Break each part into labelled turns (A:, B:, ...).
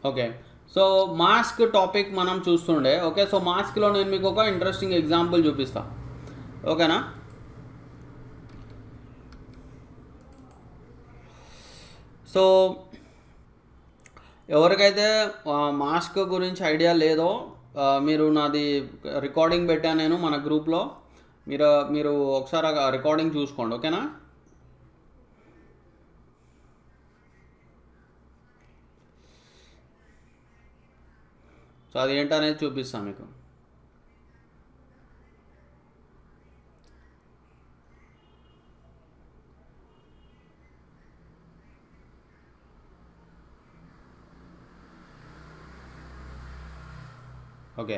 A: Okay. So mask topic మనం చూస్తుండే. Okay. So మాస్క్లో నేను మీకు ఒక ఇంట్రెస్టింగ్ ఎగ్జాంపుల్ చూపిస్తా. ఓకేనా? సో ఎవరికైతే మాస్క్ గురించి ఐడియా లేదో మీరు నాది రికార్డింగ్ పెట్టాను నేను మన గ్రూప్లో. మీరు ఒకసారి ఆ రికార్డింగ్ చూసుకోండి. ఓకేనా? సో అది ఏంటనేది చూపిస్తాను మీకు. ఓకే.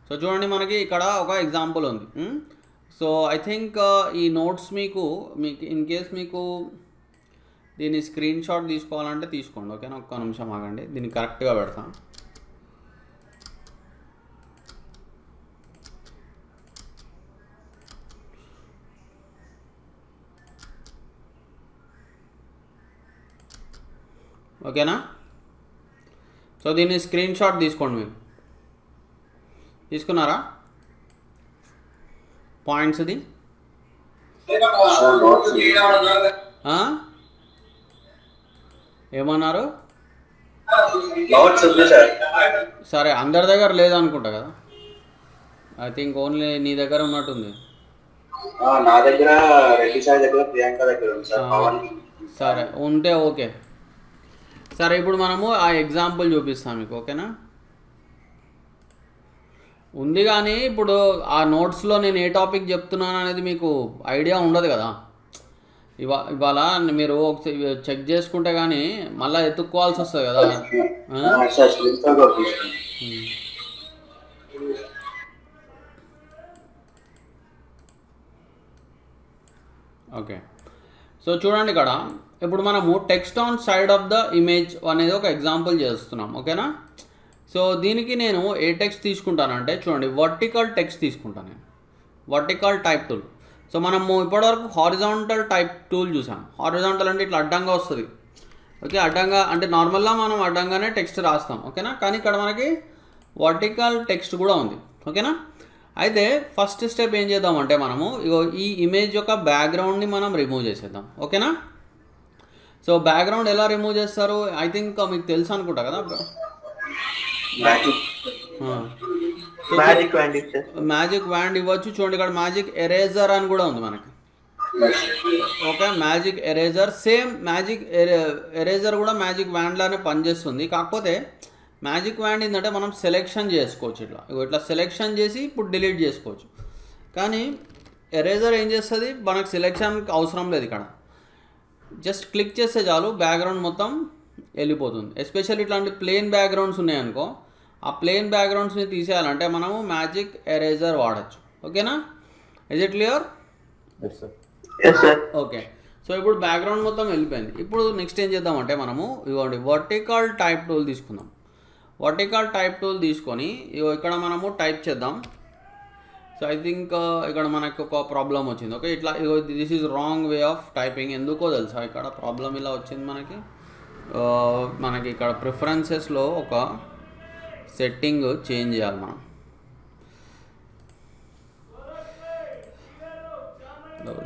A: సో చూడండి, మనకి ఇక్కడ ఒక ఎగ్జాంపుల్ ఉంది. సో ఐ థింక్ ఈ నోట్స్ మీకు ఇన్ కేస్ మీకు దీన్ని స్క్రీన్ షాట్ తీసుకోవాలంటే తీసుకోండి. ఓకేనా? ఒక్క నిమిషం ఆగండి, దీన్ని కరెక్ట్గా పెడతాం. ఓకేనా? సో దీన్ని స్క్రీన్ షాట్ తీసుకోండి. మీరు తీసుకున్నారా పాయింట్స్ది? ఏమన్నారు? సరే, అందరి దగ్గర లేదనుకుంటా కదా. ఐ థింక్ ఓన్లీ నీ దగ్గర ఉన్నట్టుంది.
B: నా దగ్గర రెడ్డి సార్ దగ్గర, ప్రియాంక దగ్గర ఉంది సార్.
A: సరే, ఉంటే ఓకే. సరే, ఇప్పుడు మనము ఆ ఎగ్జాంపుల్ చూపిస్తాం మీకు. ఓకేనా? ఉంది, కానీ ఇప్పుడు ఆ నోట్స్లో నేను ఏ టాపిక్ చెప్తున్నాను అనేది మీకు ఐడియా ఉండదు కదా. ఇవాళ మీరు చెక్ చేసుకుంటే కానీ మళ్ళీ ఎత్తుక్కోవాల్సి వస్తుంది కదా. ఓకే. సో చూడండి, ఇక్కడ ఇప్పుడు మనము text on side of the image అనేది ఒక ఎగ్జాంపుల్ చేస్తున్నాం. ఓకేనా? సో దీనికి నేను ఏ టెక్స్ట్ తీసుకుంటానంటే చూడండి, వర్టికల్ టెక్స్ట్ తీసుకుంటాను నేను. Vertical type tool. సో మనము ఇప్పటివరకు హారిజాంటల్ టైప్ టూల్ చూసాం. హారిజాంటల్ అంటే ఇట్లా అడ్డంగా వస్తుంది. ఓకే, అడ్డంగా అంటే నార్మల్గా మనం అడ్డంగానే టెక్స్ట్ రాస్తాం. ఓకేనా? కానీ ఇక్కడ మనకి వర్టికల్ టెక్స్ట్ కూడా ఉంది. ఓకేనా? అయితే ఫస్ట్ స్టెప్ ఏం చేద్దామంటే మనము ఈ ఇమేజ్ యొక్క బ్యాక్గ్రౌండ్ని మనం రిమూవ్ చేసేద్దాం. ఓకేనా? సో బ్యాక్గ్రౌండ్ ఎలా రిమూవ్ చేస్తారు? ఐ థింక్ మీకు తెలుసు అనుకుంటా కదా. మ్యాజిక్ వ్యాండ్ ఇవ్వచ్చు. చూడండి, ఇక్కడ మ్యాజిక్ ఎరేజర్ అని కూడా ఉంది మనకి. Okay, magic eraser same magic eraser కూడా మ్యాజిక్ వ్యాండ్ లానే పనిచేస్తుంది. కాకపోతే మ్యాజిక్ వ్యాండ్ ఏంటంటే మనం సెలెక్షన్ చేసుకోవచ్చు. ఇట్లా సెలెక్షన్ చేసి ఇప్పుడు డిలీట్ చేసుకోవచ్చు. కానీ ఎరేజర్ ఏం చేస్తుంది, మనకు సెలెక్షన్ అవసరం లేదు. ఇక్కడ జస్ట్ క్లిక్ చేస్తే చాలు, బ్యాక్గ్రౌండ్ మొత్తం వెళ్ళిపోతుంది. ఎస్పెషల్లీ ఇట్లాంటి ప్లెయిన్ బ్యాక్గ్రౌండ్స్ ఉన్నాయనుకో, ఆ ప్లెయిన్ బ్యాక్గ్రౌండ్స్ని తీసేయాలంటే మనము మ్యాజిక్ ఎరేజర్ వాడచ్చు. ఓకేనా? Is it clear? Okay. So ఇప్పుడు బ్యాక్గ్రౌండ్ మొత్తం వెళ్ళిపోయింది. ఇప్పుడు నెక్స్ట్ ఏం చేద్దామంటే మనము ఇవ్వండి వర్టికల్ టైప్ టూల్ తీసుకుందాం. వర్టికల్ టైప్ టూల్ తీసుకొని ఇక్కడ మనము టైప్ చేద్దాం. సో ఐ థింక్ ఇక్కడ మనకు ఒక ప్రాబ్లం వచ్చింది. ఓకే, ఇట్లా this is wrong way of typing. ఎందుకో తెలుసా ఇక్కడ ప్రాబ్లం ఇలా వచ్చింది మనకి ఇక్కడ ప్రిఫరెన్సెస్లో ఒక సెట్టింగ్ చేంజ్ చేయాలి మనం.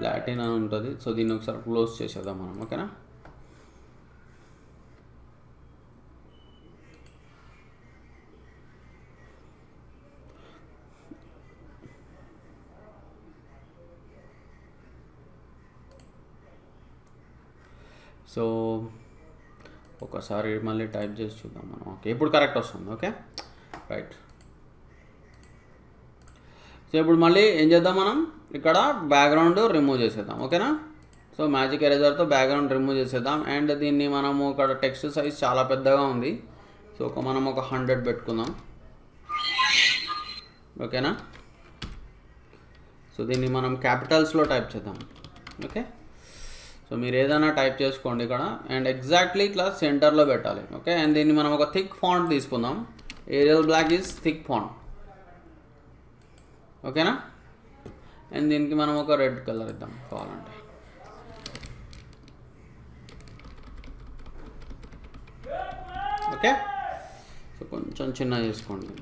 A: లాటిన్ అని ఉంటుంది. సో దీన్ని ఒకసారి క్లోజ్ చేసేద్దాం మనం. ఓకేనా? సో ఒకసారి మళ్ళీ టైప్ చేసి చూద్దాం మనం. ఓకే, ఇప్పుడు కరెక్ట్ వస్తుంది. Okay, right. సో ఇప్పుడు మళ్ళీ ఏం చేద్దాం, మనం ఇక్కడ బ్యాక్గ్రౌండ్ రిమూవ్ చేసేద్దాం. ఓకేనా? సో మ్యాజిక్ ఎరేజర్తో బ్యాక్గ్రౌండ్ రిమూవ్ చేసేద్దాం. అండ్ దీన్ని మనము ఇక్కడ టెక్స్ట్ సైజ్ చాలా పెద్దగా ఉంది. సో మనం ఒక 100 పెట్టుకుందాం. ఓకేనా? సో దీన్ని మనం క్యాపిటల్స్లో టైప్ చేద్దాం. ఓకే, సో మీరు ఏదైనా టైప్ చేసుకోండి ఇక్కడ. అండ్ ఎగ్జాక్ట్లీ ఇట్లా సెంటర్లో పెట్టాలి. ఓకే, అండ్ దీన్ని మనం ఒక థిక్ ఫాంట్ తీసుకుందాం. Arial black is thick font. ఓకేనా? అండ్ దీనికి మనం ఒక రెడ్ కలర్ ఇద్దాం కావాలంటే. ఓకే, సో కొంచెం చిన్న చేసుకోండి.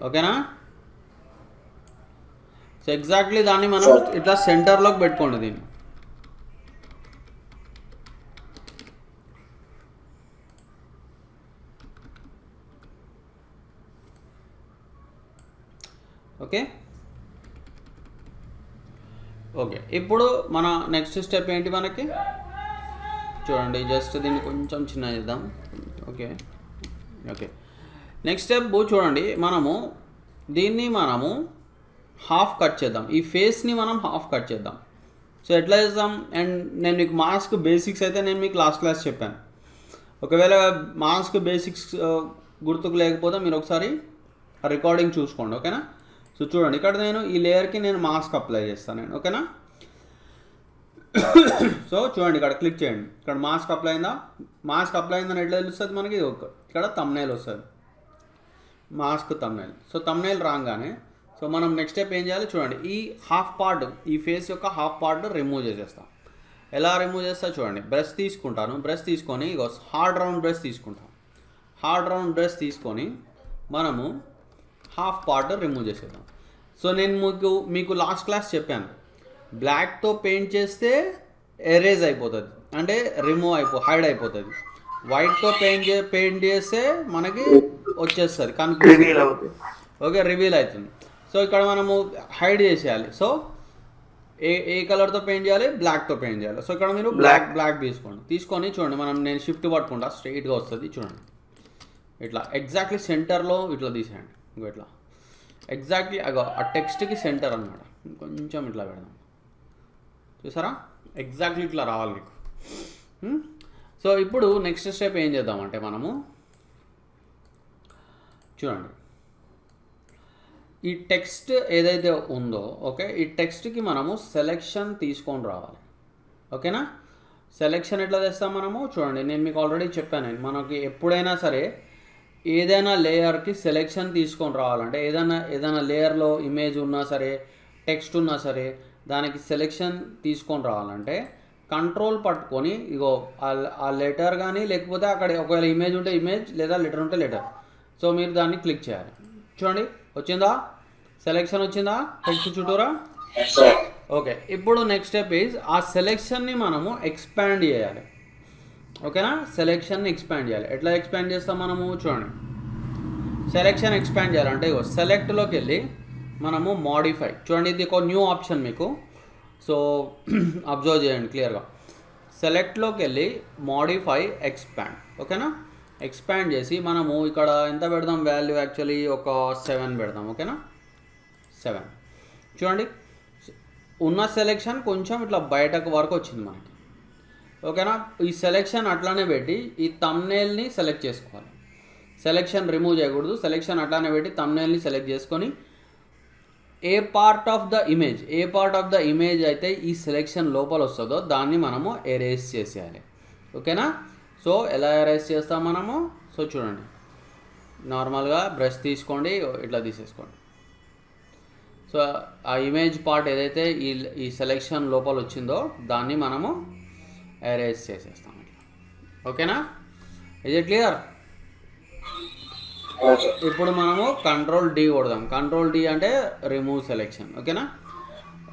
A: ఓకేనా? సో ఎగ్జాక్ట్లీ దాన్ని మనం ఇట్లా సెంటర్లోకి పెట్టుకోండి దీన్ని. ఓకే ఓకే ఇప్పుడు మన నెక్స్ట్ స్టెప్ ఏంటి మనకి చూడండి. జస్ట్ దీన్ని కొంచెం చిన్న చేద్దాం. ఓకే ఓకే నెక్స్ట్ స్టెప్ చూడండి. దీన్ని మనము హాఫ్ కట్ చేద్దాం. ఈ ఫేస్ని మనం హాఫ్ కట్ చేద్దాం. సో ఎట్లా చేద్దాం? అండ్ నేను మీకు మాస్క్ బేసిక్స్ అయితే నేను మీకు లాస్ట్ క్లాస్ చెప్పాను. ఒకవేళ మాస్క్ బేసిక్స్ గుర్తుకు లేకపోతే మీరు ఒకసారి రికార్డింగ్ చూసుకోండి. ఓకేనా? సో చూడండి, ఇక్కడ నేను ఈ లేయర్కి నేను మాస్క్ అప్లై చేస్తాను నేను. ఓకేనా? సో చూడండి, ఇక్కడ క్లిక్ చేయండి. ఇక్కడ మాస్క్ అప్లై అయిందా? మాస్క్ అప్లై అయిందని ఎట్లా తెలుస్తుంది మనకి? ఇక్కడ తమ్నైల్ వస్తుంది, మాస్క్ తమ్నైల్. సో తమ్నైల్ రాగానే సో మనం నెక్స్ట్ స్టెప్ ఏం చేయాలి చూడండి. ఈ హాఫ్ పార్ట్, ఈ ఫేస్ యొక్క హాఫ్ పార్ట్ రిమూవ్ చేసేస్తాం. ఎలా రిమూవ్ చేస్తా చూడండి. బ్రష్ తీసుకుంటాను. బ్రష్ తీసుకొని హార్డ్ రౌండ్ బ్రష్ తీసుకుంటాం. హార్డ్ రౌండ్ బ్రష్ తీసుకొని మనము హాఫ్ పార్ట్ రిమూవ్ చేసేద్దాం. సో నేను మీకు లాస్ట్ క్లాస్ చెప్పాను, బ్లాక్తో పెయింట్ చేస్తే ఎరేజ్ అయిపోతుంది, అంటే హైడ్ అయిపోతుంది. వైట్తో పెయింట్ చేస్తే మనకి వచ్చేస్తుంది, కనిపిస్తుంది. ఓకే, రివీల్ అవుతుంది. సో ఇక్కడ మనము హైడ్ చేసేయాలి. సో ఏ కలర్తో పెయింట్ చేయాలి? బ్లాక్తో పెయింట్ చేయాలి. సో ఇక్కడ మీరు బ్లాక్ తీసుకొని చూడండి. నేను షిఫ్ట్ పట్టుకుంటా, స్ట్రైట్గా వస్తుంది. చూడండి, ఇట్లా ఎగ్జాక్ట్లీ సెంటర్లో ఇట్లా తీసేయండి. ఇట్లా ఎగ్జాక్ట్లీ ఆ టెక్స్ట్కి సెంటర్ అన్నమాట. కొంచెం ఇట్లా పెడదాం, చూసారా? ఎగ్జాక్ట్లీ ఇట్లా రావాలి మీకు. సో ఇప్పుడు నెక్స్ట్ స్టెప్ ఏం చేద్దామంటే మనము చూడండి, ఈ టెక్స్ట్ ఏదైతే ఉందో ఓకే, ఈ టెక్స్ట్కి మనము సెలెక్షన్ తీసుకొని రావాలి. ఓకేనా? సెలెక్షన్ ఎట్లా తెస్తాం మనము చూడండి. నేను మీకు ఆల్రెడీ చెప్పాను, మనకి ఎప్పుడైనా సరే ఏదైనా లేయర్కి సెలెక్షన్ తీసుకొని రావాలంటే ఏదైనా లేయర్లో ఇమేజ్ ఉన్నా సరే, టెక్స్ట్ ఉన్నా సరే, దానికి సెలెక్షన్ తీసుకొని రావాలంటే కంట్రోల్ పట్టుకొని ఆ లెటర్ కానీ, లేకపోతే అక్కడ ఒకవేళ ఇమేజ్ ఉంటే ఇమేజ్, లేదా లెటర్ ఉంటే లెటర్. సో మీరు దాన్ని క్లిక్ చేయాలి. చూడండి, వచ్చిందా? సెలెక్షన్ వచ్చిందా టెక్స్ట్ చుట్టూరా? ఓకే, ఇప్పుడు నెక్స్ట్ స్టెప్ ఈజ్ ఆ సెలెక్షన్ని మనము ఎక్స్పాండ్ చేయాలి. ఓకేనా? సెలెక్షన్ని ఎక్స్పాండ్ చేయాలి. ఎట్లా ఎక్స్పాండ్ చేస్తాం మనము చూడండి. సెలెక్షన్ ఎక్స్పాండ్ చేయాలంటే సెలెక్ట్లోకి వెళ్ళి మనము మోడిఫై. చూడండి, ఇది ఒక న్యూ ఆప్షన్ మీకు. సో అబ్జర్వ్ చేయండి క్లియర్గా. సెలెక్ట్లోకి వెళ్ళి మోడిఫై ఎక్స్పాండ్. ఓకేనా? ఎక్స్పాండ్ చేసి మనము ఇక్కడ ఎంత పెడదాం వాల్యూ? యాక్చువల్లీ ఒక 7 పెడదాం. ఓకేనా? 7. చూడండి, ఉన్న సెలెక్షన్ కొంచెం ఇట్లా బయటకు వరకు వచ్చింది మనకి. ఓకేనా? ఈ సెలెక్షన్ అట్లానే పెట్టి ఈ తమ్నైల్ని సెలెక్ట్ చేసుకోవాలి. సెలెక్షన్ రిమూవ్ చేయకూడదు. సెలెక్షన్ అట్లానే పెట్టి తమ్నైల్ని సెలెక్ట్ చేసుకొని ఏ పార్ట్ ఆఫ్ ద ఇమేజ్ అయితే ఈ సెలెక్షన్ లోపల వస్తుందో దాన్ని మనము ఎరేజ్ చేసేయాలి. ఓకేనా? సో ఎలా ఎరేజ్ చేస్తాం మనము? సో చూడండి, నార్మల్గా బ్రష్ తీసుకోండి, ఇట్లా తీసేసుకోండి. సో ఆ ఇమేజ్ పార్ట్ ఏదైతే ఈ సెలెక్షన్ లోపల వచ్చిందో దాన్ని మనము ఎరేజ్ చేసేస్తాం ఇట్లా. ఓకేనా? Is it clear? ఇప్పుడు మనము కంట్రోల్ D కొడదాం. కంట్రోల్ D అంటే రిమూవ్ సెలెక్షన్. ఓకేనా?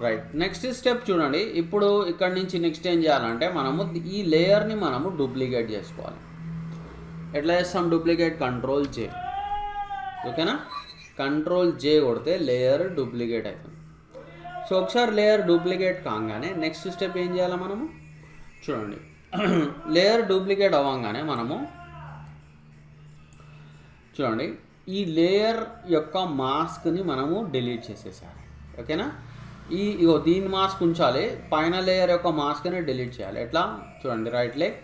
A: రైట్. నెక్స్ట్ స్టెప్ చూడండి. ఇప్పుడు ఇక్కడ నుంచి నెక్స్ట్ ఏం చేయాలంటే మనము ఈ లేయర్ని మనము డూప్లికేట్ చేసుకోవాలి. ఎట్లా చేస్తాం డూప్లికేట్? Control J. ఓకేనా? కంట్రోల్ J కొడితే లేయర్ డూప్లికేట్ అవుతుంది. సో ఒకసారి లేయర్ డూప్లికేట్ కాగానే నెక్స్ట్ స్టెప్ ఏం చేయాలి మనము చూడండి. లేయర్ డూప్లికేట్ అవ్వగానే మనము చూడండి ఈ లేయర్ యొక్క మాస్క్ని మనము డిలీట్ చేసేసాలి. ఓకేనా? దీని మాస్క్ ఉంచాలి, పైన లేయర్ యొక్క మాస్క్ని డిలీట్ చేయాలి. ఎట్లా చూడండి, right click,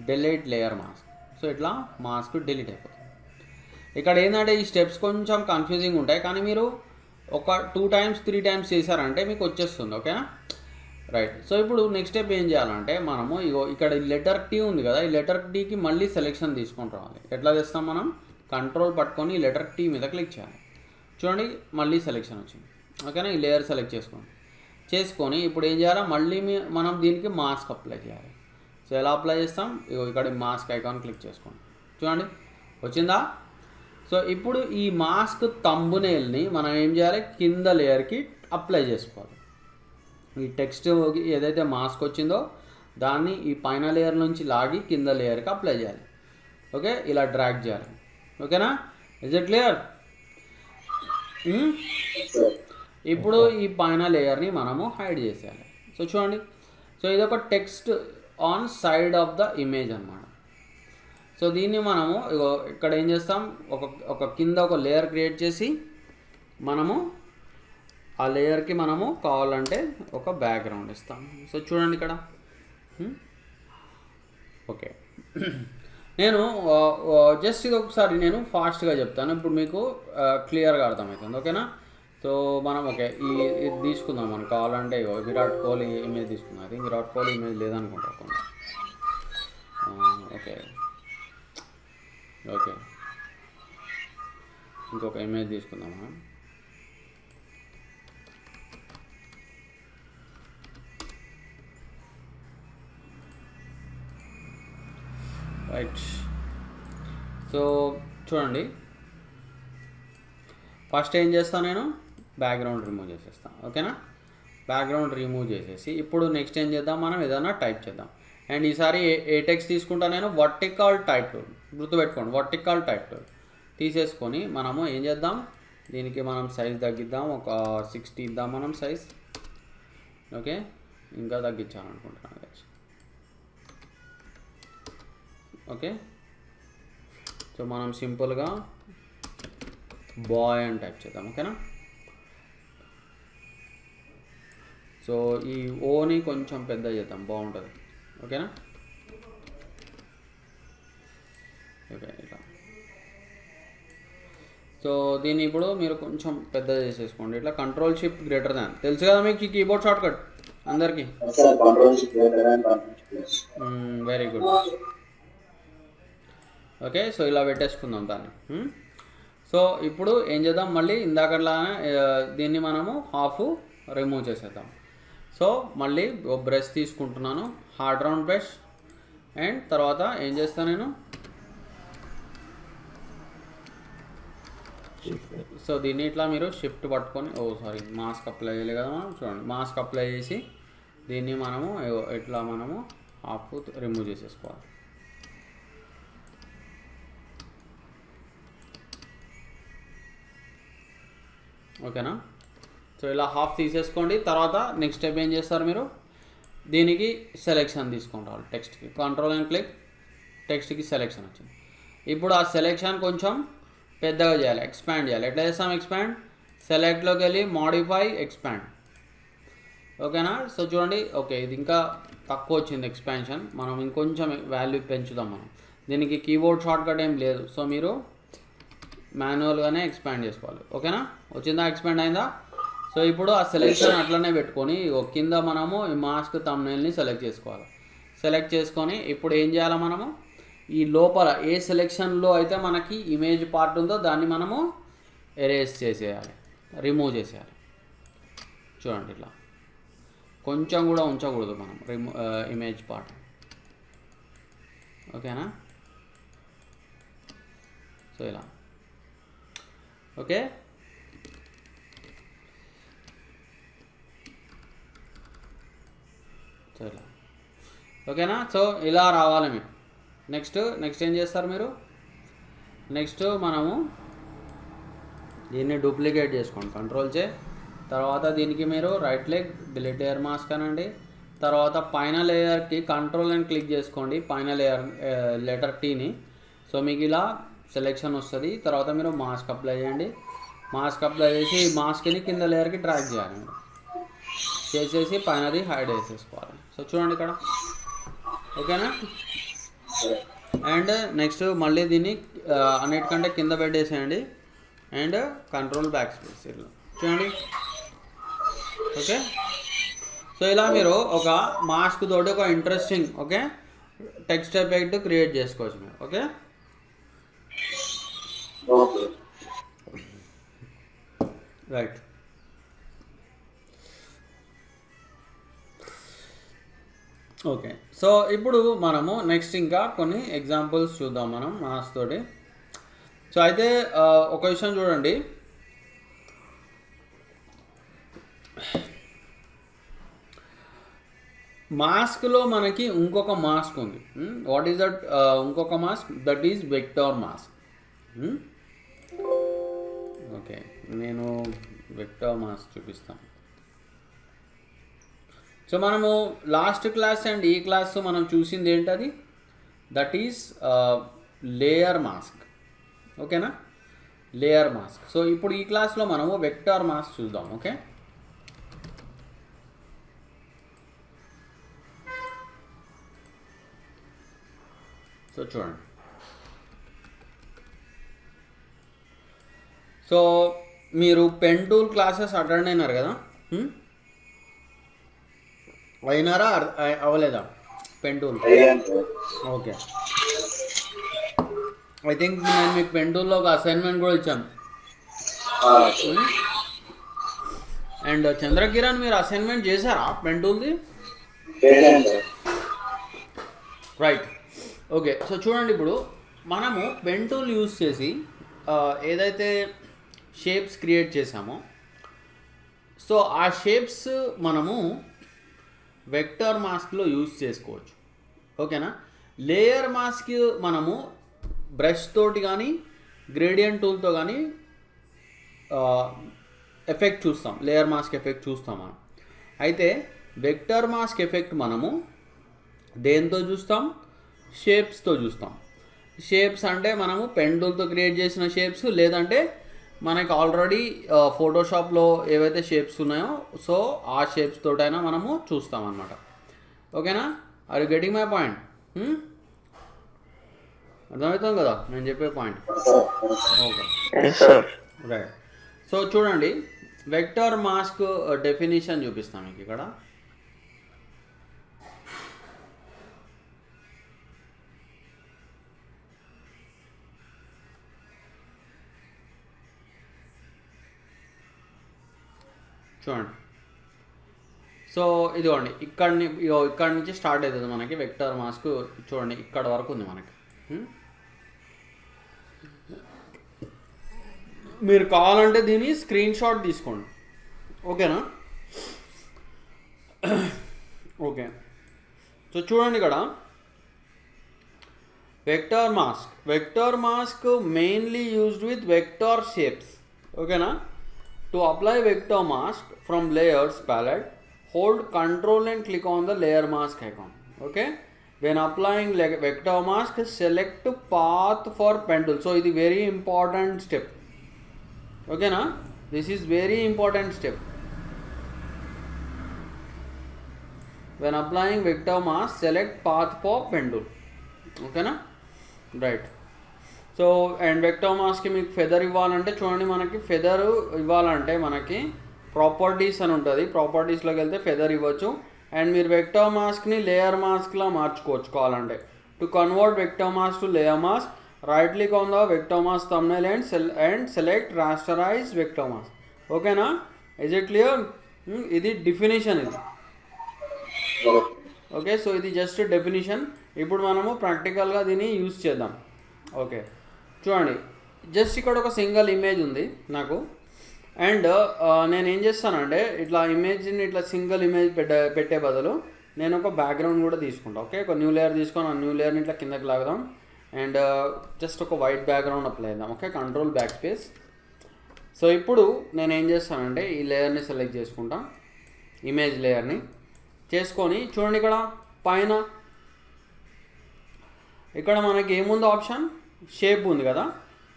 A: delete layer mask. So ఇట్లా మాస్క్ డిలీట్ అయిపోతుంది. ఇక్కడ ఏంటంటే ఈ స్టెప్స్ కొంచెం కన్ఫ్యూజింగ్ ఉంటాయి, కానీ మీరు ఒక 2 times 3 times చేశారంటే మీకు వచ్చేస్తుంది. ఓకేనా? రైట్. సో ఇప్పుడు నెక్స్ట్ స్టెప్ ఏం చేయాలంటే మనము ఇక్కడ లెటర్ T ఉంది కదా, ఈ లెటర్ Tకి మళ్ళీ సెలెక్షన్ తీసుకొని రావాలి. ఎట్లా చేస్తాం మనం? కంట్రోల్ పట్టుకొని లెటర్ T మీద క్లిక్ చేయాలి. చూడండి, మళ్ళీ సెలెక్షన్ వచ్చింది. ఓకేనా? ఈ లేయర్ సెలెక్ట్ చేసుకొని ఇప్పుడు ఏం చేయాలి? మళ్ళీ మనం దీనికి మాస్క్ అప్లై చేయాలి. సో ఎలా అప్లై చేస్తాం, ఇగో ఇక్కడ మాస్క్ ఐకాన్ క్లిక్ చేసుకోండి, చూడండి వచ్చిందా. సో ఇప్పుడు ఈ మాస్క్ థంబ్నెయిల్ని మనం ఏం చేయాలి, కింద లేయర్కి అప్లై చేసుకోవాలి. ఈ టెక్స్ట్ ఏదైతే మాస్క్ వచ్చిందో దాన్ని ఈ పైన లేయర్ నుంచి లాగి కింద లేయర్కి అప్లై చేయాలి. ఓకే, ఇలా డ్రాగ్ చేయాలి. ఓకేనా, ఇజ్ ఇట్ క్లియర్? ఇప్పుడు ఈ పైన లేయర్ని మనము హైడ్ చేసేయాలి. సో చూడండి, సో ఇది ఒక text on side of the image అన్నమాట. సో దీన్ని మనము ఇక్కడ ఏం చేస్తాం, ఒక కింద ఒక లేయర్ క్రియేట్ చేసి మనము ఆ లేయర్కి మనము కావాలంటే ఒక బ్యాక్గ్రౌండ్ ఇస్తాం. సో చూడండి ఇక్కడ. ఓకే, నేను జస్ట్ ఇది ఒకసారి నేను ఫాస్ట్గా చెప్తాను, ఇప్పుడు మీకు క్లియర్గా అర్థమవుతుంది. ఓకేనా. సో మనం ఓకే ఇది తీసుకుందాం, మనకు కావాలంటే విరాట్ కోహ్లీ ఇమేజ్ తీసుకుందాం. అది విరాట్ కోహ్లీ ఇమేజ్ లేదనుకుంటా. ఓకే ఓకే, ఇంకొక ఇమేజ్ తీసుకుందాం మనం. రైట్. సో చూడండి, ఫస్ట్ ఏం చేస్తాను నేను, బ్యాక్గ్రౌండ్ రిమూవ్ చేసేస్తాను. ఓకేనా, బ్యాక్గ్రౌండ్ రిమూవ్ చేసేసి ఇప్పుడు నెక్స్ట్ ఏం చేద్దాం, మనం ఏదైనా టైప్ చేద్దాం. అండ్ ఈసారి ఏ టెక్స్ట్ తీసుకుంటా నేను, వర్టికల్ టైప్ టూల్, గుర్తుపెట్టుకోండి వర్టికల్ టైప్ టూల్ తీసేసుకొని మనము ఏం చేద్దాం, దీనికి మనం సైజ్ తగ్గిద్దాం, ఒక 60 ఇద్దాం మనం సైజ్. ఓకే, ఇంకా తగ్గించాలనుకుంటున్నాను. ఓకే, సో మనం సింపుల్గా బాయ్ అని టైప్ చేద్దాం. ఓకేనా, సో ఈ ఓని కొంచెం పెద్ద చేద్దాం, బాగుంటుంది. ఓకేనా, ఓకే ఇట్లా. సో దీన్ని ఇప్పుడు మీరు కొంచెం పెద్ద చేసేసుకోండి, ఇట్లా Ctrl+Shift, తెలుసు కదా మీకు కీబోర్డ్ షార్ట్కట్ అందరికీ. Very good. ఓకే, సో ఇలా పెట్టేసుకుందాం దాన్ని. సో ఇప్పుడు ఏం చేద్దాం, మళ్ళీ ఇందాకట్లానే దీన్ని మనము హాఫ్ రిమూవ్ చేసేద్దాం. సో మళ్ళీ బ్రష్ తీసుకుంటున్నాను, హార్డ్ రౌండ్ బ్రష్. అండ్ తర్వాత ఏం చేస్తాను నేను, సో దీన్ని ఇట్లా మీరు షిఫ్ట్ పట్టుకొని, మాస్క్ అప్లై చేయలేదు కదా మనం, చూడండి మాస్క్ అప్లై చేసి దీన్ని మనము ఇట్లా మనము హాఫ్ రిమూవ్ చేసేసుకోవాలి. ఓకేనా, సో ఇలా హాఫ్ తీసేసుకోండి. తర్వాత నెక్స్ట్ స్టెప్ ఏం చేస్తారు మీరు, దీనికి సెలెక్షన్ తీసుకుంటారు, టెక్స్ట్కి Ctrl+Click, టెక్స్ట్కి సెలెక్షన్ వచ్చింది. ఇప్పుడు ఆ సెలెక్షన్ కొంచెం పెద్దగా చేయాలి, ఎక్స్పాండ్ చేయాలి. ఎట్లా చేస్తాం ఎక్స్పాండ్, సెలెక్ట్లోకి వెళ్ళి మాడిఫై ఎక్స్పాండ్. ఓకేనా, సో చూడండి, ఓకే ఇది ఇంకా తక్కువ వచ్చింది ఎక్స్పాన్షన్, మనం ఇంకొంచెం వాల్యూ పెంచుదాం. మనం దీనికి కీబోర్డ్ షార్ట్కట్ ఏం లేదు, సో మీరు మాన్యువల్గానే ఎక్స్పాండ్ చేసుకోవాలి. ఓకేనా, వచ్చిందా, ఎక్స్పాండ్ అయిందా. సో ఇప్పుడు ఆ సెలెక్షన్ అట్లనే పెట్టుకొని కింద మనము ఈ మాస్క్ థంబ్నెయిల్ని సెలెక్ట్ చేసుకోవాలి. సెలెక్ట్ చేసుకొని ఇప్పుడు ఏం చేయాలి, మనము ఈ లోపల ఏ సెలెక్షన్లో అయితే మనకి ఇమేజ్ పార్ట్ ఉందో దాన్ని మనము ఎరేజ్ చేసేయాలి, రిమూవ్ చేసేయాలి. చూడండి ఇట్లా కొంచెం కూడా ఉంచకూడదు మనం ఇమేజ్ పార్ట్. ఓకేనా, సో ఇలా. ఓకే, సో ఇలా. ఓకేనా, సో ఇలా రావాలి మీకు. నెక్స్ట్ ఏం చేస్తారు మీరు, నెక్స్ట్ మనము దీన్ని డూప్లికేట్ చేసుకోండి, Ctrl+J. తర్వాత దీనికి మీరు right click, delete layer mask అనండి. తర్వాత పైన లేయర్కి Ctrl+Click చేసుకోండి, పైన లేయర్ లెటర్ Tని. సో మీకు ఇలా సెలెక్షన్ వస్తుంది. తర్వాత మీరు మాస్క్ అప్లై చేయండి, మాస్క్ అప్లై చేసి ఈ మాస్క్ని కింద లేయర్కి డ్రాగ్ చేయాలి, చేసేసి పైనది హైడ్ వేసేసుకోవాలి. సో చూడండి ఇక్కడ. ఓకేనా, అండ్ నెక్స్ట్ మళ్ళీ దీన్ని అన్నిటికంటే కింద పెట్టేసేయండి అండ్ Ctrl+Backspace ఇలా చూడండి. ఓకే, సో ఇలా మీరు ఒక మాస్క్ తోటి ఒక ఇంట్రెస్టింగ్ టెక్స్ట్ ఎఫెక్ట్ క్రియేట్ చేసుకోవచ్చు మీరు. Okay, right. ఓకే, సో ఇప్పుడు మనము నెక్స్ట్ ఇంకా కొన్ని ఎగ్జాంపుల్స్ చూద్దాం మనం మాస్ తోటి. సో అయితే ఒక విషయం చూడండి, మాస్క్లో మనకి ఇంకొక మాస్క్ ఉంది. What is that? ఇంకొక mask that is vector mask. Okay, నేను వెక్టార్ మాస్క్ చూపిస్తాను. సో మనము లాస్ట్ క్లాస్ అండ్ ఈ క్లాస్ మనం చూసింది ఏంటది? That is layer mask. ఓకేనా, లేయర్ మాస్క్. సో ఇప్పుడు ఈ క్లాస్లో మనము వెక్టార్ మాస్క్ చూద్దాం. ఓకే, సో చూడండి. సో మీరు పెన్ టూల్ క్లాసెస్ అటెండ్ అయినారు కదా? అయినారా అవ్వలేదా pen tool? Okay, I think నేను మీకు పెన్ టూల్లో ఒక అసైన్మెంట్ కూడా ఇచ్చాను. అండ్ చంద్రకిరణ్, మీరు అసైన్మెంట్ చేశారా పెన్ టూల్ది? రైట్. ఓకే, సో చూడండి, ఇప్పుడు మనము పెన్ టూల్ యూజ్ చేసి ఏదైతే షేప్స్ క్రియేట్ చేసామో, సో ఆ షేప్స్ మనము వెక్టర్ మాస్క్లో యూజ్ చేసుకోవచ్చు. ఓకేనా, లేయర్ మాస్క్ మనము బ్రష్ తోటి కానీ గ్రేడియంట్ టూల్తో కానీ ఎఫెక్ట్ చూస్తాం, లేయర్ మాస్క్ ఎఫెక్ట్ చూస్తాం మనం. అయితే వెక్టర్ మాస్క్ ఎఫెక్ట్ మనము దేంతో చూస్తాం? షేప్స్తో చూస్తాం. షేప్స్ అంటే మనము పెన్ టూల్తో క్రియేట్ చేసిన షేప్స్, లేదంటే మనకి ఆల్రెడీ ఫోటోషాప్లో ఏవైతే షేప్స్ ఉన్నాయో సో ఆ షేప్స్ తోటైనా మనము చూస్తాం అన్నమాట. ఓకేనా, are you getting my point? అర్థమవుతుంది కదా నేను చెప్పే పాయింట్? Okay, right. సో చూడండి, వెక్టర్ మాస్క్ డెఫినేషన్ చూపిస్తాను మీకు ఇక్కడ. చూడండి, సో ఇదిగోండి, ఇక్కడ నుంచి స్టార్ట్ అవుతుంది మనకి వెక్టర్ మాస్క్. చూడండి, ఇక్కడ వరకు ఉంది మనకి. మీరు కావాలంటే దీన్ని స్క్రీన్ షాట్ తీసుకోండి. ఓకేనా? ఓకే, సో చూడండి ఇక్కడ vector mask mainly used with vector shapes. ఓకేనా, to apply vector mask from layers palette, hold Ctrl and click on the layer mask icon. Okay, when applying vector mask, select path for pen tool. So ఇది very important step. Okay na, this is very important step. When applying vector mask, select path for pen tool. Okay na, right. So and vector మాస్క్కి మీకు feather ఇవ్వాలంటే చూడండి, మనకి feather ఇవ్వాలంటే మనకి properties అని ఉంటుంది. ప్రాపర్టీస్లోకి వెళ్తే ఫెదర్ ఇవ్వచ్చు. అండ్ మీరు వెక్టర్ మాస్క్ని లేయర్ మాస్క్లా మార్చుకోవచ్చు కావాలంటే. To convert vector mask to layer mask, right click on the vector mask thumbnail and select rasterize vector mask. ఓకేనా, ఇజ్ ఇట్ క్లియర్? ఇది డెఫినేషన్ ఇది. ఓకే, సో ఇది జస్ట్ డెఫినేషన్. ఇప్పుడు మనము ప్రాక్టికల్గా దీన్ని యూజ్ చేద్దాం. ఓకే, చూడండి, జస్ట్ ఇక్కడ ఒక సింగిల్ ఇమేజ్ ఉంది నాకు. అండ్ నేను ఏం చేస్తానంటే ఇట్లా ఇమేజ్ని ఇట్లా సింగిల్ ఇమేజ్ పెట్టే బదులు నేను ఒక బ్యాక్గ్రౌండ్ కూడా తీసుకుంటాను. ఓకే, ఒక న్యూ లేయర్ తీసుకొని ఆ న్యూ లేయర్ని ఇట్లా కిందకి లాగదాం. అండ్ జస్ట్ ఒక వైట్ బ్యాక్గ్రౌండ్ అప్లై చేద్దాం. Okay, control back space. So ఇప్పుడు నేను ఏం చేస్తానంటే ఈ లేయర్ని సెలెక్ట్ చేసుకుంటా, ఇమేజ్ లేయర్ని చేసుకొని చూడండి, ఇక్కడ పైన ఇక్కడ మనకి ఏముంది ఆప్షన్? షేప్ ఉంది కదా.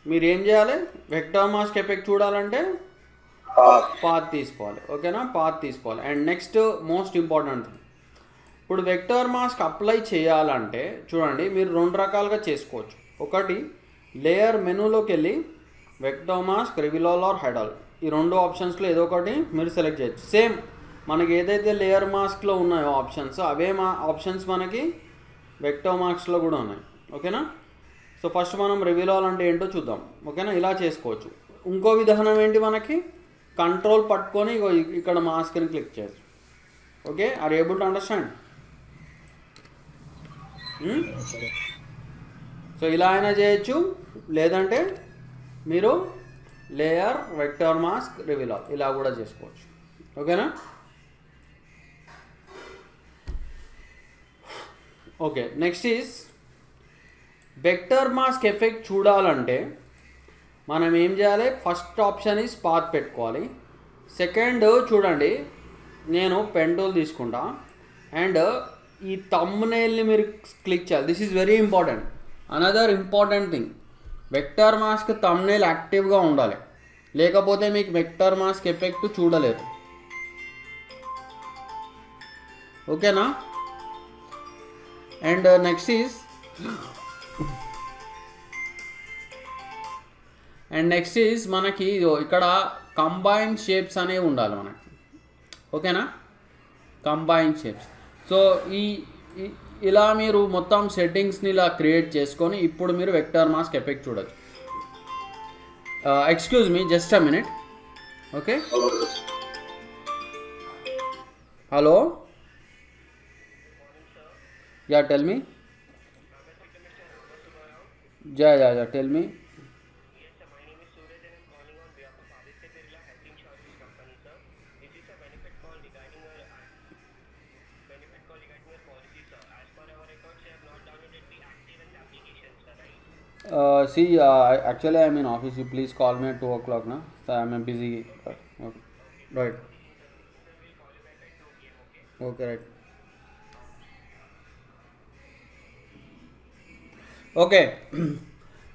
A: మీరు ఏం చేయాలి? వెక్టర్ మాస్క్ ఎఫెక్ట్ చూడాలంటే పాత్ తీసుకోవాలి. ఓకేనా, పాత్ తీసుకోవాలి. And next most important thing, ఇప్పుడు వెక్టర్ మాస్క్ అప్లై చేయాలంటే చూడండి, మీరు రెండు రకాలుగా చేసుకోవచ్చు. ఒకటి, లేయర్ మెనూలోకి వెళ్ళి వెక్టర్ మాస్క్, రివిలాల్ ఆర్ హైడాల్, ఈ రెండు ఆప్షన్స్లో ఏదో ఒకటి మీరు సెలెక్ట్ చేయొచ్చు. సేమ్ మనకి ఏదైతే లేయర్ మాస్క్లో ఉన్నాయో ఆప్షన్స్, అవే ఆప్షన్స్ మనకి వెక్టర్ మాస్క్లో కూడా ఉన్నాయి. ఓకేనా, సో ఫస్ట్ మనం రివిలాల్ అంటే ఏంటో చూద్దాం. ఓకేనా, ఇలా చేసుకోవచ్చు. ఇంకో విధానం ఏంటి, మనకి కంట్రోల్ పట్టుకొని ఇక్కడ మాస్క్ని క్లిక్ చేయొచ్చు. Okay, are able to understand? So ఇలా అయినా చేయొచ్చు, లేదంటే మీరు layer vector mask reveal all ఇలా కూడా చేసుకోవచ్చు. ఓకేనా? Okay, next is vector mask effect చూడాలంటే మనం ఏం చేయాలి? ఫస్ట్ ఆప్షన్ ఈజ్ పాత్ పెట్టుకోవాలి. సెకండ్ చూడండి, నేను పెన్ టూల్ తీసుకుంటా అండ్ ఈ థంబ్నెయిల్ని మీరు క్లిక్ చేయాలి. This is very important. Another important thing, vector mask thumbnail యాక్టివ్గా ఉండాలి, లేకపోతే మీకు వెక్టర్ మాస్క్ ఎఫెక్ట్ చూడలేరు. ఓకేనా? అండ్ నెక్స్ట్ ఈజ్ మనకి ఇక్కడ కంబైన్ షేప్స్ అనేవి ఉండాలి మనకి. ఓకేనా? Combine shapes. సో ఇలా మీరు మొత్తం సెట్టింగ్స్ని ఇలా క్రియేట్ చేసుకొని ఇప్పుడు మీరు వెక్టర్ మాస్క్ ఎఫెక్ట్ చూడొచ్చు. Excuse me, just a minute. Okay, hello, yeah tell me. Yeah tell me. Actually I'm in office. You please call me at 2 o'clock now. So I'm busy. Okay. Right. Okay, right. Okay,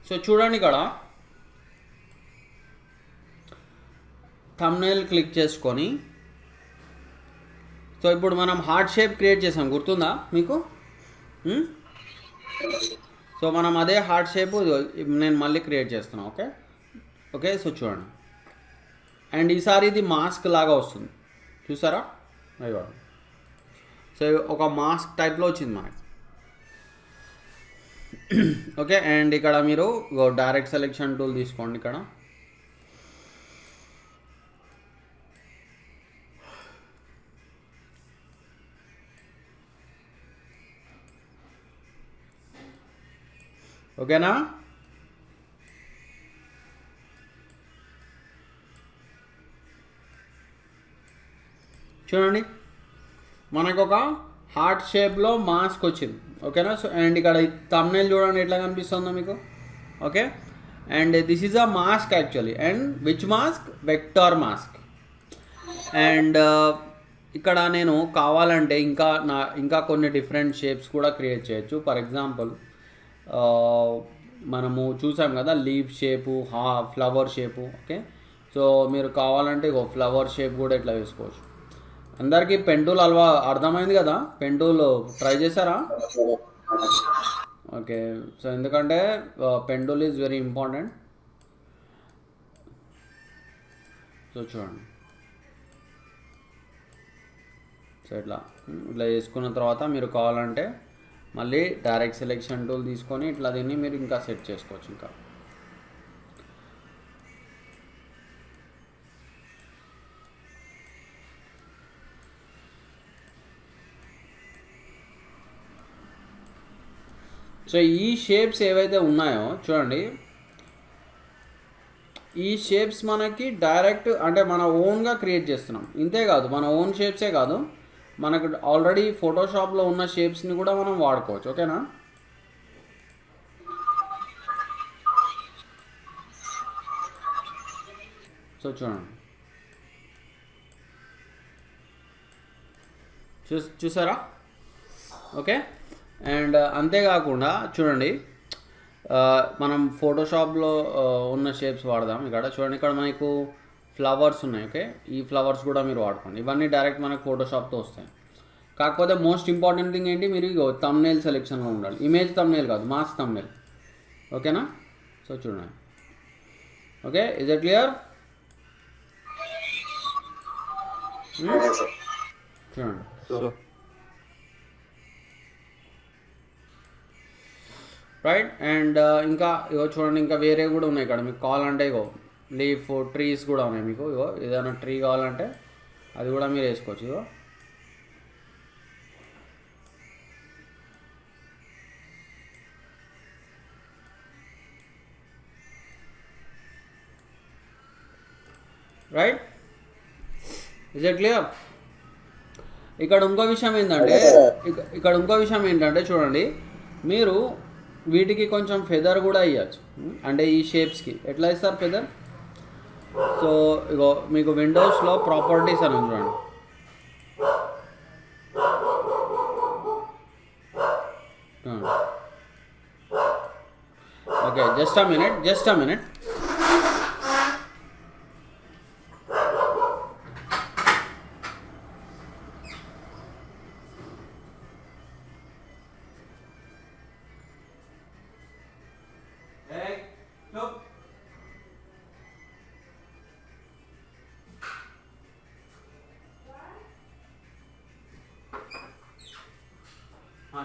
A: so చూడండి, ఇక్కడ thumbnail click చేసుకొని, so ఇప్పుడు మనం heart shape create చేసాం, గుర్తుందా మీకు? So మనం అదే హార్ట్ షేప్ నేను మళ్ళీ క్రియేట్ చేస్తున్నాను. ఓకే, సో చూడండి, అండ్ ఈసారి ఇది మాస్క్ లాగా వస్తుంది, చూసారా? అయ్యో, సో ఒక మాస్క్ టైప్లో వచ్చింది మనకి. ఓకే, అండ్ ఇక్కడ మీరు డైరెక్ట్ సెలెక్షన్ టూల్ తీసుకోండి. ఇక్కడ ఓకేనా? చూడండి, మనకు ఒక హార్ట్ షేప్లో మాస్క్ వచ్చింది. ఓకేనా? సో అండ్ ఇక్కడ థంబ్నెయిల్ చూడండి ఎట్లా కనిపిస్తుందో మీకు. Okay, and this is a mask actually. And which mask? Vector mask. And ఇక్కడ నేను కావాలంటే ఇంకా కొన్ని డిఫరెంట్ షేప్స్ కూడా క్రియేట్ చేయొచ్చు. ఫర్ ఎగ్జాంపుల్, మనము చూసాం కదా leave shape, flower shape. Okay, so మీరు కావాలంటే ఫ్లవర్ షేప్ కూడా ఇట్లా వేసుకోవచ్చు. అందరికీ పెన్ టూల్ అర్థమైంది కదా? పెన్ టూల్ ట్రై చేశారా? ఓకే, సో ఎందుకంటే pen tool is very important. So చూడండి, సో ఇట్లా చేసుకున్న తర్వాత మీరు కావాలంటే మళ్ళీ డైరెక్ట్ సెలెక్షన్ టూల్ తీసుకొని ఇట్లా దీన్ని మీరు ఇంకా సెట్ చేసుకోవచ్చు. ఇంకా సో ఈ షేప్స్ ఏవైతే ఉన్నాయో చూడండి, ఈ షేప్స్ మనకి డైరెక్ట్ అంటే మన ఓన్గా క్రియేట్ చేస్తున్నాం. ఇంతే కాదు, మన ఓన్ షేప్సే కాదు, మనకు ఆల్రెడీ ఫోటోషాప్లో ఉన్న షేప్స్ని కూడా మనం వాడుకోవచ్చు. ఓకేనా? సో చూడండి, చూసారా? ఓకే, అండ్ అంతేకాకుండా చూడండి, మనం ఫోటోషాప్లో ఉన్న షేప్స్ వాడదాం. ఇక్కడ చూడండి, ఇక్కడ మనకు ఫ్లవర్స్ ఉన్నాయి. ఓకే, ఈ ఫ్లవర్స్ కూడా మీరు వాడుకోండి. ఇవన్నీ డైరెక్ట్ మనకు ఫోటోషాప్తో వస్తాయి. కాకపోతే మోస్ట్ ఇంపార్టెంట్ థింగ్ ఏంటి, మీరు థంబ్నెయిల్ సెలెక్షన్లో ఉండాలి. ఇమేజ్ థంబ్నెయిల్ కాదు, మాస్ థంబ్నెయిల్. ఓకేనా? సో చూడండి. Okay, is it clear? చూడండి, రైట్. అండ్ ఇంకా చూడండి, ఇంకా వేరే కూడా ఉన్నాయి ఇక్కడ. మీకు కావాలంటే లీఫ్, ట్రీస్ కూడా ఉన్నాయి. మీకు ఏదైనా ట్రీ కావాలంటే అది కూడా మీరు వేసుకోవచ్చు. రైట్? Is it clear? ఇక్కడ ఇంకో విషయం ఏంటంటే ఇక్కడ ఇంకో విషయం ఏంటంటే చూడండి, మీరు వీటికి కొంచెం ఫెదర్ కూడా ఇవ్వచ్చు. అంటే ఈ షేప్స్కి ఎట్లా ఇస్తారు ఫెదర్? సో ఇగో మీకు విండోస్లో ప్రాపర్టీస్ అని ఉంది చూడండి. Okay, just a minute.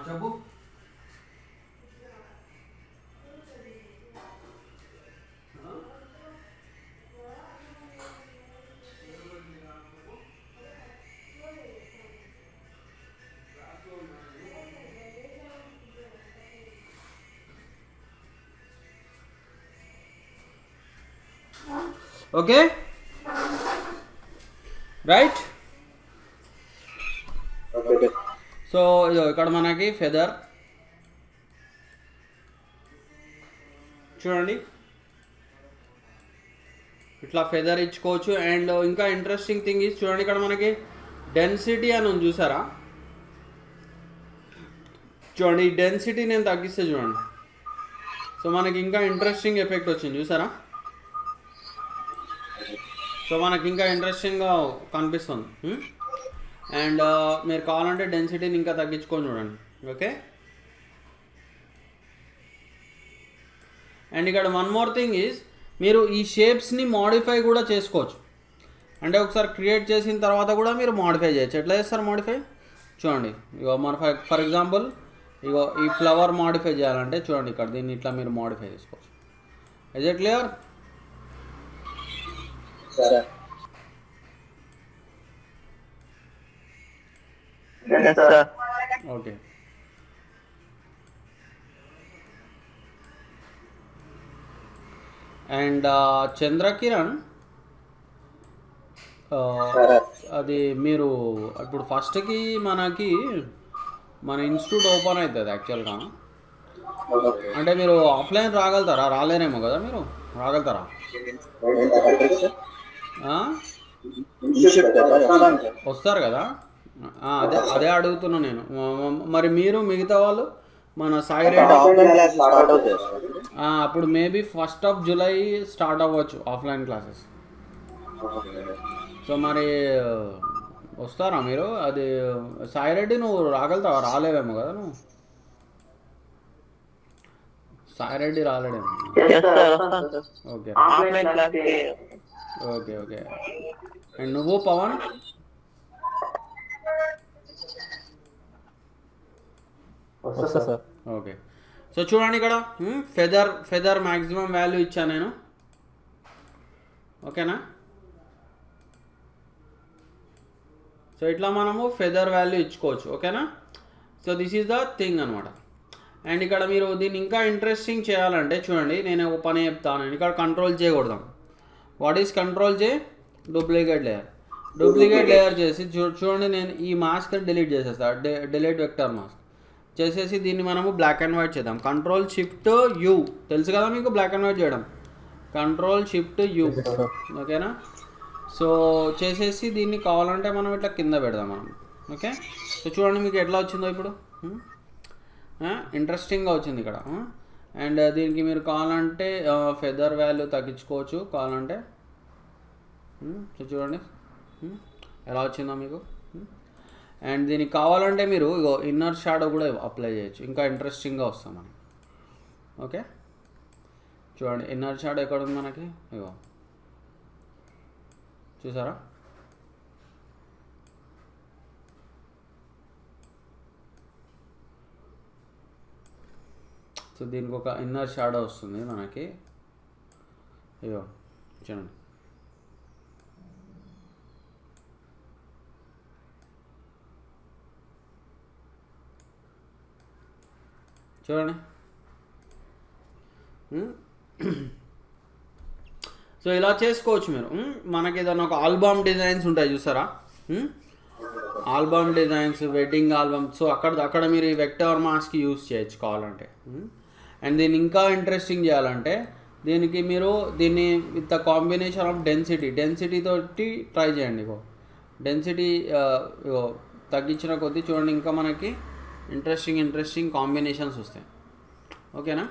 A: చెప్పు. Okay, right? సో ఇదో ఇక్కడ మనకి ఫెదర్ చూడండి, ఇట్లా ఫెదర్ ఇచ్చుకోవచ్చు. అండ్ ఇంకా ఇంట్రెస్టింగ్ థింగ్ ఈజ్ చూడండి, ఇక్కడ మనకి డెన్సిటీ అని ఉంది చూసారా? చూడండి, ఈ డెన్సిటీ నేను తగ్గిస్తే చూడండి, సో మనకి ఇంకా ఇంట్రెస్టింగ్ ఎఫెక్ట్ వచ్చింది చూసారా? సో మనకి ఇంకా ఇంట్రెస్టింగ్గా కనిపిస్తుంది. అండ్ మీరు కావాలంటే డెన్సిటీని ఇంకా తగ్గించుకొని చూడండి. ఓకే, అండ్ ఇక్కడ వన్ మోర్ థింగ్ ఈజ్ మీరు ఈ షేప్స్ని మోడిఫై కూడా చేసుకోవచ్చు. అంటే ఒకసారి క్రియేట్ చేసిన తర్వాత కూడా మీరు మోడిఫై చేయొచ్చు. ఎట్లా చేస్తారు మోడిఫై? చూడండి, ఇగో మన ఫర్ ఎగ్జాంపుల్ ఇగో ఈ ఫ్లవర్ మోడిఫై చేయాలంటే చూడండి, ఇక్కడ దీన్ని ఇట్లా మీరు మోడిఫై చేసుకోవచ్చు. Is it clear?
B: సరే.
A: ఓకే, అండ్ చంద్రకిరణ్, అది మీరు ఇప్పుడు ఫస్ట్కి మనకి మన ఇన్స్టిట్యూట్ ఓపెన్ అవుతుంది యాక్చువల్గా. అంటే మీరు ఆఫ్లైన్ రాగలుగుతారా? రాలేరేమో కదా, మీరు రాగలుగుతారా? వస్తారు కదా, అదే అడుగుతున్నా నేను. మరి మీరు మిగతా వాళ్ళు మన సాయి రెడ్డి అప్పుడు maybe 1st of July start అవ్వచ్చు ఆఫ్లైన్ క్లాసెస్. సో మరి వస్తారా మీరు? అది సాయి రెడ్డి నువ్వు రాగలుగుతావా? రాలేవేమో కదా నువ్వు. సాయి రెడ్డి రాలేడేమో. Okay okay okay. అండ్ నువ్వు పవన్? ఓకే. సో చూడండి, ఇక్కడ ఫెదర్ మ్యాక్సిమం వాల్యూ ఇచ్చాను నేను. ఓకేనా? సో ఇట్లా మనము ఫెదర్ వాల్యూ ఇచ్చుకోవచ్చు. ఓకేనా? So this is the thing అనమాట. అండ్ ఇక్కడ మీరు దీన్ని ఇంకా ఇంట్రెస్టింగ్ చేయాలంటే చూడండి, నేను ఒక పని చెప్తాను. ఇక్కడ కంట్రోల్ చేయకూడదాం. వాట్ ఈస్ కంట్రోల్ చే? డూప్లికేట్ లేయర్ చేసి చూడండి, నేను ఈ మాస్క్ డిలీట్ చేసేస్తాను. డిలీట్ వెక్టర్ మాస్క్ చేసేసి దీన్ని మనము బ్లాక్ అండ్ వైట్ చేద్దాం. Ctrl+Shift+U, తెలుసు కదా మీకు బ్లాక్ అండ్ వైట్ చేయడం. Ctrl+Shift+U. ఓకేనా? సో చేసేసి దీన్ని కావాలంటే మనం ఇట్లా కింద పెడదాం మనం. ఓకే, సో చూడండి మీకు ఎట్లా వచ్చిందో ఇప్పుడు. ఇంట్రెస్టింగ్గా వచ్చింది ఇక్కడ. అండ్ దీనికి మీరు కావాలంటే ఫెదర్ వాల్యూ తగ్గించుకోవచ్చు కావాలంటే. సో చూడండి ఎలా వచ్చిందో మీకు. అండ్ దీనికి కావాలంటే మీరు ఇగో ఇన్నర్ షాడో కూడా అప్లై చేయొచ్చు, ఇంకా ఇంట్రెస్టింగ్గా వస్తాం మనం. ఓకే, చూడండి ఇన్నర్ షాడో ఎక్కడ ఉంది మనకి, ఇగో చూసారా? సో దీనికి ఒక ఇన్నర్ షాడో వస్తుంది మనకి. ఇగో చూడండి, చూడండి. సో సో ఇలా చేసుకోవచ్చు మీరు. మనకి ఏదైనా ఒక ఆల్బమ్ డిజైన్స్ ఉంటాయి చూసారా, album designs, wedding album. So అక్కడ మీరు ఈ వెక్టర్ మాస్క్ యూస్ చేయొచ్చు కావాలంటే. అండ్ దీన్ని ఇంకా ఇంట్రెస్టింగ్ చేయాలంటే దీనికి మీరు దీన్ని with the combination of density తోటి ట్రై చేయండి. డెన్సిటీ తగ్గించిన కొద్దీ చూడండి ఇంకా మనకి ఇంట్రెస్టింగ్ కాంబినేషన్స్ వస్తాయి. ఓకేనా.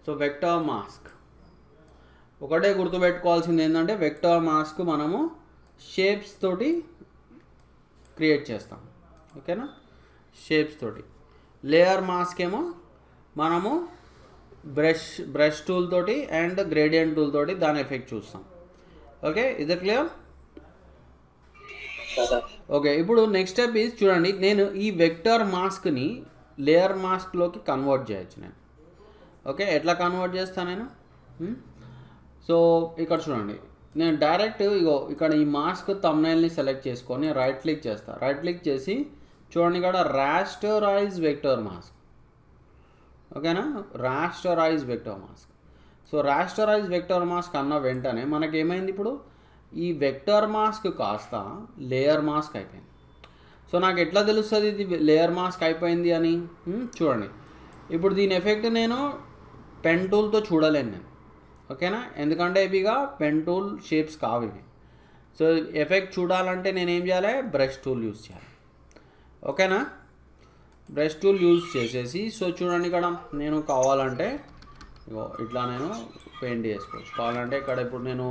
A: సో వెక్టర్ మాస్క్ ఒకటే గుర్తుపెట్టుకోవాల్సింది ఏంటంటే వెక్టర్ మాస్క్ మనము షేప్స్ తోటి క్రియేట్ చేస్తాం. ఓకేనా, షేప్స్ తోటి. లేయర్ మాస్క్ ఏమో మనము బ్రష్ టూల్ తోటి అండ్ గ్రేడియంట్ టూల్ తోటి దాని ఎఫెక్ట్ చూస్తాం. ఓకే, ఇది క్లియర్. ఓకే, ఇప్పుడు నెక్స్ట్ స్టెప్ ఈజ్ చూడండి, నేను ఈ వెక్టర్ మాస్క్ని లేయర్ మాస్క్లోకి కన్వర్ట్ చేయొచ్చు నేను. ఓకే, ఎట్లా కన్వర్ట్ చేస్తాను నేను? సో ఇక్కడ చూడండి, నేను డైరెక్ట్ ఇక్కడ ఈ మాస్క్ థంబ్నెయిల్ని సెలెక్ట్ చేసుకొని రైట్ క్లిక్ చేస్తాను. రైట్ క్లిక్ చేసి చూడండి ఇక్కడ రాస్టరైజ్ వెక్టర్ మాస్క్. ఓకేనా, rasterize vector mask. So rasterize vector mask అన్న వెంటనే మనకి ఏమైంది, ఇప్పుడు ఈ వెక్టర్ మాస్క్ కాస్త లేయర్ మాస్క్ అయిపోయింది. సో నాకు ఎట్లా తెలుస్తుంది ఇది లేయర్ మాస్క్ అయిపోయింది అని? చూడండి, ఇప్పుడు దీని ఎఫెక్ట్ నేను పెన్ టూల్తో చూడలేను నేను. ఓకేనా, ఎందుకంటే ఇవిగా పెన్ టూల్ షేప్స్ కావు ఇవి. సో ఎఫెక్ట్ చూడాలంటే నేను ఏం చేయాలి, బ్రష్ టూల్ యూజ్ చేయాలి. ఓకేనా, బ్రష్ టూల్ యూజ్ చేసేసి సో చూడండి ఇక్కడ నేను కావాలంటే ఇట్లా నేను పెయింట్ చేసుకోవచ్చు. కావాలంటే ఇక్కడ ఇప్పుడు నేను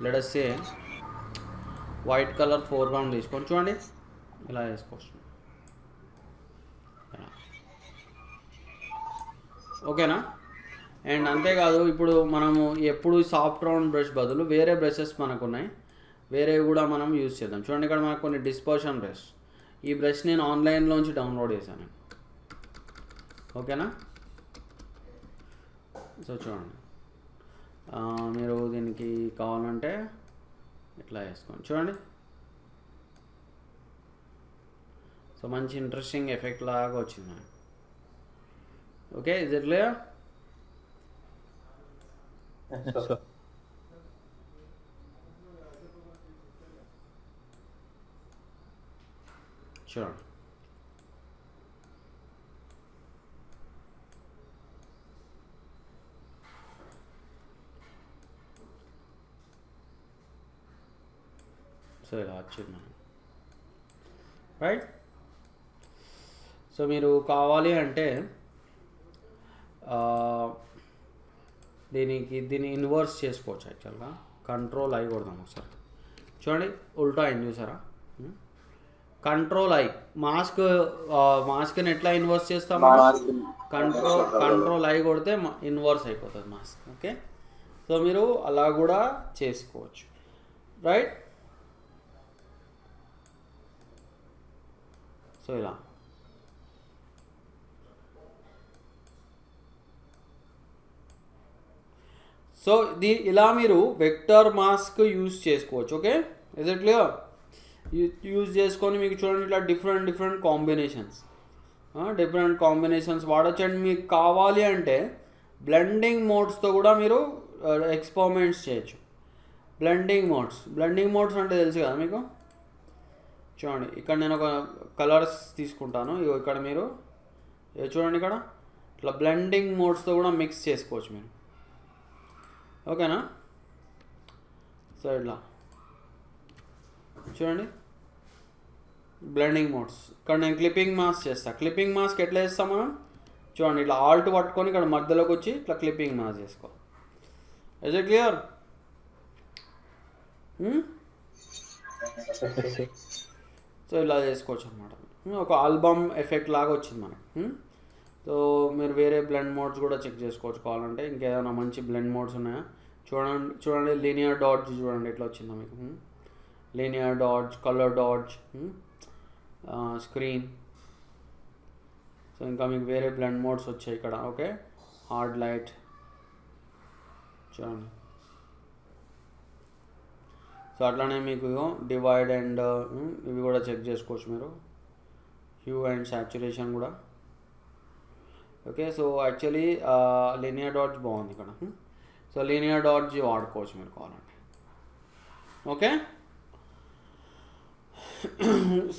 A: లెట్ అస్ సే వైట్ కలర్ ఫోర్గ్రౌండ్ తీసుకొని చూడండి ఇలా వేసుకోవచ్చు. ఓకేనా, అండ్ అంతేకాదు ఇప్పుడు మనము ఎప్పుడు సాఫ్ట్ రౌండ్ బ్రష్ బదులు వేరే బ్రషెస్ మనకు ఉన్నాయి, వేరేవి కూడా మనం యూజ్ చేద్దాం. చూడండి ఇక్కడ మనకు కొన్ని డిస్పర్షన్ బ్రష్, ఈ బ్రష్ నేను ఆన్లైన్లోంచి డౌన్లోడ్ చేశాను. ఓకేనా, సో చూడండి మీరు దీనికి కావాలంటే ఇట్లా వేసుకోండి. చూడండి, సో మంచి ఇంట్రెస్టింగ్ ఎఫెక్ట్ లాగా వచ్చింది మనకి. Okay, is it clear? చూడండి, సో ఇలా వచ్చింది మనం. రైట్, సో మీరు కావాలి అంటే దీన్ని ఇన్వర్స్ చేసుకోవచ్చు. యాక్చువల్గా కంట్రోల్ ఐ కొడదాం ఒకసారి. చూడండి ఉల్టా అయింది చూసారా, కంట్రోల్ ఐ. మాస్క్ని ఎట్లా ఇన్వర్స్ చేస్తాము, కంట్రోల్ ఐ కొడితే ఇన్వర్స్ అయిపోతుంది మాస్క్. ఓకే, సో మీరు అలా కూడా చేసుకోవచ్చు. రైట్, సో ఇలా సో ఇలా మీరు వెక్టర్ మాస్క్ యూజ్ చేసుకోవచ్చు. Okay, is it clear? Use చేసుకొని మీకు చూడండి ఇట్లా డిఫరెంట్ కాంబినేషన్స్ వాడచ్చు. అండ్ మీకు కావాలి అంటే బ్లెండింగ్ మోడ్స్తో కూడా మీరు ఎక్స్పెరిమెంట్స్ చేయొచ్చు. బ్లెండింగ్ మోడ్స్ అంటే తెలుసు కదా మీకు. చూడండి ఇక్కడ నేను ఒక కలర్స్ తీసుకుంటాను, ఇక్కడ మీరు చూడండి ఇక్కడ ఇట్లా బ్లెండింగ్ మోడ్స్తో కూడా మిక్స్ చేసుకోవచ్చు మీరు. ఓకేనా, సో ఇట్లా చూడండి బ్లెండింగ్ మోడ్స్. ఇక్కడ నేను క్లిప్పింగ్ మాస్క్ చేస్తాను. క్లిప్పింగ్ మాస్క్ ఎట్లా చేస్తాం మనం? చూడండి ఇట్లా ఆల్ట్ పట్టుకొని ఇక్కడ మధ్యలోకి వచ్చి ఇట్లా క్లిప్పింగ్ మాస్క్ చేసుకో. Is it clear? సో ఇలా చేసుకోవచ్చు అనమాట. ఒక ఆల్బమ్ ఎఫెక్ట్ లాగా వచ్చింది మనకి. సో మీరు వేరే బ్లెండ్ మోడ్స్ కూడా చెక్ చేసుకోవచ్చు కావాలంటే. ఇంకేదైనా మంచి బ్లెండ్ మోడ్స్ ఉన్నాయా చూడండి. లీనియర్ డాడ్జ్ చూడండి ఎట్లా వచ్చిందో మీకు. Linear dodge, colour dodge, screen. So ఇంకా మీకు వేరే బ్లెండ్ మోడ్స్ వచ్చాయి ఇక్కడ. ఓకే, హార్డ్ లైట్ చూడండి. సో అట్లానే మీకు డివైడ్ అండ్ ఇవి కూడా చెక్ చేసుకోవచ్చు మీరు. హ్యూ అండ్ సాచురేషన్ కూడా. Okay, so actually linear dots బాగుంది ఇక్కడ. సో లీనియర్ డాట్ జీ వాడుకోవచ్చు మీరు కావాలంటే. ఓకే,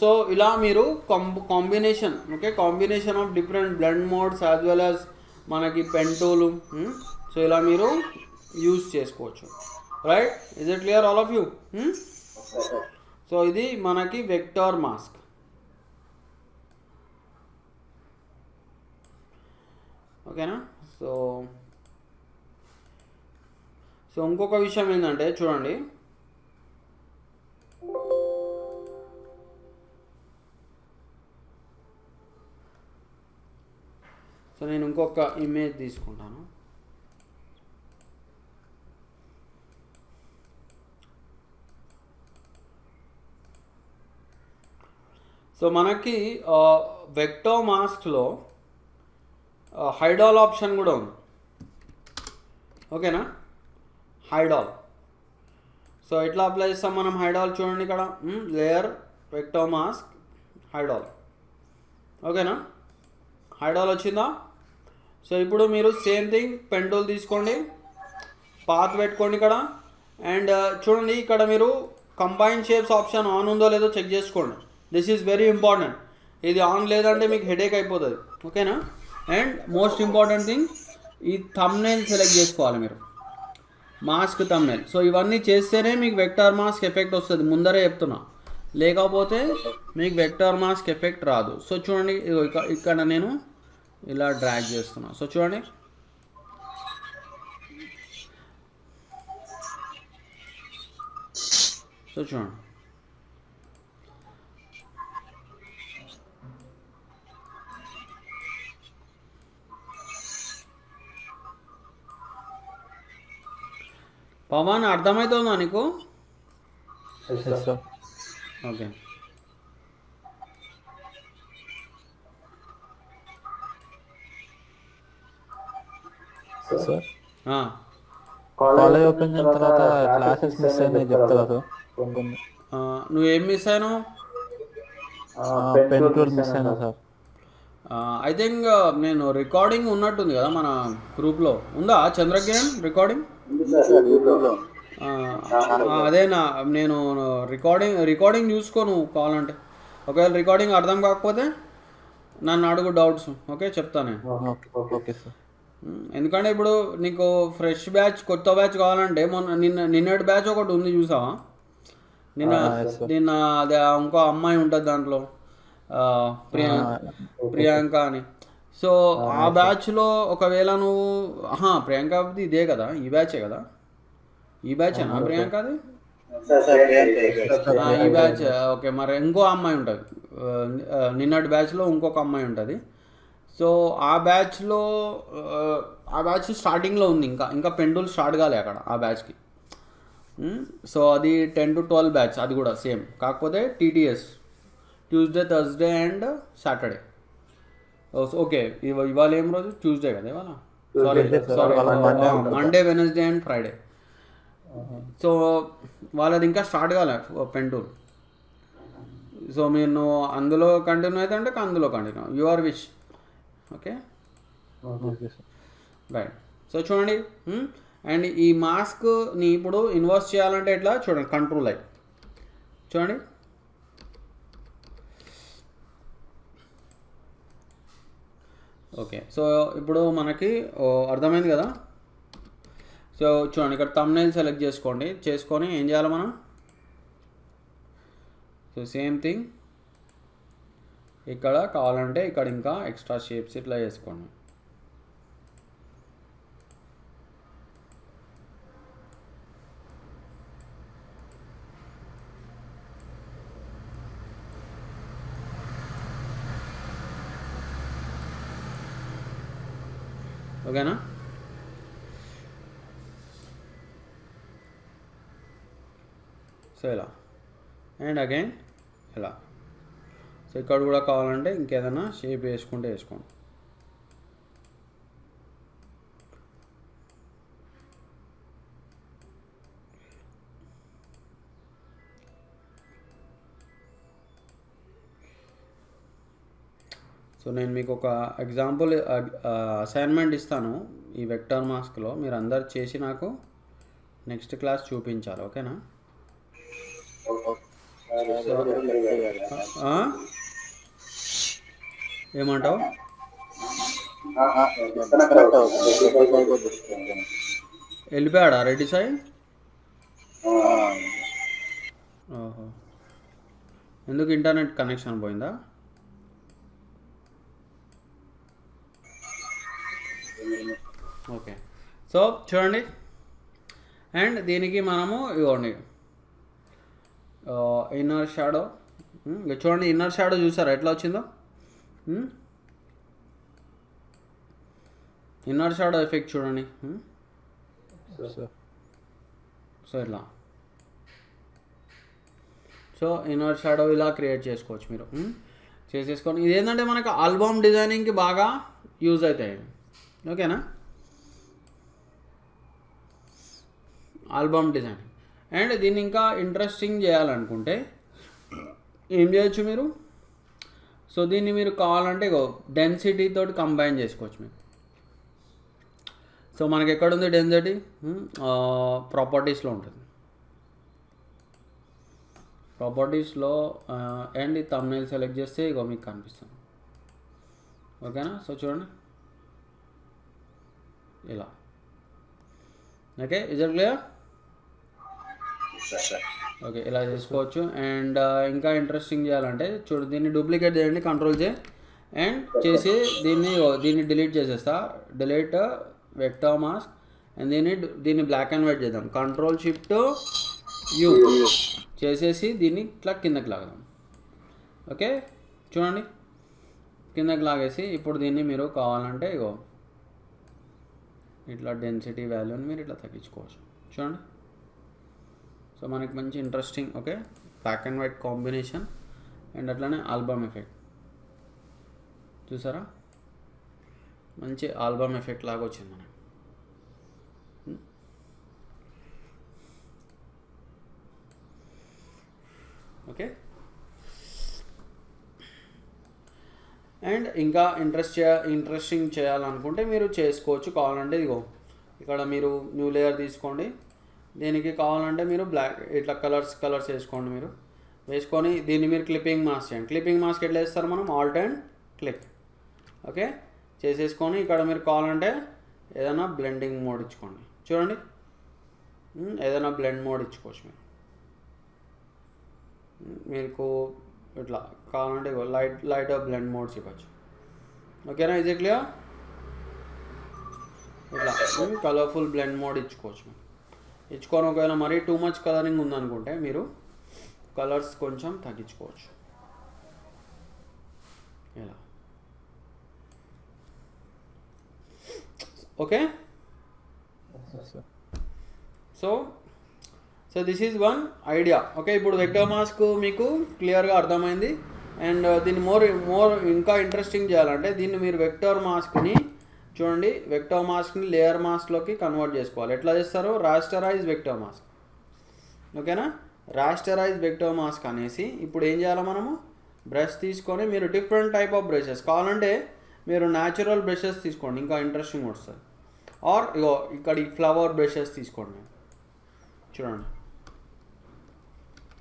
A: సో ఇలా మీరు combination, okay, combination of different blend modes as well as మనకి పెన్ టూల్, సో ఇలా మీరు యూజ్ చేసుకోవచ్చు. Right, is it clear all of you? So ఇది మనకి వెక్టార్ మాస్క్. ఓకేనా? సో ఇంకొక విషయం ఏంటంటే చూడండి, సో నేను ఇంకొక ఇమేజ్ తీసుకుంటాను. సో మనకి వెక్టార్ మాస్క్లో హైడాల్ ఆప్షన్ కూడా ఉంది. ఓకేనా? హైడాల్. సో ఎట్లా అప్లై చేస్తాం మనం హైడాల్? చూడండి ఇక్కడ లేయర్ వెక్టార్ మాస్క్ హైడాల్. ఓకేనా? హైడాల్ వచ్చిందా? సో ఇప్పుడు మీరు సేమ్ థింగ్ పెన్ టూల్ తీసుకోండి, పాత్ పెట్టుకోండి ఇక్కడ, అండ్ చూడండి ఇక్కడ మీరు కంబైన్ షేప్స్ ఆప్షన్ ఆన్ ఉందో లేదో చెక్ చేసుకోండి. This is very important. ఇది ఆన్ లేదంటే మీకు హెడేక్ అయిపోతుంది. ఓకేనా? అండ్ మోస్ట్ ఇంపార్టెంట్ థింగ్, ఈ థంబ్నెయిల్ సెలెక్ట్ చేసుకోవాలి మీరు, మాస్క్ థంబ్నెయిల్. సో ఇవన్నీ చేస్తేనే మీకు వెక్టార్ మాస్క్ ఎఫెక్ట్ వస్తుంది, ముందరే చెప్తున్నా, లేకపోతే మీకు వెక్టార్ మాస్క్ ఎఫెక్ట్ రాదు. సో చూడండి ఇక్కడ నేను ఇలా డ్రాగ్ చేస్తున్నా. సో చూడండి, సో చూడండి, పవన్ అర్థమవుతుందా నీకు? ఓకే,
C: సార్
A: ఆ,
C: కాలేజ్ ఓపెన్ అయిన తర్వాత క్లాసెస్ మిస్ అయినాయి చెప్తారా సార్?
A: నువ్వేం మిస్ అయినావు?
C: పెన్ టూల్ మిస్ అయినా సార్.
A: ఐ థింక్ నేను రికార్డింగ్ ఉన్నట్టుంది కదా మన గ్రూప్లో, ఉందా చంద్రకిరణ్ రికార్డింగ్? అదే నేను రికార్డింగ్ చూసుకోను కావాలంటే. ఒకవేళ రికార్డింగ్ అర్థం కాకపోతే నన్ను అడుగు డౌట్స్, ఓకే, చెప్తాను నేను.
C: Okay sir.
A: ఎందుకంటే ఇప్పుడు నీకు ఫ్రెష్ బ్యాచ్, కొత్త బ్యాచ్ కావాలంటే నిన్నటి బ్యాచ్ ఒకటి ఉంది చూసావా? నిన్న అదే ఇంకో అమ్మాయి ఉంటుంది దాంట్లో, ప్రియాంక అని. సో ఆ బ్యాచ్లో ఒకవేళ నువ్వు ప్రియాంకది ఇదే కదా, ఈ బ్యాచే కదా, ఈ బ్యాచేనా ప్రియాంకది? ఈ బ్యాచ్. ఓకే, మరి ఇంకో అమ్మాయి ఉంటుంది నిన్నటి బ్యాచ్లో, ఇంకొక అమ్మాయి ఉంటుంది. సో ఆ బ్యాచ్ స్టార్టింగ్లో ఉంది, ఇంకా పెన్ టూల్ స్టార్ట్ కాలే అక్కడ ఆ బ్యాచ్కి. సో అది 10 to 12 బ్యాచ్, అది కూడా సేమ్, కాకపోతే TTS Tuesday, Thursday and Saturday. Okay, ఇవాళ ఏం రోజు? ట్యూస్డే కదా ఇవాళ, sorry Monday, Wednesday and Friday. So వాళ్ళది ఇంకా స్టార్ట్ కాలే పెన్ టూల్. సో మీరు అందులో కంటిన్యూ అయితే అంటే అందులో continue, your wish. Okay, right. So చూడండి, అండ్ ఈ మాస్క్ని ఇప్పుడు ఇన్వర్స్ చేయాలంటే ఎట్లా చూడండి, కంట్రోల్ ఐ చూడండి. ఓకే, సో ఇప్పుడు మనకి అర్థమైంది కదా? సో చూడండి, ఇక్కడ థంబ్నెయిల్ సెలెక్ట్ చేసుకొని ఏం చేయాలి మనం? సో సేమ్ థింగ్ ఇక్కడ కావాలంటే ఇక్కడ ఇంకా ఎక్స్ట్రా షేప్స్ ఇట్లా చేసుకోండి. ఓకేనా? సో ఇలా అండ్ అగైన్ ఇలా. సో ఇక్కడ కూడా కావాలంటే ఇంకేదైనా షేప్ వేసుకోండి. సో సో నేను మీకు ఒక ఎగ్జాంపుల్ అసైన్మెంట్ ఇస్తాను ఈ వెక్టర్ మాస్క్లో, మీరు అందరు చేసి నాకు నెక్స్ట్ క్లాస్ చూపించాలి, ఓకేనా? ఆ? ఏమంటావు? వెళ్ళిపోయాడా రెడ్డి సాయి? ఓహో, ఎందుకు ఇంటర్నెట్ కనెక్షన్ పోయిందా? ఓకే, సో చూడండి, అండ్ దీనికి మనము ఇవ్వండి ఇన్నర్ షాడో. చూడండి, ఇన్నర్ షాడో చూసారా ఎట్లా వచ్చిందో? ఇన్నర్ షాడో ఎఫెక్ట్ చూడండి. సో ఇట్లా, సో ఇన్నర్ షాడో ఇలా క్రియేట్ చేసుకోవచ్చు మీరు. చేసేసుకొని ఇదేంటంటే మనకు ఆల్బమ్ డిజైనింగ్కి బాగా యూజ్ అవుతాయి, ఓకేనా? Album designing. అండ్ దీన్ని ఇంకా ఇంట్రెస్టింగ్ చేయాలనుకుంటే ఏం చేయొచ్చు మీరు? సో దీన్ని మీరు కావాలంటే డెన్సిటీ తోటి కంబైన్ చేసుకోవచ్చు మీరు. సో మనకి ఎక్కడుంది డెన్సిటీ? ప్రాపర్టీస్లో ఉంటుంది. ప్రాపర్టీస్లో అండ్ ఈ థంబ్నెయిల్ సెలెక్ట్ చేస్తే ఇగో మీకు కనిపిస్తుంది, ఓకేనా? సో చూడండి ఇలా, okay, is it clear? Okay, ఇలా చేసుకోవచ్చు. అండ్ ఇంకా ఇంట్రెస్టింగ్ చేయాలంటే చూడు, దీన్ని డూప్లికేట్ చేయండి, కంట్రోల్ చే అండ్ చేసి దీన్ని డిలీట్ చేసేస్తా. డిలీట్ వెక్టర్ మాస్క్ అండ్ దీన్ని బ్లాక్ అండ్ వైట్ చేద్దాం. కంట్రోల్ షిఫ్ట్ యూ చేసేసి దీన్ని ఇట్లా కిందకి లాగదాం. ఓకే, చూడండి కిందకి లాగేసి ఇప్పుడు దీన్ని మీరు కావాలంటే ఇగో ఇట్లా డెన్సిటీ వాల్యూని మీరు ఇట్లా తగ్గించుకోవచ్చు. చూడండి, సో మనకి మంచి interesting, okay, black and white combination and అట్లానే ఆల్బమ్ ఎఫెక్ట్ చూసారా? మంచి ఆల్బమ్ ఎఫెక్ట్ లాగా వచ్చింది మనకి. ఓకే, అండ్ ఇంకా ఇంట్రెస్టింగ్ చేయాలనుకుంటే మీరు చేసుకోవచ్చు. కావాలంటే ఇదిగో ఇక్కడ మీరు న్యూ లేయర్ తీసుకోండి. దీనికి కావాలంటే మీరు బ్లాక్ ఇట్లా కలర్స్ వేసుకోండి. మీరు వేసుకొని దీన్ని మీరు క్లిప్పింగ్ మాస్క్ చేయండి. క్లిప్పింగ్ మాస్క్ ఎట్లా వేస్తారు మనం? ఆల్ట్ అండ్ క్లిక్, ఓకే, చేసేసుకొని ఇక్కడ మీరు కావాలంటే ఏదైనా బ్లెండింగ్ మోడ్ ఇచ్చుకోండి. చూడండి, ఏదైనా బ్లెండ్ మోడ్ ఇచ్చుకోవచ్చు మీరు. మీకు ఇట్లా కావాలంటే లైట్ బ్లెండ్ మోడ్స్ ఇవ్వచ్చు, ఓకేనా? ఇది క్లియర్? ఇట్లా కలర్ఫుల్ బ్లెండ్ మోడ్ ఇచ్చుకోవచ్చు మీరు. ఇచ్చుకొని ఒకవేళ మరీ టూ మచ్ కలరింగ్ ఉందనుకుంటే మీరు కలర్స్ కొంచెం తగ్గించుకోవచ్చు ఇలా, okay. So this is one idea, okay. ఇప్పుడు వెక్టర్ మాస్క్ మీకు క్లియర్గా అర్థమైంది. అండ్ దీన్ని మోర్ ఇంకా ఇంట్రెస్టింగ్ చేయాలంటే దీన్ని మీరు వెక్టర్ మాస్క్ని చూడండి, వెక్టర్ మాస్క్ని లేయర్ మాస్క్లోకి కన్వర్ట్ చేసుకోవాలి. ఎట్లా చేస్తారు? రాస్టరైజ్ వెక్టర్ మాస్క్, ఓకేనా? రాస్టరైజ్ వెక్టర్ మాస్క్ అనేసి ఇప్పుడు ఏం చేయాలి మనము? బ్రష్ తీసుకొని మీరు డిఫరెంట్ టైప్ ఆఫ్ బ్రషెస్ కావాలంటే మీరు న్యాచురల్ బ్రషెస్ తీసుకోండి, ఇంకా ఇంట్రెస్టింగ్ వస్తుంది. ఆర్ ఇగో ఇక్కడ ఈ ఫ్లవర్ బ్రషెస్ తీసుకోండి. చూడండి,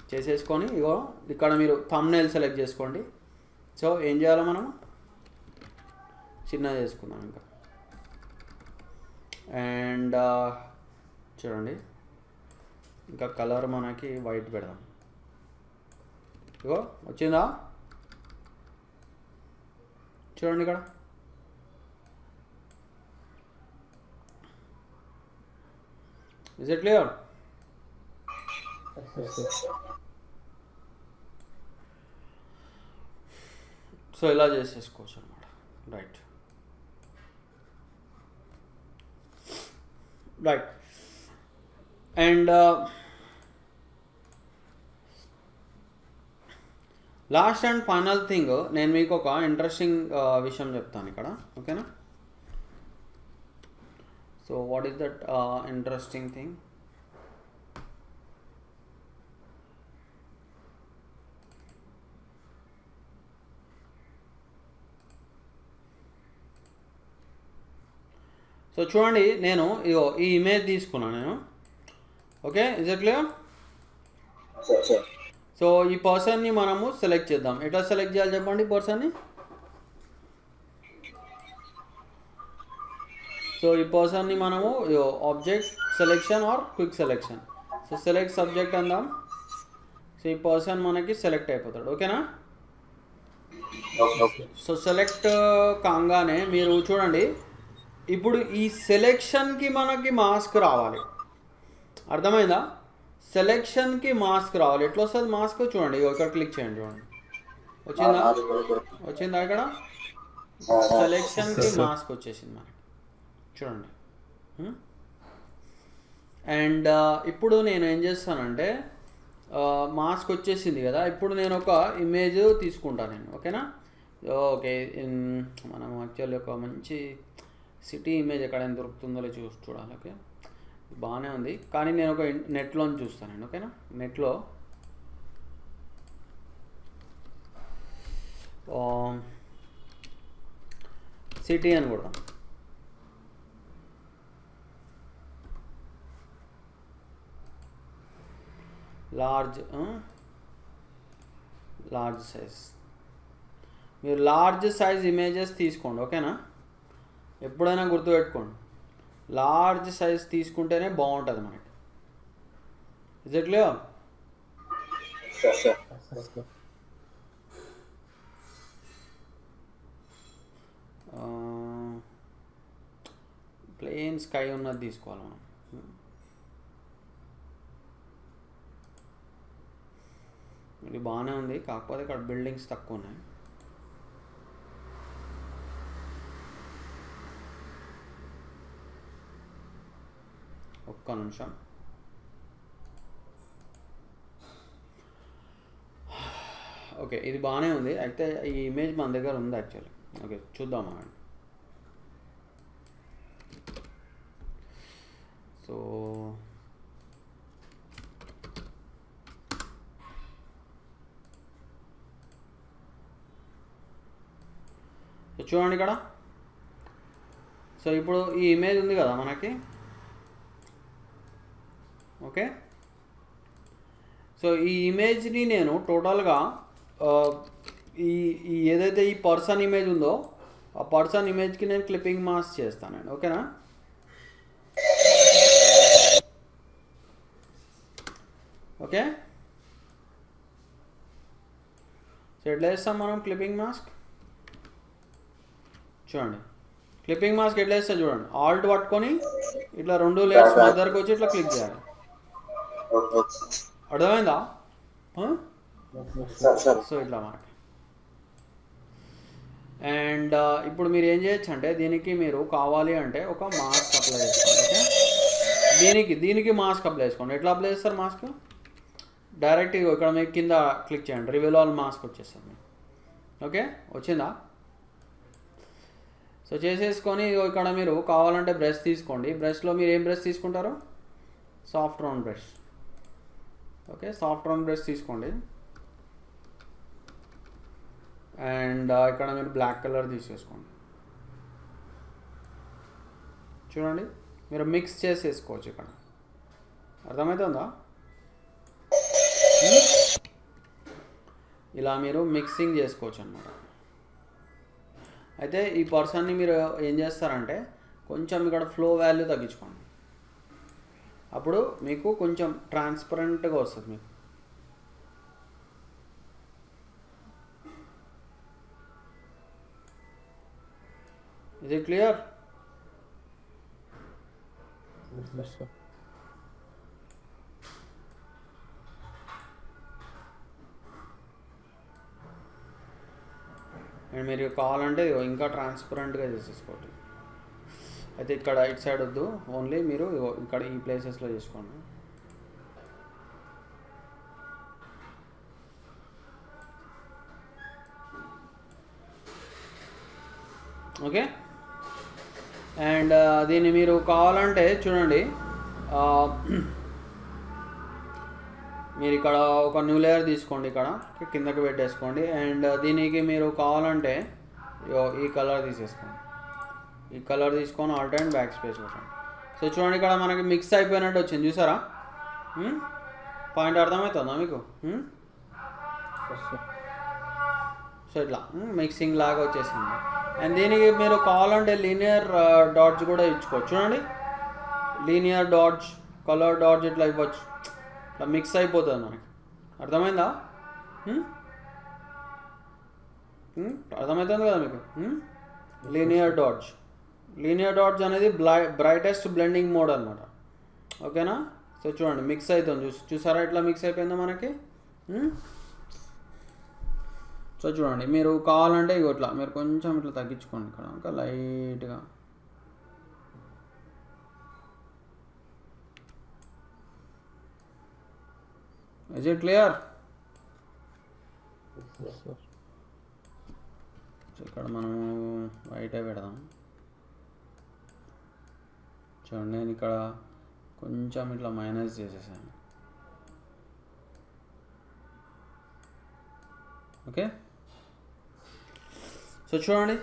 A: చేసేసుకొని ఇగో ఇక్కడ మీరు థంబ్నెయిల్ సెలెక్ట్ చేసుకోండి. సో ఏం చేయాలో మనం చిన్నగా చేసుకుందాం ఇంకా. అండ్ చూడండి, ఇంకా కలర్ మనకి వైట్ పెడదాం. ఇగో వచ్చిందా? చూడండి ఇక్కడ, ఇస్ ఇట్ క్లియర్? సో ఇలా చేసేసుకోవచ్చు అనమాట, right. And last and final thing, నేను మీకు ఒక ఇంట్రెస్టింగ్ విషయం చెప్తాను ఇక్కడ, ఓకేనా? So what is that interesting thing? So చూడండి, నేను ఇగో ఈ ఇమేజ్ తీసుకున్నాను నేను. Okay, is it clear?
B: Sir
A: so ఈ పర్సన్ని మనము సెలెక్ట్ చేద్దాం. ఎట్లా సెలెక్ట్ చేయాలి చెప్పండి పర్సన్ని? సో ఈ పర్సన్ని మనము object selection or quick selection. So select subject అందాం. సో ఈ పర్సన్ మనకి సెలెక్ట్ అయిపోతాడు. ఓకేనా?
B: ఓకే.
A: సో సెలెక్ట్ కాగానే మీరు చూడండి, ఇప్పుడు ఈ సెలెక్షన్కి మనకి మాస్క్ రావాలి. అర్థమైందా? సెలెక్షన్కి మాస్క్ రావాలి. ఎట్లా వస్తుంది మాస్క్? చూడండి, ఇక్కడ క్లిక్ చేయండి. చూడండి, వచ్చిందా ఇక్కడ? సెలెక్షన్కి మాస్క్ వచ్చేసింది మనకి. చూడండి. అండ్ ఇప్పుడు నేను ఏం చేస్తానంటే, మాస్క్ వచ్చేసింది కదా, ఇప్పుడు నేను ఒక ఇమేజ్ తీసుకుంటాను నేను. ఓకేనా? ఓకే, మనం యాక్చువల్లీ ఒక మంచి సిటీ ఇమేజ్ ఎక్కడైనా దొరుకుతుందో చూడాలి. ఓకే, బాగానే ఉంది, కానీ నేను ఒక నెట్లో చూస్తానండి. ఓకేనా? నెట్లో సిటీ అని కూడా లార్జ్ సైజ్. మీరు లార్జ్ సైజ్ ఇమేజెస్ తీసుకోండి. ఓకేనా? ఎప్పుడైనా గుర్తుపెట్టుకోండి, లార్జ్ సైజ్ తీసుకుంటేనే బాగుంటుంది మనకి. Is it clear? Plain sky ఉన్నది తీసుకోవాలి మనం. ఇది బాగానే ఉంది, కాకపోతే ఇక్కడ బిల్డింగ్స్ తక్కువ ఉన్నాయి. ఒక్క నిమిషం. ఓకే, ఇది బాగానే ఉంది. అయితే ఈ ఇమేజ్ మన దగ్గర ఉంది యాక్చువల్లీ. ఓకే, చూద్దాం అండి. సో చూడండి ఇక్కడ. సో ఇప్పుడు ఈ ఇమేజ్ ఉంది కదా మనకి. ఓకే, సో ఈ ఇమేజ్ని నేను టోటల్గా ఈ ఏదైతే ఈ పర్సన్ ఇమేజ్ ఉందో ఆ పర్సన్ ఇమేజ్కి నేను క్లిప్పింగ్ మాస్క్ చేస్తానండి. ఓకేనా? ఓకే, సో ఎట్లా చేస్తాం మనం క్లిప్పింగ్ మాస్క్? చూడండి, క్లిప్పింగ్ మాస్క్ ఎట్లా వేస్తా చూడండి. ఆల్ట్ పట్టుకొని ఇట్లా 2 లేయర్స్ మధ్యకి వచ్చి ఇట్లా క్లిక్ చేయాలి. అర్థమైందా? సో ఇట్లా మనకి. అండ్ ఇప్పుడు మీరు ఏం చేయొచ్చు అంటే, దీనికి మీరు కావాలి అంటే ఒక మాస్క్ అప్లై చేసుకోండి. ఓకే, దీనికి మాస్క్ అప్లై చేసుకోండి. ఎట్లా అప్లై చేస్తారు మాస్క్? డైరెక్ట్ ఇక్కడ మీకు కింద క్లిక్ చేయండి, రివీల్ ఆల్ మాస్క్ వచ్చేస్తుంది మీకు. ఓకే, వచ్చిందా? సో చేసేసుకొని ఇక్కడ మీరు కావాలంటే బ్రష్ తీసుకోండి. బ్రష్లో మీరు ఏం బ్రష్ తీసుకుంటారు? Soft round brush. Okay, soft round brush తీసుకోండి. అండ్ ఇక్కడ మీరు బ్లాక్ కలర్ తీసేసుకోండి. చూడండి, మీరు మిక్స్ చేసేసుకోవచ్చు ఇక్కడ. అర్థమవుతుందా? ఇలా మీరు మిక్సింగ్ చేసుకోవచ్చు అన్నమాట. అయితే ఈ పర్సన్ని మీరు ఏం చేస్తారంటే, కొంచెం ఇక్కడ ఫ్లో వాల్యూ తగ్గించుకోండి. అప్పుడు మీకు కొంచెం ట్రాన్స్పరెంట్గా వస్తుంది మీకు. Is it clear? అండ్ మీరు కావాలంటే ఇంకా ట్రాన్స్పరెంట్గా చేసేసుకోండి. అయితే ఇక్కడ ఇటు సైడ్ వద్దు, ఓన్లీ మీరు ఇక్కడ ఈ ప్లేసెస్లో చేసుకోండి. ఓకే, అండ్ దీన్ని మీరు కావాలంటే చూడండి, మీరు ఇక్కడ ఒక న్యూ లేయర్ తీసుకోండి, ఇక్కడ కిందకి పెట్టేసుకోండి. అండ్ దీనికి మీరు కావాలంటే ఈ కలర్ తీసేసుకోండి. ఈ కలర్ తీసుకొని ఆల్ట్ అండ్ బ్యాక్ స్పేస్ కొట్టండి. సో చూడండి ఇక్కడ మనకి మిక్స్ అయిపోయినట్టు వచ్చింది చూసారా? పాయింట్ అర్థమవుతుందా మీకు? సో ఇట్లా మిక్సింగ్ లాగా వచ్చేసింది. అండ్ దీనికి మీరు కావాలంటే లీనియర్ డాట్స్ కూడా ఇచ్చుకోవచ్చు. చూడండి లీనియర్ డాట్స్, కలర్ డాట్స్ ఇట్లా ఇవ్వచ్చు. ఇట్లా మిక్స్ అయిపోతుంది మనకి. అర్థమైందా? అర్థమవుతుంది కదా మీకు? లీనియర్ డాట్స్ అనేది బ్రైటెస్ట్ బ్లెండింగ్ మోడ్ అనమాట. ఓకేనా? సో చూడండి మిక్స్ అవుతుంది. చూసారా ఎట్లా మిక్స్ అయిపోయిందో మనకి? సో చూడండి మీరు కావాలంటే ఇట్లా మీరు కొంచెం ఇట్లా తగ్గించుకోండి ఇక్కడ ఇంకా లైట్గా. Is it clear? సో ఇక్కడ మనము వైటే పెడదాం. చూడండి నేను ఇక్కడ కొంచెం ఇట్లా మైనస్ చేసేసాను. ఓకే, సో చూడండి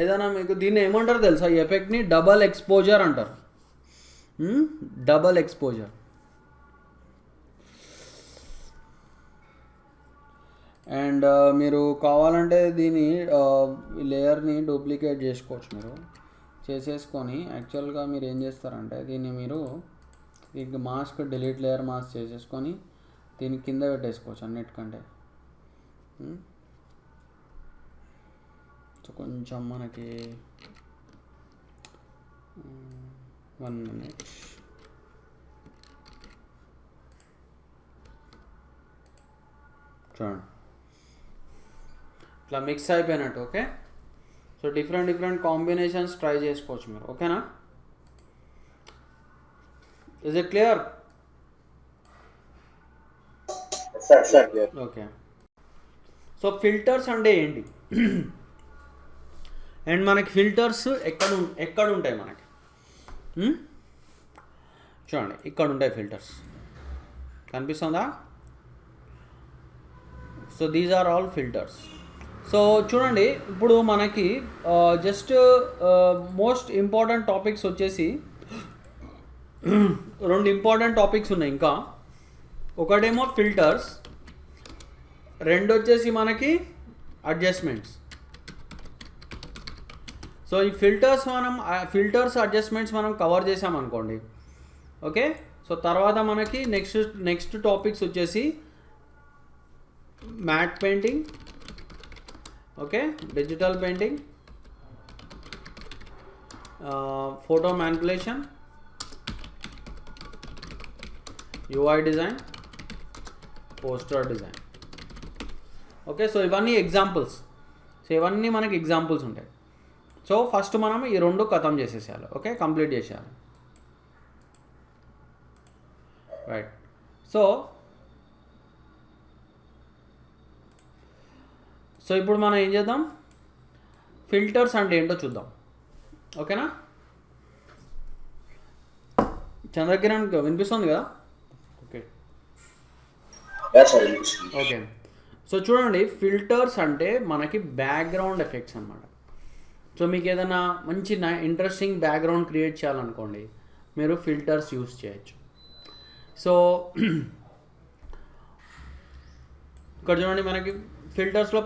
A: ఏదైనా మీకు దీన్ని ఏమంటారు తెలుసా? ఈ ఎఫెక్ట్ని డబల్ ఎక్స్పోజర్ అంటారు. Double exposure. అండ్ మీరు కావాలంటే దీని లేయర్ని డూప్లికేట్ చేసుకోవచ్చు. మీరు చేసేసుకొని యాక్చువల్గా మీరు ఏం చేస్తారంటే దీన్ని మీరు దీనికి మాస్క్ డిలీట్ లేయర్ మాస్క్ చేసేసుకొని దీని కింద పెట్టేసుకోవచ్చు అన్నిటికంటే. సో కొంచెం మనకి 1 minute. చూడండి ఇట్లా మిక్స్ అయిపోయినట్టు. Okay, so different combinations try చేసుకోవచ్చు మీరు. ఓకేనా? Is it clear? Okay, so filters అంటే ఏంటి? అండ్ మనకి ఫిల్టర్స్ ఎక్కడ ఉంటాయి మనకి? చూడండి ఇక్కడ ఉంటాయి ఫిల్టర్స్. కనిపిస్తుందా? So these are all filters. So చూడండి ఇప్పుడు మనకి జస్ట్ మోస్ట్ ఇంపార్టెంట్ టాపిక్స్ వచ్చేసి 2 ఇంపార్టెంట్ టాపిక్స్ ఉన్నాయి ఇంకా. ఒకటేమో ఫిల్టర్స్, 2 వచ్చేసి మనకి అడ్జస్ట్మెంట్స్. సో ఈ ఫిల్టర్స్ అడ్జస్ట్మెంట్స్ మనం కవర్ చేసామనుకోండి. ఓకే, సో తర్వాత మనకి నెక్స్ట్ టాపిక్స్ వచ్చేసి matte painting, okay, digital painting, photo manipulation, UI design, poster design. Okay, so ఇవన్నీ ఎగ్జాంపుల్స్. సో ఇవన్నీ మనకి ఎగ్జాంపుల్స్ ఉంటాయి. సో ఫస్ట్ మనం ఈ 2 ఖతం చేసేసేయాలి. ఓకే, కంప్లీట్ చేసేయాలి. రైట్. సో ఇప్పుడు మనం ఏం చేద్దాం? ఫిల్టర్స్ అంటే ఏంటో చూద్దాం. ఓకేనా? చంద్రకిరణ్ వినిపిస్తుంది కదా? ఓకే ఓకే, సో చూడండి ఫిల్టర్స్ అంటే మనకి బ్యాక్గ్రౌండ్ ఎఫెక్ట్స్ అన్నమాట. సో మీకు ఏదైనా మంచి ఇంట్రెస్టింగ్ బ్యాక్గ్రౌండ్ క్రియేట్ చేయాలనుకోండి, మీరు ఫిల్టర్స్ యూస్ చేయొచ్చు. సో ఇక్కడ చూడండి మనకి ఫిల్టర్స్లో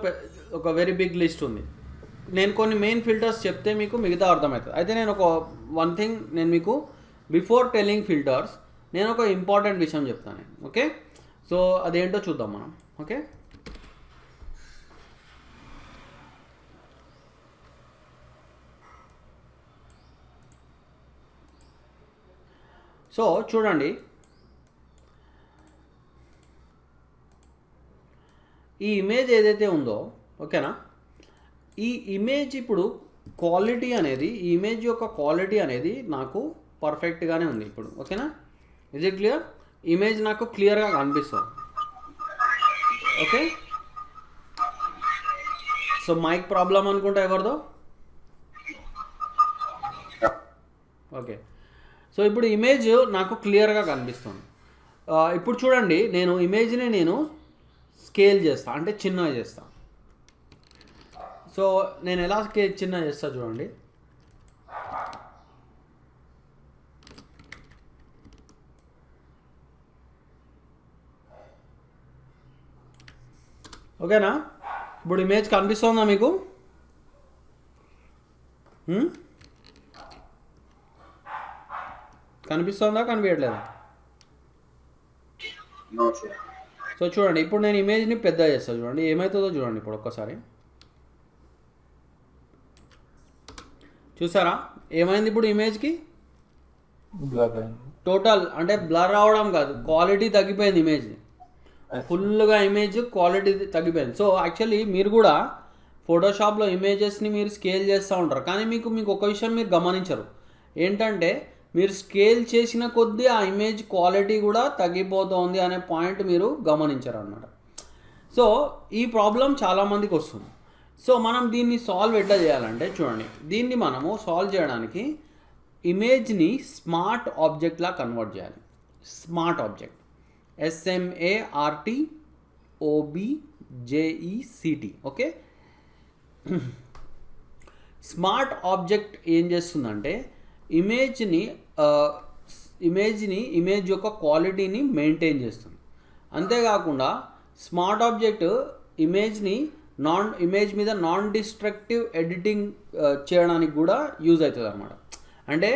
A: ఒక వెరీ బిగ్ లిస్ట్ ఉంది. నేను కొన్ని మెయిన్ ఫిల్టర్స్ చెప్తే మీకు మిగతా అర్థమవుతుంది. అయితే నేను వన్ థింగ్ నేను మీకు బిఫోర్ టెల్లింగ్ ఫిల్టర్స్ నేను ఒక ఇంపార్టెంట్ విషయం చెప్తాను. ఓకే, సో అదేంటో చూద్దాం మనం. ఓకే, సో చూడండి ఈ ఇమేజ్ ఏదైతే ఉందో, ఓకేనా, ఈ ఇమేజ్ ఇప్పుడు క్వాలిటీ అనేది, ఈ ఇమేజ్ యొక్క క్వాలిటీ అనేది నాకు పర్ఫెక్ట్గానే ఉంది ఇప్పుడు. ఓకేనా? Is it clear? ఇమేజ్ నాకు క్లియర్గా కనిపిస్తుంది. ఓకే, సో మైక్ ప్రాబ్లం అనుకుంటా ఎవరిదో. ఓకే, సో ఇప్పుడు ఇమేజ్ నాకు క్లియర్గా కనిపిస్తుంది. ఇప్పుడు చూడండి నేను ఇమేజ్ని నేను స్కేల్ చేస్తా, అంటే చిన్నగా చేస్తా. సో నేను ఎలా చిన్నగా చేస్తా చూడండి. ఓకేనా? ఇప్పుడు ఇమేజ్ కనిపిస్తుందా మీకు? కనిపిస్తుందా, కనిపించట్లేదా?
B: No sir.
A: సో చూడండి, ఇప్పుడు నేను ఇమేజ్ని పెద్ద చేస్తాను. చూడండి ఏమవుతుందో చూడండి ఇప్పుడు ఒక్కసారి. చూసారా ఏమైంది ఇప్పుడు ఇమేజ్కి?
C: బ్లర్ అయింది.
A: టోటల్ అంటే బ్లర్ అవడం కాదు, క్వాలిటీ తగ్గిపోయింది ఇమేజ్ది. ఫుల్గా ఇమేజ్ క్వాలిటీ తగ్గిపోయింది. సో యాక్చువల్లీ మీరు కూడా ఫోటోషాప్లో ఇమేజెస్ని మీరు స్కేల్ చేస్తూ ఉంటారు, కానీ మీకు ఒక విషయం మీరు గమనించరు. ఏంటంటే మీరు స్కేల్ చేసిన కొద్దీ ఆ ఇమేజ్ క్వాలిటీ కూడా తగ్గిపోతుంది అనే పాయింట్ మీరు గమనించరు అన్నమాట. సో ఈ ప్రాబ్లం చాలామందికి వస్తుంది. సో మనం దీన్ని సాల్వ్ ఎట్లా చేయాలంటే చూడండి, దీన్ని మనము సాల్వ్ చేయడానికి ఇమేజ్ని స్మార్ట్ ఆబ్జెక్ట్లా కన్వర్ట్ చేయాలి. Smart object, SMARTOBJECT. Okay, smart object ఏం చేస్తుందంటే ఇమేజ్ యొక్క క్వాలిటీని మెయింటైన్ చేస్తుంది. అంతేకాకుండా స్మార్ట్ ఆబ్జెక్ట్ ఇమేజ్ మీద నాన్ డిస్ట్రక్టివ్ ఎడిటింగ్ చేయడానికి కూడా యూజ్ అవుతుంది అన్నమాట. అంటే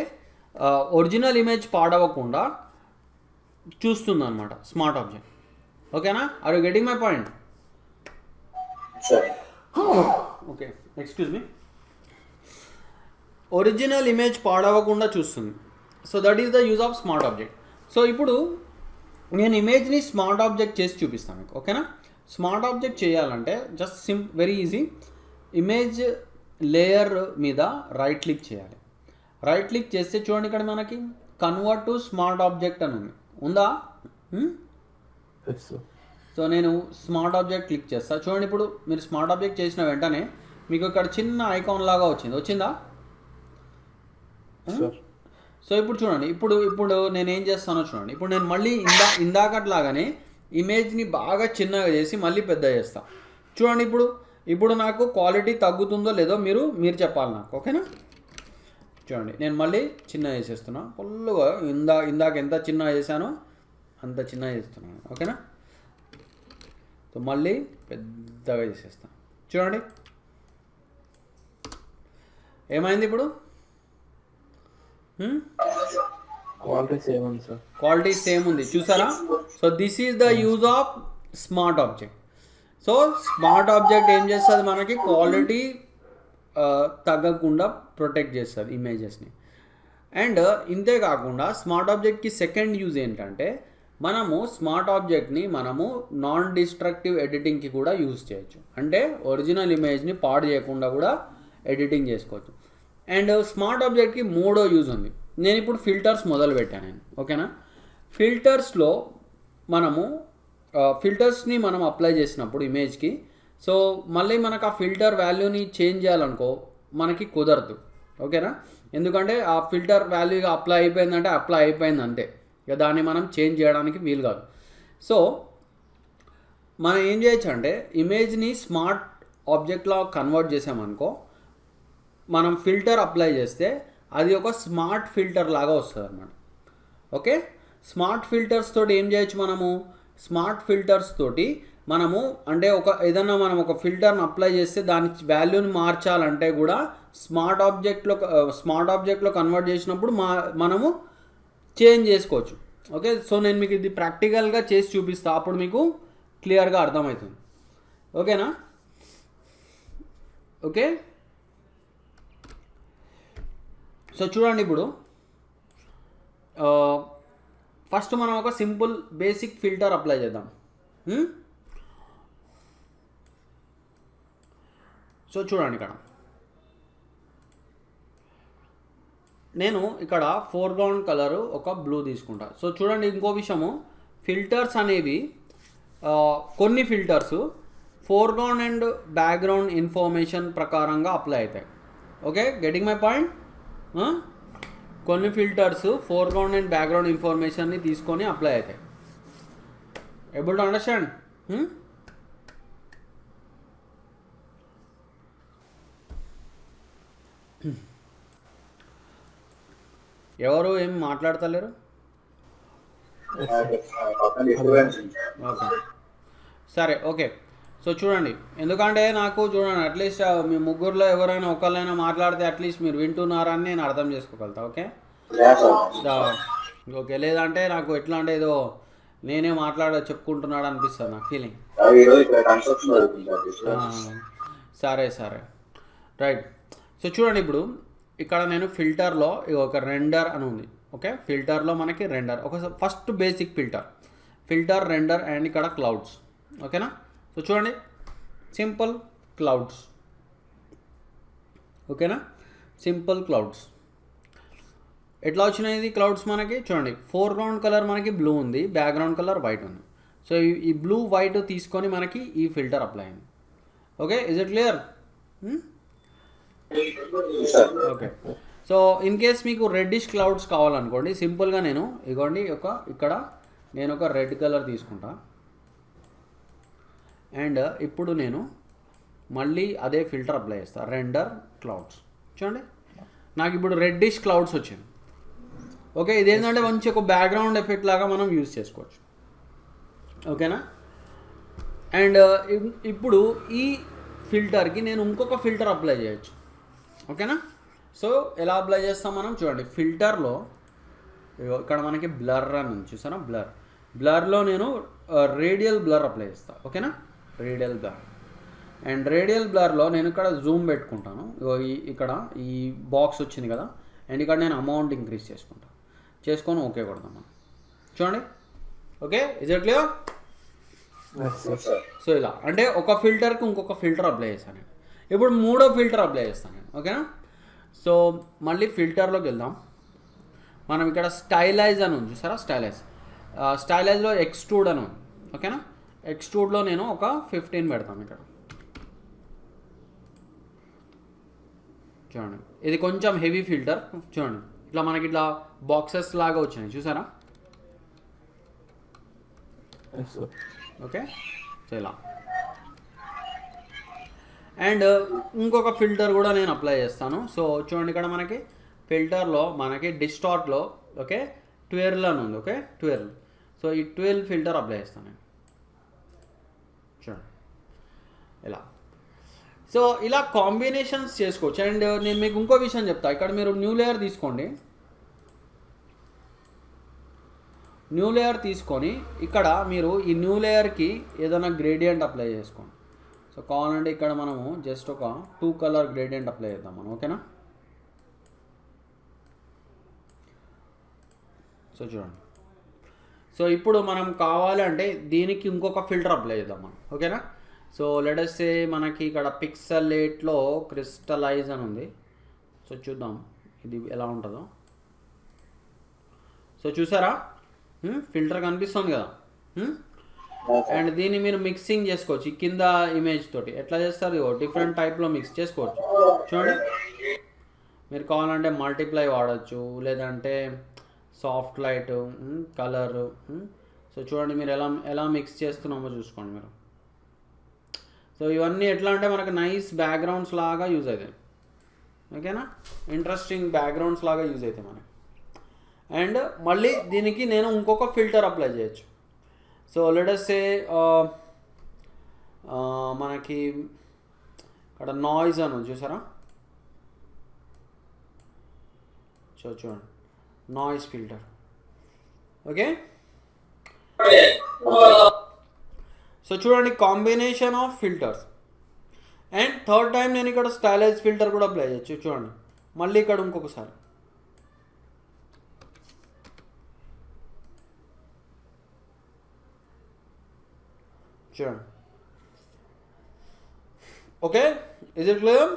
A: ఒరిజినల్ ఇమేజ్ పాడవకుండా చూస్తుంది అనమాట స్మార్ట్ ఆబ్జెక్ట్. ఓకేనా? Are you getting my point?
B: సరే.
A: Okay, excuse me. Original image పాడవకుండా చూస్తుంది. So that is the use of smart object. So ఇప్పుడు నేను ఇమేజ్ని స్మార్ట్ ఆబ్జెక్ట్ చేసి చూపిస్తాను మీకు. ఓకేనా? స్మార్ట్ ఆబ్జెక్ట్ చేయాలంటే just very easy. Image layer మీద రైట్ క్లిక్ చేయాలి. రైట్ క్లిక్ చేస్తే చూడండి, ఇక్కడ మనకి కన్వర్ట్ టు స్మార్ట్ ఆబ్జెక్ట్ అని ఉందా? సో నేను స్మార్ట్ ఆబ్జెక్ట్ క్లిక్ చేస్తాను. చూడండి, ఇప్పుడు మీరు స్మార్ట్ ఆబ్జెక్ట్ చేసిన వెంటనే మీకు ఇక్కడ చిన్న ఐకాన్ లాగా వచ్చిందా? సో ఇప్పుడు చూడండి, ఇప్పుడు నేను ఏం చేస్తానో చూడండి. ఇప్పుడు నేను మళ్ళీ ఇందాకట్లాగానే ఇమేజ్ని బాగా చిన్నగా చేసి మళ్ళీ పెద్ద చేస్తాను. చూడండి, ఇప్పుడు నాకు క్వాలిటీ తగ్గుతుందో లేదో మీరు చెప్పాలి నాకు. ఓకేనా? చూడండి, నేను మళ్ళీ చిన్న చేసేస్తున్నా. ఫుల్గా ఇందాక ఎంత చిన్న చేశానో అంత చిన్న చేస్తున్నాను. ఓకేనా? సో మళ్ళీ పెద్దగా చేసేస్తాను. చూడండి ఏమైంది ఇప్పుడు? క్వాలిటీ సేమ్ ఉంది, చూసారా? So this is the use of smart object. So smart object ఏం చేస్తుంది, మనకి క్వాలిటీ తగ్గకుండా ప్రొటెక్ట్ చేస్తుంది ఇమేజెస్ని. అండ్ ఇంతేకాకుండా స్మార్ట్ ఆబ్జెక్ట్కి సెకండ్ యూజ్ ఏంటంటే మనము స్మార్ట్ ఆబ్జెక్ట్ని నాన్ డిస్ట్రక్టివ్ ఎడిటింగ్కి కూడా యూజ్ చేయొచ్చు. అంటే ఒరిజినల్ ఇమేజ్ని పాడు చేయకుండా కూడా ఎడిటింగ్ చేసుకోవచ్చు. అండ్ స్మార్ట్ ఆబ్జెక్ట్కి మూడో యూజ్ ఉంది. నేను ఇప్పుడు ఫిల్టర్స్ మొదలు పెట్టాను నేను. ఓకేనా? ఫిల్టర్స్లో ఫిల్టర్స్ని మనం అప్లై చేసినప్పుడు ఇమేజ్కి, సో మళ్ళీ మనకు ఆ ఫిల్టర్ వాల్యూని చేంజ్ చేయాలనుకో మనకి కుదరదు. ఓకేనా? ఎందుకంటే ఆ ఫిల్టర్ వాల్యూ అప్లై అయిపోయిందంటే అప్లై అయిపోయింది అంతే, ఇక దాన్ని మనం చేంజ్ చేయడానికి వీలు కాదు. సో మనం ఏం చేయొచ్చు అంటే ఇమేజ్ని స్మార్ట్ ఆబ్జెక్ట్లా కన్వర్ట్ చేసామనుకో, మనం ఫిల్టర్ అప్లై చేస్తే అది ఒక స్మార్ట్ ఫిల్టర్ లాగా వస్తుంది అన్నమాట. ఓకే, స్మార్ట్ ఫిల్టర్స్ తోటి ఏం చేయొచ్చు స్మార్ట్ ఫిల్టర్స్ తోటి అంటే ఏదన్నా మనం ఒక ఫిల్టర్ని అప్లై చేస్తే దాని వాల్యూని మార్చాలంటే కూడా స్మార్ట్ ఆబ్జెక్ట్లో కన్వర్ట్ చేసినప్పుడు మనము చేంజ్ చేసుకోవచ్చు. ఓకే, సో నేను మీకు ఇది ప్రాక్టికల్గా చేసి చూపిస్తాను, అప్పుడు మీకు క్లియర్గా అర్థమవుతుంది. ఓకేనా? ఓకే, సో చూడండి, ఇప్పుడు ఫస్ట్ మనం ఒక సింపుల్ బేసిక్ ఫిల్టర్ అప్లై చేద్దాం. సో చూడండి, నేను ఇక్కడ ఫోర్గ్రౌండ్ కలరు ఒక బ్లూ తీసుకుంటా. సో చూడండి, ఇంకో విషయము, ఫిల్టర్స్ అనేవి కొన్ని filters foreground and background information ప్రకారంగా అప్లై అవుతాయి. Okay, getting my point? కొన్ని ఫిల్టర్స్ ఫోర్గ్రౌండ్ అండ్ బ్యాక్గ్రౌండ్ ఇన్ఫర్మేషన్ని తీసుకొని అప్లై అవుతాయి. Able to understand? ఎవరు ఏం మాట్లాడతలేరు? ఓకే, సరే. ఓకే, సో చూడండి, ఎందుకంటే నాకు చూడండి అట్లీస్ట్ మీ ముగ్గురులో ఎవరైనా ఒకళ్ళైనా మాట్లాడితే అట్లీస్ట్ మీరు వింటున్నారని నేను అర్థం చేసుకోగలుగుతా. ఓకే ఓకే, లేదంటే నాకు ఎట్లా అంటే ఏదో నేనే చెప్పుకుంటున్నాడు అనిపిస్తుంది నాకు ఫీలింగ్. సరే సరే రైట్. సో చూడండి, ఇప్పుడు ఇక్కడ నేను ఫిల్టర్లో ఒక రెండర్ అని ఉంది. ఓకే, ఫిల్టర్లో మనకి రెండర్ ఒక first basic filter render and ఇక్కడ క్లౌడ్స్. ఓకేనా? సో చూడండి, సింపుల్ క్లౌడ్స్. ఓకేనా? సింపుల్ క్లౌడ్స్ ఎట్లా వచ్చినాయి ఇది క్లౌడ్స్ మనకి? చూడండి, ఫోర్గ్రౌండ్ కలర్ మనకి బ్లూ ఉంది, బ్యాక్గ్రౌండ్ కలర్ వైట్ ఉంది. సో ఈ బ్లూ వైట్ తీసుకొని మనకి ఈ ఫిల్టర్ అప్లై అయింది. Okay, is it clear? Okay, so in case మీకు రెడ్డిష్ క్లౌడ్స్ కావాలనుకోండి, సింపుల్గా నేను ఇగోండి ఇక్కడ నేను ఒక రెడ్ కలర్ తీసుకుంటా. అండ్ ఇప్పుడు నేను మళ్ళీ అదే ఫిల్టర్ అప్లై చేస్తాను, రెండర్ క్లౌడ్స్. చూడండి, నాకు ఇప్పుడు రెడ్డిష్ క్లౌడ్స్ వచ్చింది. ఓకే, ఇదేంటంటే మంచి ఒక బ్యాక్గ్రౌండ్ ఎఫెక్ట్ లాగా మనం యూజ్ చేసుకోవచ్చు. ఓకేనా? అండ్ ఇప్పుడు ఈ ఫిల్టర్కి నేను ఇంకొక ఫిల్టర్ అప్లై చేయొచ్చు. ఓకేనా? సో ఎలా అప్లై చేస్తాం మనం? చూడండి, ఫిల్టర్లో ఇక్కడ మనకి బ్లర్ అని ఉంది, చూసారా? బ్లర్లో నేను రేడియల్ బ్లర్ అప్లై చేస్తాను. ఓకేనా? Radial blur. అండ్ రేడియల్ బ్లర్లో నేను ఇక్కడ జూమ్ పెట్టుకుంటాను. ఇక్కడ ఈ బాక్స్ వచ్చింది కదా, అండ్ ఇక్కడ నేను అమౌంట్ ఇంక్రీజ్ చేసుకొని ఓకే కొడతాం మనం. చూడండి, okay, is it clear? So ఇలా అంటే ఒక ఫిల్టర్కి ఇంకొక ఫిల్టర్ అప్లై చేస్తాను నేను. ఇప్పుడు మూడో ఫిల్టర్ అప్లై చేస్తాను నేను. ఓకేనా? సో మళ్ళీ ఫిల్టర్లోకి వెళ్దాం. మనం ఇక్కడ స్టైలైజ్ అని ఉంది, చూసారా? స్టైలైజ్లో ఎక్స్ట్రూడ్ అని ఉంది. ఓకేనా? ఎక్స్ట్రూడ్లో నేను ఒక 15 పెడతాను ఇక్కడ. చూడండి, ఇది కొంచెం హెవీ ఫిల్టర్. చూడండి, ఇట్లా మనకి ఇట్లా బాక్సెస్ లాగా వచ్చినాయి, చూసారా? ఓకే, సో ఇలా. అండ్ ఇంకొక ఫిల్టర్ కూడా నేను అప్లై చేస్తాను. సో చూడండి, ఇక్కడ మనకి ఫిల్టర్లో మనకి డిస్టార్ట్లో ఓకే 12 అని ఉంది. ఓకే, 12. సో ఈ 12 ఫిల్టర్ అప్లై చేస్తాను నేను. చూడండి ఇలా. సో ఇలా కాంబినేషన్స్ చేసుకోవచ్చు. అండ్ నేను మీకు ఇంకో విషయం చెప్తా. ఇక్కడ మీరు న్యూ లేయర్ తీసుకోండి. న్యూ లేయర్ తీసుకొని ఇక్కడ మీరు ఈ న్యూ లేయర్కి ఏదైనా గ్రేడియంట్ అప్లై చేసుకోండి. సో కావాలంటే ఇక్కడ మనము జస్ట్ ఒక 2 కలర్ గ్రేడియంట్ అప్లై చేద్దాం మనం. ఓకేనా? సో చూడండి, సో ఇప్పుడు మనం కావాలంటే దీనికి ఇంకొక ఫిల్టర్ అప్లై చేద్దాం మనం. ఓకేనా? సో లెట్ us సే మనకి ఇక్కడ పిక్సెలేట్లో క్రిస్టలైజ్ అని ఉంది. సో చూద్దాం ఇది ఎలా ఉంటుందో. సో చూసారా, ఫిల్టర్ కనిపిస్తుంది కదా. అండ్ దీన్ని మీరు మిక్సింగ్ చేసుకోవచ్చు. ఈ కింద ఇమేజ్ తోటి ఎట్లా చేస్తారు, డిఫరెంట్ టైప్లో మిక్స్ చేసుకోవచ్చు. చూడండి, మీరు కావాలంటే మల్టిప్లై వాడచ్చు, లేదంటే సాఫ్ట్ లైట్, కలర్. సో చూడండి, మీరు ఎలా మిక్స్ చేస్తున్నామో చూసుకోండి మీరు. సో ఇవన్నీ ఎట్లా అంటే మనకు నైస్ బ్యాక్గ్రౌండ్స్ లాగా యూజ్ అవుతాయి. ఓకేనా? ఇంట్రెస్టింగ్ బ్యాక్గ్రౌండ్స్ లాగా యూజ్ అవుతాయి మనకి. అండ్ మళ్ళీ దీనికి నేను ఇంకొక ఫిల్టర్ అప్లై చేయొచ్చు. సో లెట్ us సే మనకి ఇక్కడ నాయిస్ అని ఉంది, చూసారా? చూడండి, నాయిస్ ఫిల్టర్. ఓకే, సో చూడండి, combination of filters. And third time నేను ఇక్కడ స్టైలైజ్ ఫిల్టర్ కూడా అప్లై చేయొచ్చు. చూడండి, మళ్ళీ ఇక్కడ ఇంకొకసారి. చూడండి, okay, is it clear?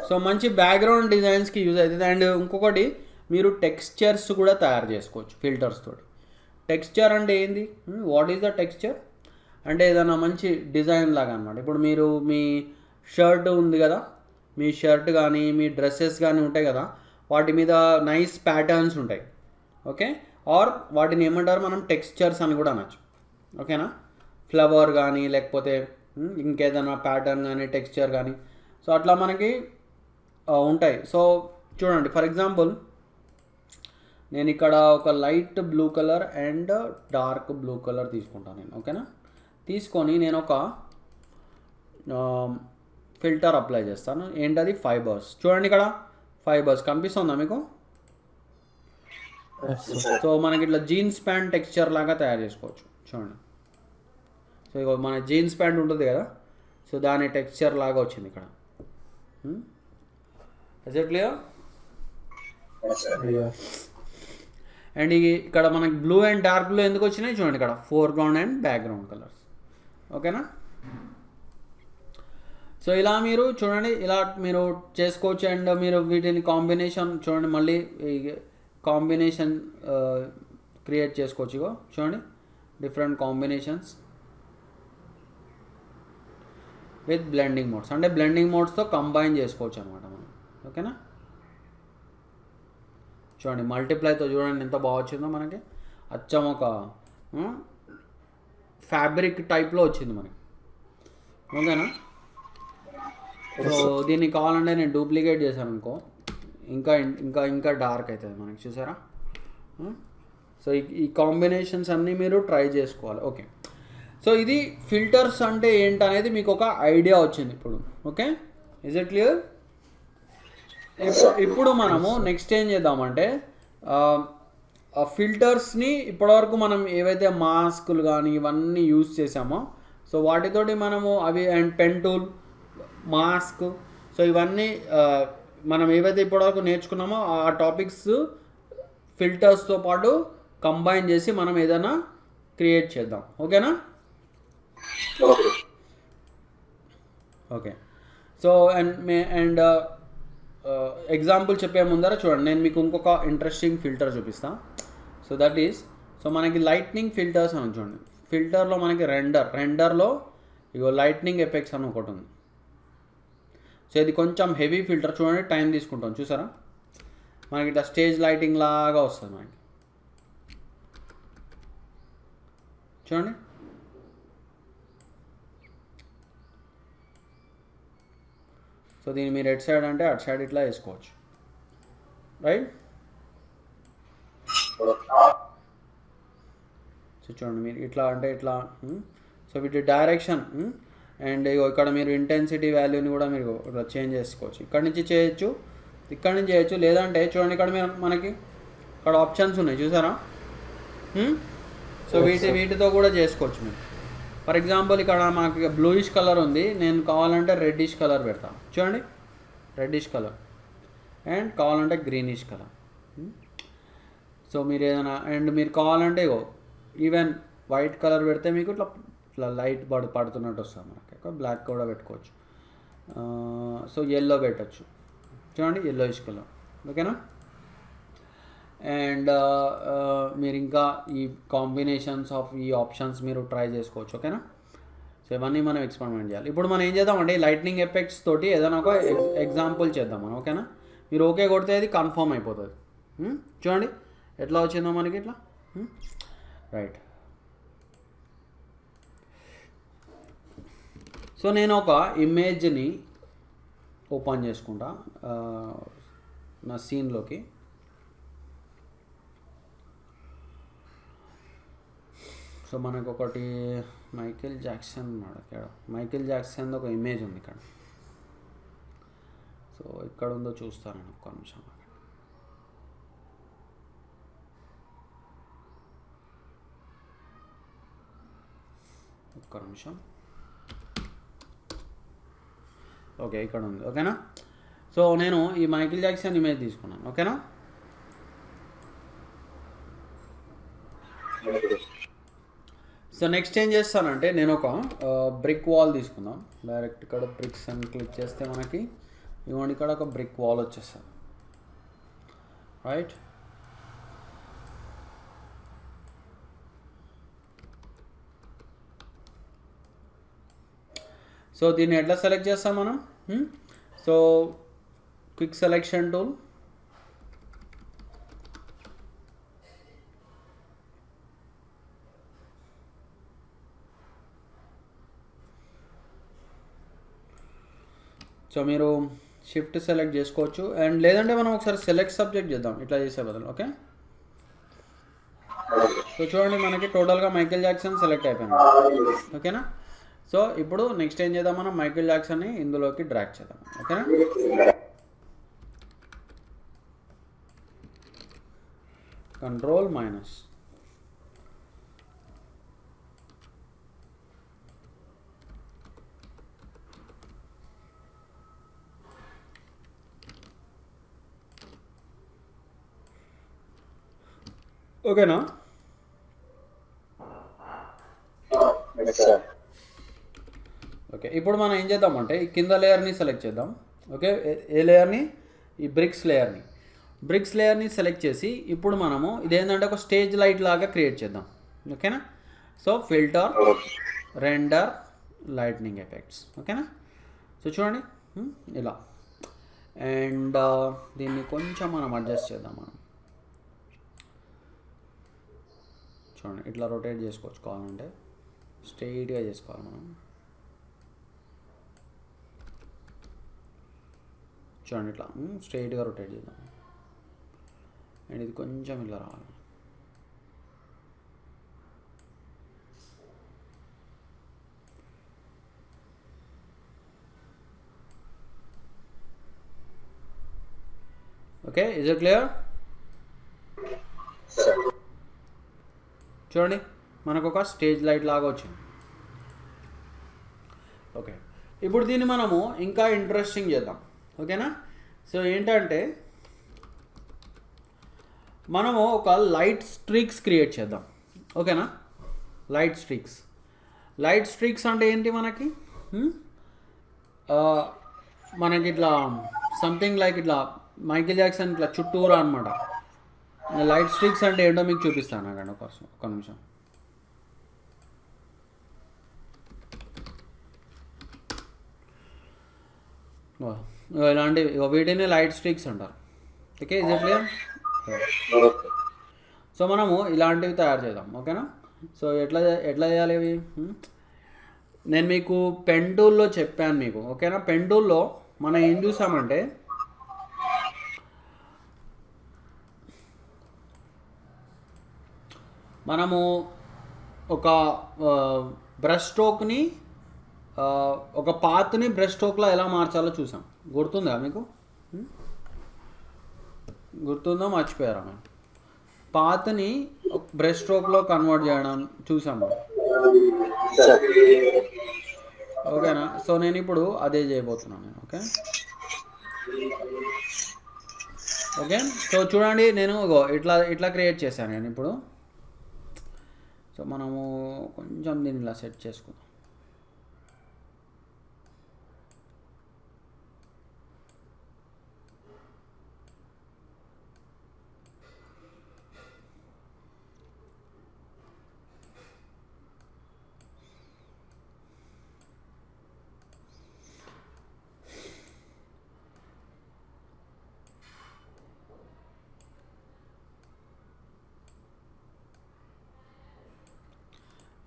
A: So మంచి బ్యాక్గ్రౌండ్ డిజైన్స్కి యూజ్ అవుతుంది. అండ్ ఇంకొకటి, మీరు టెక్స్చర్స్ కూడా తయారు చేసుకోవచ్చు ఫిల్టర్స్ తోటి. టెక్స్చర్ అంటే ఏంది? వాట్ ఈజ్ ద టెక్స్చర్ అంటే ఏదైనా మంచి డిజైన్ లాగా అనమాట. ఇప్పుడు మీరు మీ షర్ట్ ఉంది కదా, మీ షర్ట్ కానీ మీ డ్రెస్సెస్ కానీ ఉంటాయి కదా, వాటి మీద నైస్ ప్యాటర్న్స్ ఉంటాయి. ఓకే, ఆర్ వాటిని ఏమంటారు మనం, టెక్స్చర్స్ అని కూడా అనొచ్చు. ఓకేనా? ఫ్లవర్ కానీ లేకపోతే ఇంకేదైనా ప్యాటర్న్ కానీ టెక్స్చర్ కానీ, సో అట్లా మనకి ఉంటాయి. సో చూడండి, ఫర్ ఎగ్జాంపుల్ నేను ఇక్కడ ఒక light blue colour and dark blue colour తీసుకుంటాను నేను, ఓకేనా. తీసుకొని నేను ఒక ఫిల్టర్ అప్లై చేస్తాను. ఏంటది? ఫైబర్స్. చూడండి ఇక్కడ ఫైబర్స్ కనిపిస్తుందా మీకు? సో మనకి ఇట్లా జీన్స్ ప్యాంట్ టెక్స్చర్ లాగా తయారు చేసుకోవచ్చు. చూడండి, సో ఇక మన జీన్స్ ప్యాంట్ ఉంటుంది కదా, సో దాని టెక్స్చర్ లాగా వచ్చింది ఇక్కడ. Is it clear? అండ్ ఇక్కడ మనకి బ్లూ అండ్ డార్క్ బ్లూ ఎందుకు వచ్చినాయి చూడండి, ఇక్కడ ఫోర్గ్రౌండ్ అండ్ బ్యాక్గ్రౌండ్ కలర్స్, ఓకేనా. సో ఇలా మీరు చూడండి, ఇలా మీరు చేసుకోవచ్చు. అండ్ మీరు వీటిని కాంబినేషన్ చూడండి, మళ్ళీ కాంబినేషన్ క్రియేట్ చేసుకోవచ్చు. ఇగో చూడండి, different combinations with blending modes, అంటే బ్లెండింగ్ మోడ్స్తో కంబైన్ చేసుకోవచ్చు అనమాట మనం, ఓకేనా. చూడండి మల్టిప్లైతో చూడండి ఎంత బాగా వచ్చిందో మనకి, అచ్చం ఒక ఫ్యాబ్రిక్ టైప్లో వచ్చింది మనకి, ఓకేనా. సో దీన్ని కావాలంటే నేను డూప్లికేట్ చేశాను అనుకో, ఇంకా ఇంకా ఇంకా డార్క్ అవుతుంది మనకి, చూసారా. సో ఈ కాంబినేషన్స్ అన్నీ మీరు ట్రై చేసుకోవాలి, ఓకే. సో ఇది ఫిల్టర్స్ అంటే ఏంటనేది మీకు ఒక ఐడియా వచ్చింది ఇప్పుడు, ఓకే. Is it clear? ఇప్పుడు మనము నెక్స్ట్ ఏం చేద్దామంటే ఫిల్టర్స్ని ఇప్పటివరకు మనం ఏవైతే మాస్కులు కానీ ఇవన్నీ యూజ్ చేసామో, సో వాటితోటి మనము అవి and pen tool, mask, so ఇవన్నీ మనం ఏవైతే ఇప్పటివరకు నేర్చుకున్నామో ఆ టాపిక్స్ ఫిల్టర్స్తో పాటు కంబైన్ చేసి మనం ఏదైనా క్రియేట్ చేద్దాం, ఓకేనా. ఓకే. సో అండ్ ఎగ్జాంపుల్ చెప్పే ముందర చూడండి, నేను మీకు ఇంకొక ఇంట్రెస్టింగ్ ఫిల్టర్ చూపిస్తాను. సో దట్ ఈస్, సో మనకి లైట్నింగ్ ఫిల్టర్స్ అని చూడండి. ఫిల్టర్లో మనకి రెండర్లో ఇగో లైట్నింగ్ ఎఫెక్ట్స్ అని ఒకటి ఉంది. సో ఇది కొంచెం హెవీ ఫిల్టర్, చూడండి టైం తీసుకుంటాం, చూసారా. మనకి ఇట్లా స్టేజ్ లైటింగ్ లాగా వస్తుంది మనకి, చూడండి. సో దీన్ని మీరు ఎట్ సైడ్ అంటే అటు సైడ్ ఇట్లా వేసుకోవచ్చు, రైట్. సో చూడండి మీరు ఇట్లా అంటే ఇట్లా. సో వీటి డైరెక్షన్ అండ్ ఇక్కడ మీరు ఇంటెన్సిటీ వాల్యూని కూడా మీరు ఇట్లా చేంజ్ చేసుకోవచ్చు. ఇక్కడ నుంచి చేయొచ్చు, ఇక్కడ నుంచి చేయొచ్చు, లేదంటే చూడండి ఇక్కడ మీరు మనకి ఇక్కడ ఆప్షన్స్ ఉన్నాయి, చూసారా. సో వీటితో కూడా చేసుకోవచ్చు మీరు. ఫర్ ఎగ్జాంపుల్ ఇక్కడ మనకి బ్లూయిష్ కలర్ ఉంది, నేను కావాలంటే రెడ్డిష్ కలర్ పెడతాను, చూడండి రెడ్డిష్ కలర్, అండ్ కావాలంటే గ్రీనిష్ కలర్. సో మీరు ఏదైనా అండ్ మీరు కావాలంటే ఈవెన్ వైట్ కలర్ పెడితే మీకు ఇట్లా ఇట్లా లైట్ పడుతున్నట్టు వస్తుంది మనకి. బ్లాక్ కూడా పెట్టుకోవచ్చు. సో ఎల్లో పెట్టచ్చు, చూడండి ఎల్లోయిష్ కలర్, ఓకేనా. అండ్ మీరు ఇంకా ఈ కాంబినేషన్స్ ఆఫ్ ఈ ఆప్షన్స్ మీరు ట్రై చేసుకోవచ్చు, ఓకేనా. సో ఇవన్నీ మనం ఎక్స్పెరిమెంట్ చేయాలి. ఇప్పుడు మనం ఏం చేద్దామంటే లైట్నింగ్ ఎఫెక్ట్స్ తోటి ఏదైనా ఒక ఎగ్జాంపుల్ చేద్దాం మనం, ఓకేనా. మీరు ఓకే కొడితే అది కన్ఫర్మ్ అయిపోతుంది. చూడండి ఎట్లా వచ్చిందో మనకి ఇట్లా, రైట్. సో నేను ఒక ఇమేజ్ని ఓపెన్ చేసుకుంటా నా సీన్లోకి. సో మనకు ఒకటి మైకేల్ జాక్సన్ ఉన్నాడు ఇక్కడ, మైకేల్ జాక్సన్ ఒక ఇమేజ్ ఉంది ఇక్కడ. సో ఎక్కడ ఉందో చూస్తాను నేను ఒక్క నిమిషం, ఒక్క నిమిషం. ఓకే ఇక్కడ ఉంది, ఓకేనా. సో నేను ఈ మైకేల్ జాక్సన్ ఇమేజ్ తీసుకున్నాను, ఓకేనా. సో నెక్స్ట్ ఏం చేస్తానంటే నేను ఒక బ్రిక్ వాల్ తీసుకుందాం. డైరెక్ట్ ఇక్కడ బ్రిక్స్ అని క్లిక్ చేస్తే మనకి ఇవ్వండి ఇక్కడ ఒక బ్రిక్ వాల్ వచ్చేస్తుంది, రైట్. సో దీన్ని ఎట్లా సెలెక్ట్ చేస్తాం మనం? So quick selection tool, so మీరు షిఫ్ట్ సెలెక్ట్ చేసుకోవచ్చు. అండ్ లేదంటే మనం ఒకసారి సెలెక్ట్ సబ్జెక్ట్ చేద్దాం ఇట్లా చేసే బదులు, ఓకే. సో చూడండి మనకి టోటల్గా మైకేల్ జాక్సన్ సెలెక్ట్ అయిపోయింది. ఓకేనా. సో ఇప్పుడు నెక్స్ట్ ఏం చేద్దాం, మనం మైకేల్ జాక్సన్ని ఇందులోకి డ్రాగ్ చేద్దాం. ఓకేనా. Control minus. ఓకేనా. ఓకే, ఇప్పుడు మనం ఏం చేద్దామంటే ఈ కింద లేయర్ని సెలెక్ట్ చేద్దాం. ఓకే, ఏ లేయర్ని? ఈ బ్రిక్స్ లేయర్ని సెలెక్ట్ చేసి ఇప్పుడు మనము ఇదేంటంటే ఒక స్టేజ్ లైట్ లాగా క్రియేట్ చేద్దాం. ఓకేనా. So filter, render, lightning effects. ఓకేనా. సో చూడండి ఇలా. అండ్ దీన్ని కొంచెం మనం అడ్జస్ట్ చేద్దాం. మనం చూడండి ఇట్లా రొటేట్ చేసుకోవచ్చు, కావాలంటే స్ట్రెయిట్గా చేసుకోవాలి మనం. చూడండి ఇట్లా స్ట్రెయిట్గా రొటేట్ చేద్దాం. అండ్ ఇది కొంచెం ఇలా రావాలి. Okay, is it clear? చూడండి మనకు ఒక స్టేజ్ లైట్ లాగా వచ్చింది. ఓకే, ఇప్పుడు దీన్ని మనము ఇంకా ఇంట్రెస్టింగ్ చేద్దాం. ఓకేనా. సో ఏంటంటే మనము ఒక లైట్ స్ట్రీక్స్ క్రియేట్ చేద్దాం. ఓకేనా. లైట్ స్ట్రీక్స్ అంటే ఏంటి మనకి? మనకి ఇట్లా సంథింగ్ లైక్ ఇట్లా మైకేల్ జాక్సన్ ఇట్లా చుట్టూరా అనమాట. లైట్ స్ట్రీక్స్ అంటే ఏంటో మీకు చూపిస్తాను అక్కడ ఒక నిమిషం. ఇలాంటివి వీటిని లైట్ స్ట్రీక్స్ అంటారు. Okay, is it clear? So మనము ఇలాంటివి తయారు చేద్దాం. ఓకేనా. సో ఎట్లా చేయాలి ఇవి? నేను మీకు పెన్ టూల్లో చెప్పాను మీకు. ఓకేనా. పెన్ టూల్లో మనం ఏం చూసామంటే మనము ఒక బ్రష్ స్ట్రోక్ని ఒక పాత్ని బ్రష్ స్ట్రోక్లో ఎలా మార్చాలో చూసాం. గుర్తుందా మీకు? గుర్తుందో మర్చిపోయారా? మనం పాత్ని బ్రష్ స్ట్రోక్లో కన్వర్ట్ చేయడం చూసాము. ఓకేనా. సో నేను ఇప్పుడు అదే చేయబోతున్నాను నేను. ఓకే, సో చూడండి నేను ఇట్లా క్రియేట్ చేశాను నేను ఇప్పుడు. సో మనము కొంచెం దీన్ని ఇలా సెట్ చేసుకుందాం.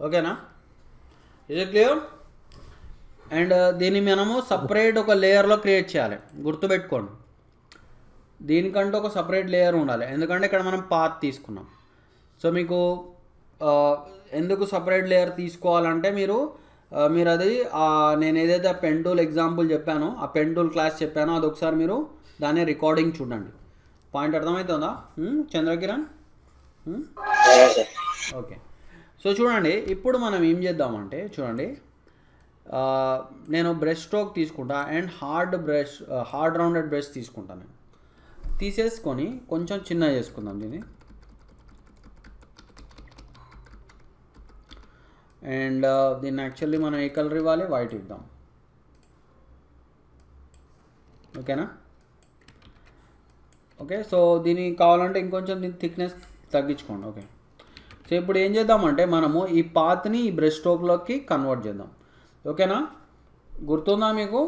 A: ఓకేనా, ఇది క్లియర్. అండ్ దీన్ని మనము సపరేట్ ఒక లేయర్లో క్రియేట్ చేయాలి. గుర్తుపెట్టుకోండి, దీనికంటూ ఒక సపరేట్ లేయర్ ఉండాలి. ఎందుకంటే ఇక్కడ మనం పాత్ తీసుకున్నాం. సో మీకు ఎందుకు సపరేట్ లేయర్ తీసుకోవాలంటే మీరు అది నేను ఏదైతే పెన్ టూల్ ఎగ్జాంపుల్ చెప్పానో, ఆ పెన్ టూల్ క్లాస్ చెప్పానో అది ఒకసారి మీరు దాన్ని రికార్డింగ్ చూడండి. పాయింట్ అర్థమవుతుందా చంద్రకిరణ్? ఓకే, సో చూడండి ఇప్పుడు మనం ఏం చేద్దామంటే చూడండి, నేను బ్రష్ స్ట్రోక్ తీసుకుంటా అండ్ హార్డ్ రౌండెడ్ బ్రష్ తీసుకుంటాను. నేను తీసేసుకొని కొంచెం చిన్నగా చేసుకుందాం దీన్ని. అండ్ దీన్ని యాక్చువల్లీ మనం ఏ కలర్ ఇవ్వాలి? వైట్ ఇద్దాం. ఓకేనా. ఓకే, సో దీనికి కావాలంటే ఇంకొంచెం దీని థిక్నెస్ తగ్గించుకోండి. ఓకే, సో ఇప్పుడు ఏం చేద్దామంటే మనము ఈ పాత్ని ఈ బ్రష్ స్ట్రోక్లోకి కన్వర్ట్ చేద్దాం. ఓకేనా, గుర్తుందా మీకు?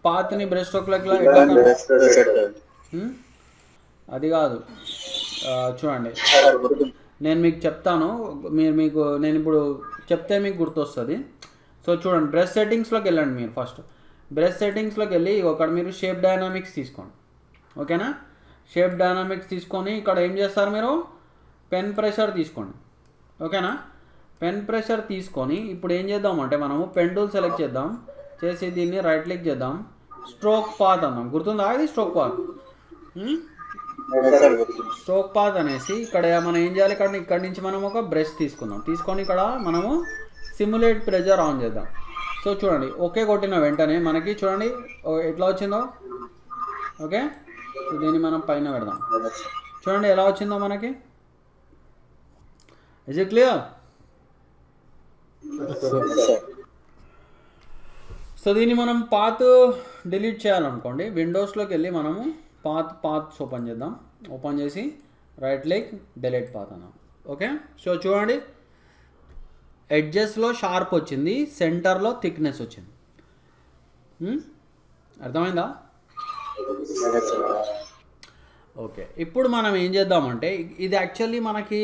A: పాత్ని బ్రష్ స్ట్రోక్లోకి అది కాదు, చూడండి నేను మీకు చెప్తాను, నేను ఇప్పుడు చెప్తే మీకు గుర్తొస్తుంది. సో చూడండి, బ్రష్ సెట్టింగ్స్లోకి వెళ్ళండి. మీరు ఫస్ట్ బ్రష్ సెట్టింగ్స్లోకి వెళ్ళి ఒకటి మీరు షేప్ డైనామిక్స్ తీసుకోండి. ఓకేనా, షేప్ డైనామిక్స్ తీసుకొని ఇక్కడ ఏం చేస్తారు మీరు? పెన్ ప్రెషర్ తీసుకోండి. ఓకేనా. పెన్ ప్రెషర్ తీసుకొని ఇప్పుడు ఏం చేద్దామంటే మనము పెన్ టూల్ సెలెక్ట్ చేద్దాం, చేసి దీన్ని రైట్ క్లిక్ చేద్దాం, స్ట్రోక్ పాత్ అన్నాం. గుర్తుందా ఇది స్ట్రోక్ పాత్? స్ట్రోక్ పాత్ అనేసి ఇక్కడ మనం ఏం చేయాలి, ఇక్కడ నుంచి మనం ఒక బ్రష్ తీసుకుందాం, తీసుకొని ఇక్కడ మనము సిమ్యులేట్ ప్రెజర్ ఆన్ చేద్దాం. సో చూడండి ఓకే కొట్టిన వెంటనే మనకి చూడండి ఎట్లా వచ్చిందో. ఓకే, సో దీన్ని మనం పైన పెడదాం. చూడండి ఎలా వచ్చిందో మనకి. Is it clear? సో దీన్ని మనం పాత్ డిలీట్ చేయాలనుకోండి, విండోస్లోకి వెళ్ళి మనము పాత్ ఓపెన్ చేద్దాం. ఓపెన్ చేసి రైట్ క్లిక్ డిలీట్ పాత్ అన్నాం. ఓకే, సో చూడండి ఎడ్జెస్లో షార్ప్ వచ్చింది, సెంటర్లో థిక్నెస్ వచ్చింది. అర్థమైందా? ఓకే, ఇప్పుడు మనం ఏం చేద్దామంటే ఇది యాక్చువల్లీ మనకి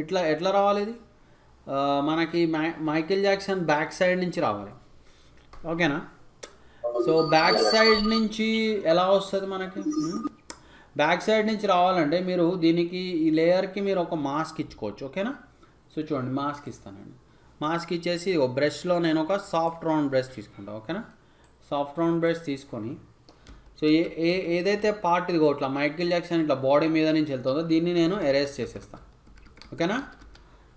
A: ఎట్లా రావాలి, ఇది మనకి మైకేల్ జాక్సన్ బ్యాక్ సైడ్ నుంచి రావాలి. ఓకేనా. సో బ్యాక్ సైడ్ నుంచి ఎలా వస్తుంది మనకి? బ్యాక్ సైడ్ నుంచి రావాలంటే మీరు దీనికి ఈ లేయర్కి మీరు ఒక మాస్క్ ఇచ్చుకోవచ్చు. ఓకేనా. సో చూడండి మాస్క్ ఇస్తానండి. మాస్క్ ఇచ్చేసి ఒక బ్రష్లో నేను ఒక సాఫ్ట్ రౌండ్ బ్రష్ తీసుకుంటాను. ఓకేనా. సాఫ్ట్ రౌండ్ బ్రష్ తీసుకొని సో ఏదైతే పార్ట్ ఇదిగో ఇట్లా మైకేల్ జాక్సన్ ఇట్లా బాడీ మీద నుంచి వెళ్తుందో దీన్ని నేను ఎరేస్ చేసేస్తాను. ఓకేనా.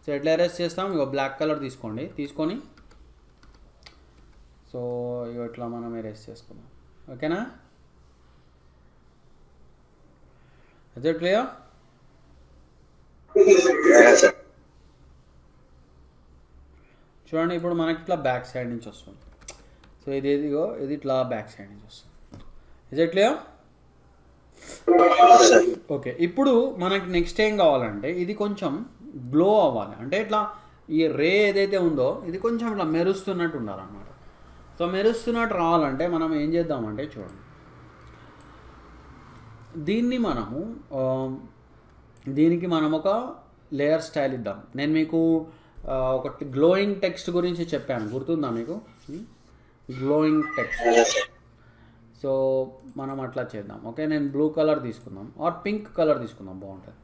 A: సో ఎట్లా ఎరేస్ చేస్తాం, ఇగో బ్లాక్ కలర్ తీసుకోండి, తీసుకొని సో ఇగో ఇట్లా మనం ఎరేస్ చేసుకుందాం. ఓకేనా. Is it clear? చూడండి ఇప్పుడు మనకి ఇట్లా బ్యాక్ సైడ్ నుంచి వస్తుంది. సో ఇది ఇట్లా బ్యాక్ సైడ్ నుంచి వస్తుంది. Is it clear? ఓకే, ఇప్పుడు మనకి నెక్స్ట్ ఏం కావాలంటే ఇది కొంచెం గ్లో అవ్వాలి. అంటే ఇట్లా ఈ రే ఏదైతే ఉందో ఇది కొంచెం ఇట్లా మెరుస్తున్నట్టు ఉండాలన్నమాట. సో మెరుస్తున్నట్టు రావాలంటే మనం ఏం చేద్దామంటే చూడండి దీనికి మనం ఒక లేయర్ స్టైల్ ఇద్దాం. నేను మీకు ఒకటి గ్లోయింగ్ టెక్స్ట్ గురించి చెప్పాను, గుర్తుందా మీకు? Glowing text. సో మనం అట్లా చేద్దాం. ఓకే, నేను బ్లూ కలర్ తీసుకుందాం ఆర్ పింక్ కలర్ తీసుకుందాం, బాగుంటుంది.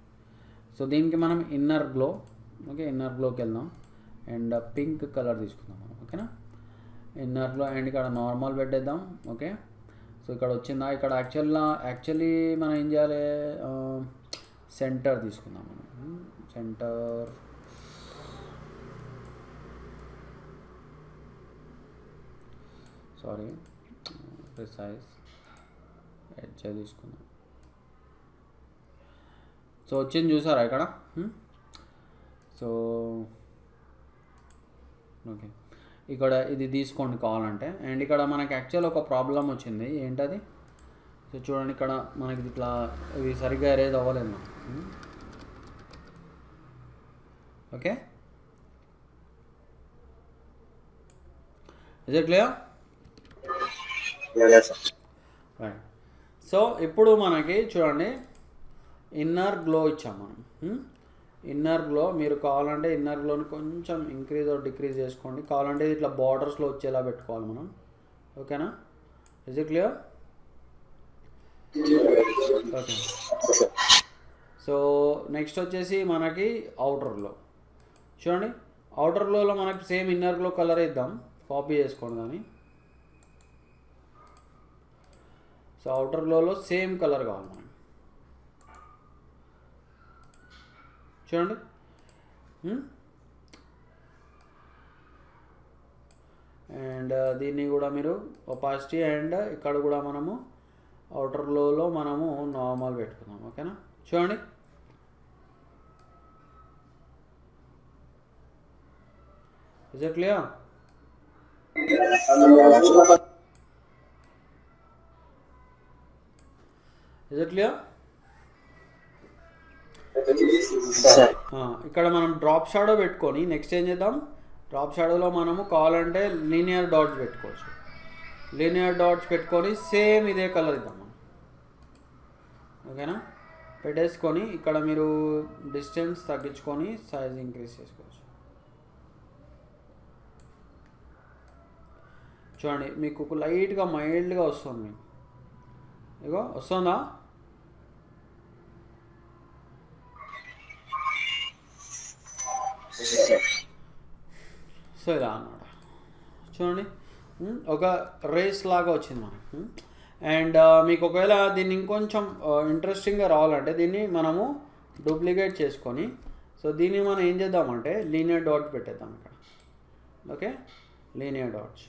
A: సో దీనికి మనం ఇన్నర్ గ్లో, ఓకే ఇన్నర్ గ్లోకి వెళ్దాం అండ్ పింక్ కలర్ తీసుకుందాం మనం. ఓకేనా, ఇన్నర్ గ్లో అండ్ ఇక్కడ నార్మల్ పెట్టేద్దాం. ఓకే, సో ఇక్కడ వచ్చిందా, ఇక్కడ యాక్చువల్లీ మనం ఏం చేయాలి, సెంటర్ తీసుకుందాం మనం. సెంటర్ సారీ ప్రిసైజ్ ఎడ్జ్ తీసుకుందాం. సో వచ్చింది చూసారా ఇక్కడ. సో ఓకే, ఇక్కడ ఇది తీసుకోండి కావాలంటే. అండ్ ఇక్కడ మనకి యాక్చువల్ ఒక ప్రాబ్లం వచ్చింది, ఏంటది? సో చూడండి ఇక్కడ మనకి ఇట్లా ఇవి సరిగ్గా ఎరేజ్ అవ్వలేదు. Okay, is it clear? Right. So ఇప్పుడు మనకి చూడండి ఇన్నర్ గ్లో ఇచ్చాం మనం. ఇన్నర్ గ్లో మీరు కావాలంటే ఇన్నర్ గ్లోని కొంచెం ఇంక్రీజ్ ఆర్ డిక్రీజ్ చేసుకోండి, కావాలంటే ఇట్లా బార్డర్స్లో వచ్చేలా పెట్టుకోవాలి మనం. ఓకేనా, is it clear? Okay, so next వచ్చేసి మనకి అవుటర్ గ్లో. చూడండి అవుటర్ గ్లోలో మనకి సేమ్ ఇన్నర్ గ్లో కలర్ ఇద్దాం, కాపీ చేసుకోండి దాన్ని. సో అవుటర్ గ్లోలో సేమ్ కలర్ కావాలి మనకి. చూడండి అండ్ దీన్ని కూడా మీరు ఒపాసిటీ అండ్ ఇక్కడ కూడా మనము అవుటర్ గ్లోలో మనము నార్మల్ పెట్టుకుందాం. ఓకేనా, చూడండి is it clear? Is it clear? ఇక్కడ మనం డ్రాప్ షాడో పెట్టుకొని నెక్స్ట్ ఏం చేద్దాం, డ్రాప్ షాడోలో మనము కావాలంటే లీనియర్ డాట్స్ పెట్టుకోవచ్చు. లీనియర్ డాట్స్ పెట్టుకొని సేమ్ ఇదే కలర్ ఇద్దాం మనం. ఓకేనా, పెట్టేసుకొని ఇక్కడ మీరు డిస్టెన్స్ తగ్గించుకొని సైజ్ ఇంక్రీజ్ చేసుకోవచ్చు. చూడండి మీకు లైట్గా మైల్డ్గా వస్తుంది మీకు. ఇగో వస్తుందా? సో ఇలా అన్నమాట చూడండి. ఒక రేస్ లాగా వచ్చింది మనకి. అండ్ మీకు ఒకవేళ దీన్ని ఇంకొంచెం ఇంట్రెస్టింగ్గా రావాలంటే దీన్ని మనము డూప్లికేట్ చేసుకొని, సో దీన్ని మనం ఏం చేద్దామంటే లీనియర్ డాట్ పెట్టేద్దాం ఇక్కడ. Okay, linear dots.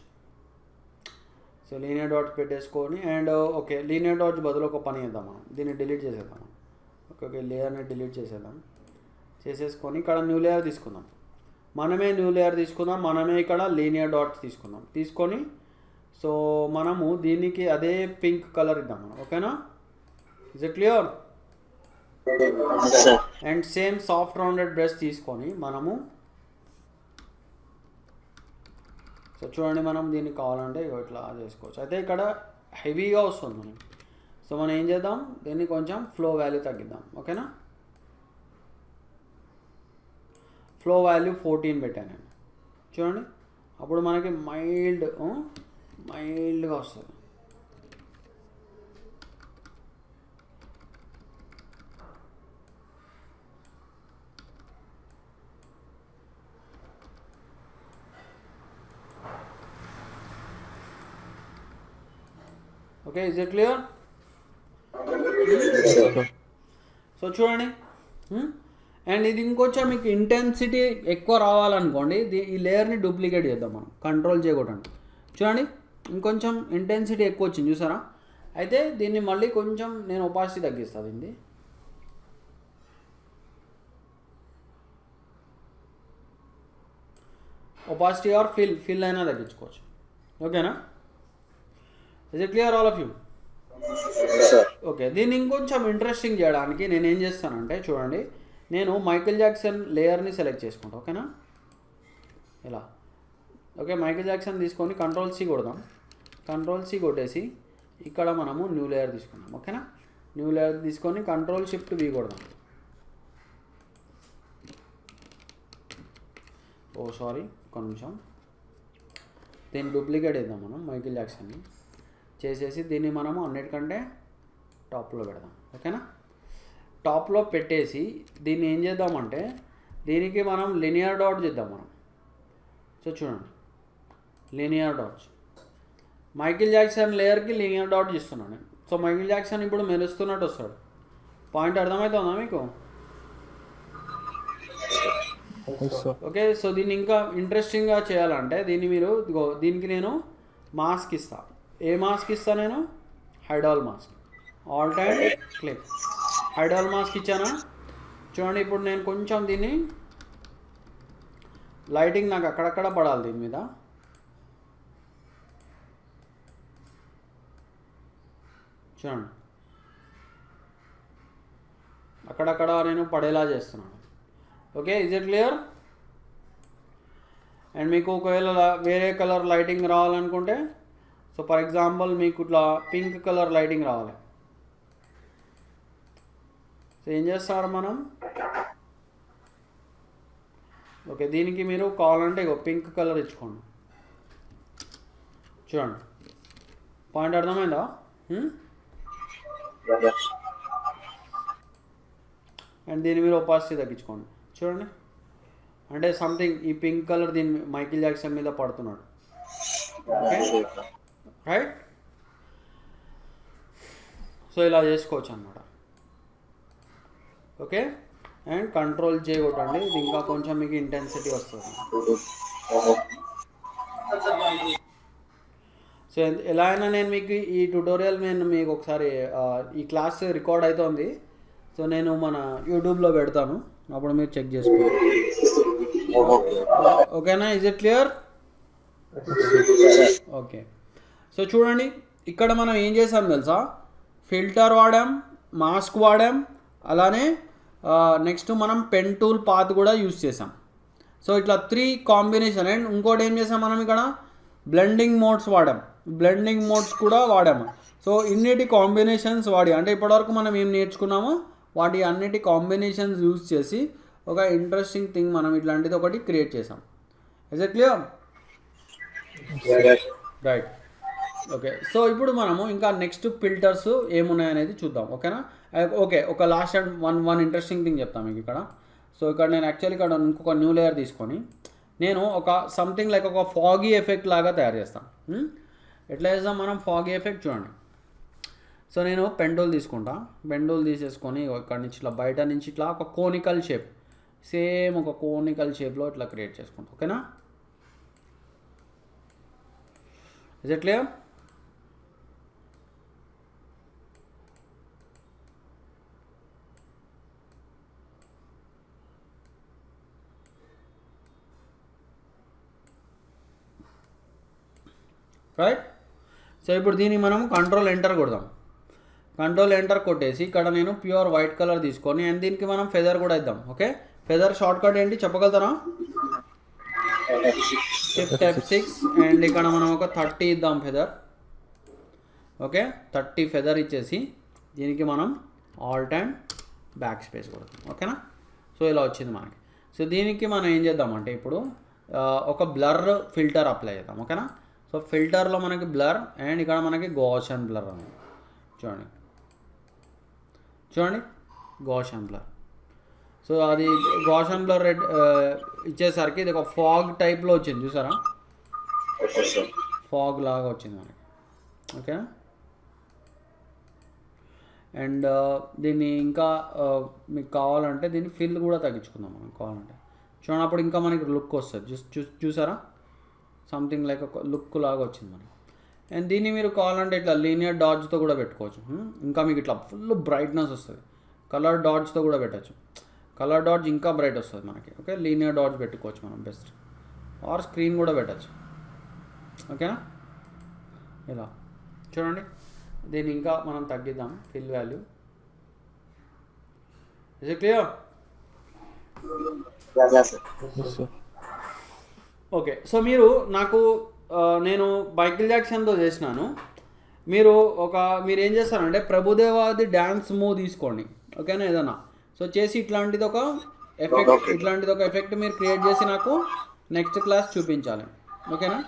A: So linear dots పెట్టేసుకొని అండ్ ఓకే, లీనియర్ డాట్స్ బదులు ఒక పని చేద్దాం మనం, దీన్ని డిలీట్ చేసేద్దాం. ఓకే, లేయర్ని డిలీట్ చేసేద్దాం. చేసేసుకొని ఇక్కడ న్యూ లేయర్ తీసుకుందాం. మనమే న్యూ లేయర్ తీసుకుందాం, మనమే ఇక్కడ లీనియర్ డాట్స్ తీసుకుందాం. తీసుకొని సో మనము దీనికి అదే పింక్ కలర్ ఇద్దాం మనం. ఓకేనా, is it clear? And same soft rounded brush తీసుకొని మనము సో చూడండి, మనం దీన్ని కావాలంటే ఇట్లా చేసుకోవచ్చు. అయితే ఇక్కడ హెవీగా వస్తుంది మనకి. సో మనం ఏం చేద్దాం, దీన్ని కొంచెం ఫ్లో వాల్యూ తగ్గిద్దాం. ఓకేనా, ఫ్లో వాల్యూ 14 పెట్టాను నేను. చూడండి, అప్పుడు మనకి మైల్డ్గా వస్తుంది. Okay, is it clear? So చూడండి, అండ్ ఇది ఇంకొంచెం మీకు ఇంటెన్సిటీ ఎక్కువ రావాలనుకోండి, ఈ లేయర్ని డూప్లికేట్ చేద్దాం మనం. కంట్రోల్ చేయకూడదు. చూడండి, ఇంకొంచెం ఇంటెన్సిటీ ఎక్కువ వచ్చింది చూసారా? అయితే దీన్ని మళ్ళీ కొంచెం నేను ఒపాసిటీ తగ్గిస్తాను. దీన్ని ఒపాసిటీ ఆర్ ఫిల్ అయినా తగ్గించుకోవచ్చు. ఓకేనా, is it clear all of you? Okay, దీన్ని ఇంకొంచెం ఇంట్రెస్టింగ్ చేయడానికి నేను ఏం చేస్తానంటే చూడండి, నేను మైకేల్ జాక్సన్ లేయర్ని సెలెక్ట్ చేసుకుంటాను. ఓకేనా, ఇలా. ఓకే, మైకేల్ జాక్సన్ తీసుకొని కంట్రోల్-C కొడదాం. కంట్రోల్-C కొట్టేసి ఇక్కడ మనము న్యూ లేయర్ తీసుకుందాం. ఓకేనా, న్యూ లేయర్ తీసుకొని కంట్రోల్-Shift-V కొడదాం. ఓ సారీ, ఒక నిమిషం. దీన్ని డూప్లికేట్ చేద్దాం మనం, మైకేల్ జాక్సన్ని చేసేసి దీన్ని మనము అన్నిటికంటే టాప్లో పెడదాం. ఓకేనా, టాప్లో పెట్టేసి దీన్ని ఏం చేద్దామంటే దీనికి మనం లినియర్ డాట్ చేద్దాం మనం. సో చూడండి, లినియర్ డాట్స్. మైకేల్ జాక్సన్ లేయర్కి లినియర్ డాట్ చేస్తున్నాను నేను. సో మైకేల్ జాక్సన్ ఇప్పుడు మెరుస్తున్నట్టు వస్తాడు. పాయింట్ అర్థమవుతుందా మీకు? ఓకే, సో దీన్ని ఇంకా ఇంట్రెస్టింగ్గా చేయాలంటే దీన్ని మీరు దీనికి నేను మాస్క్ ఇస్తాను. ఏ మాస్క్ ఇస్తాను నేను? Hide all mask. Alt and click. Hide all mask ఇచ్చానా? చూడండి, ఇప్పుడు నేను కొంచెం దీన్ని లైటింగ్ నాకు అక్కడక్కడ పడాలి దీని మీద. చూడండి, అక్కడక్కడ నేను పడేలా చేస్తున్నాను. Okay, is it clear? And మీకు ఒకవేళ వేరే కలర్ లైటింగ్ రావాలనుకుంటే, సో ఫర్ ఎగ్జాంపుల్ మీకు ఇట్లా పింక్ కలర్ లైటింగ్ రావాలి. సో ఏం చేస్తారు మనం? ఓకే, దీనికి మీరు కావాలంటే ఇగో పింక్ కలర్ ఇచ్చుకోండి. చూడండి, పాయింట్ అర్థమైందా? అండ్ దీన్ని మీరు ఒపాసిటీ తగ్గించుకోండి. చూడండి, అంటే సంథింగ్ ఈ పింక్ కలర్ దీని మైకేల్ జాక్సన్ మీద పడుతున్నాడు. Okay, right? సో ఇలా చేసుకోవచ్చు అన్నమాట. ఓకే, అండ్ కంట్రోల్-J కొట్టండి, ఇది ఇంకా కొంచెం మీకు ఇంటెన్సిటీ వస్తుంది. సో ఎలా అయినా నేను మీకు ఈ ట్యుటోరియల్ నేను మీకు ఒకసారి ఈ క్లాస్ రికార్డ్ అవుతుంది. సో నేను మన యూట్యూబ్లో పెడతాను, అప్పుడు మీరు చెక్ చేసుకోండి. ఓకేనా, is it clear? Okay, so చూడండి, ఇక్కడ మనం ఏం చేసాం తెలుసా? ఫిల్టర్ వాడాం, మాస్క్ వాడాం, అలానే నెక్స్ట్ మనం పెన్ టూల్ పాత్ కూడా యూజ్ చేసాం. సో ఇట్లా 3 కాంబినేషన్. అండ్ ఇంకోటి ఏం చేసాం మనం ఇక్కడ బ్లెండింగ్ మోడ్స్ వాడాం. బ్లెండింగ్ మోడ్స్ కూడా వాడాము. సో ఇన్నిటి కాంబినేషన్స్ వాడి, అంటే ఇప్పటివరకు మనం ఏం నేర్చుకున్నామో వాటి అన్నిటి కాంబినేషన్స్ యూజ్ చేసి ఒక ఇంట్రెస్టింగ్ థింగ్ మనం ఇట్లాంటిది ఒకటి క్రియేట్ చేసాం. Is it clear? Right. Okay, so ఇప్పుడు మనము ఇంకా నెక్స్ట్ ఫిల్టర్స్ ఏమున్నాయనేది చూద్దాం. ఓకేనా? ఓకే, ఒక last and one interesting thing చెప్తాను మీకు ఇక్కడ. సో ఇక్కడ నేను యాక్చువల్లీ ఇక్కడ ఇంకొక న్యూ లేయర్ తీసుకొని నేను ఒక సంథింగ్ లైక్ ఒక ఫాగీ ఎఫెక్ట్ లాగా తయారు చేస్తాను. ఎట్లా చేస్తాం మనం ఫాగీ ఎఫెక్ట్ చూడండి. సో నేను పెండోల్ తీసుకుంటా, పెండోల్ తీసేసుకొని ఇక్కడ నుంచి ఇట్లా బయట నుంచి ఇట్లా ఒక కోనికల్ షేప్, సేమ్ ఒక కోనికల్ షేప్లో ఇట్లా క్రియేట్ చేసుకుంటాం. ఓకేనా, is it clear? Right. So ఇప్పుడు దీన్ని మనం కంట్రోల్ ఎంటర్ కొడదాం. కంట్రోల్ ఎంటర్ కొట్టేసి ఇక్కడ నేను ప్యూర్ వైట్ కలర్ తీసుకొని అండ్ దీనికి మనం ఫెదర్ కూడా ఇద్దాం. ఓకే, ఫెదర్ షార్ట్ కట్ ఏంటి చెప్పగలుగుతారా? షిఫ్ట్ F6 అండ్ ఇక్కడ మనం ఒక 30 ఇద్దాం ఫెదర్. ఓకే, 30 ఫెదర్ ఇచ్చేసి దీనికి మనం ఆల్ టైమ్ బ్యాక్ స్పేస్ కొడతాం. ఓకేనా, సో ఇలా వచ్చింది మనకి. సో దీనికి మనం ఏం చేద్దామంటే ఇప్పుడు ఒక బ్లర్ ఫిల్టర్ అప్లై చేద్దాం. ఓకేనా, సో ఫిల్టర్లో మనకి బ్లర్ అండ్ ఇక్కడ మనకి గౌసియన్ బ్లర్ అన్నది. చూడండి చూడండి గౌసియన్ బ్లర్. సో అది గౌసియన్ బ్లర్ ఇచ్చేసరికి ఇది ఒక ఫాగ్ టైప్లో వచ్చింది చూసారా, ఫాగ్ లాగా వచ్చింది మనకి. ఓకే, అండ్ దీన్ని ఇంకా మీకు కావాలంటే దీన్ని ఫిల్ కూడా తగ్గించుకుందాం మనం కావాలంటే. చూడండి అప్పుడు ఇంకా మనకి లుక్ వస్తుంది. చూసారా, సంథింగ్ లైక్ ఒక లుక్ లాగా వచ్చింది మనకి. అండ్ దీన్ని మీరు కావాలంటే ఇట్లా లీనియర్ డాట్స్తో కూడా పెట్టుకోవచ్చు. ఇంకా మీకు ఇట్లా ఫుల్ బ్రైట్నెస్ వస్తుంది. కలర్ డాట్స్తో కూడా పెట్టచ్చు. కలర్ డాట్స్ ఇంకా బ్రైట్ వస్తుంది మనకి. ఓకే, లీనియర్ డాట్స్ పెట్టుకోవచ్చు మనం బెస్ట్, ఆర్ స్క్రీన్ కూడా పెట్టచ్చు. ఓకేనా, ఇలా చూడండి. దీన్ని ఇంకా మనం తగ్గిద్దాం fill value. Is it clear? Okay, so మీరు నాకు నేను మైకిల్ జాక్సన్తో చేసినాను. మీరు ఏం చేస్తారంటే ప్రభుదేవాది డ్యాన్స్ మూవ్ తీసుకోండి. ఓకేనా, ఏదన్నా సో చేసి ఇట్లాంటిది ఒక ఎఫెక్ట్ మీరు క్రియేట్ చేసి నాకు నెక్స్ట్ క్లాస్ చూపించాలి. ఓకేనా,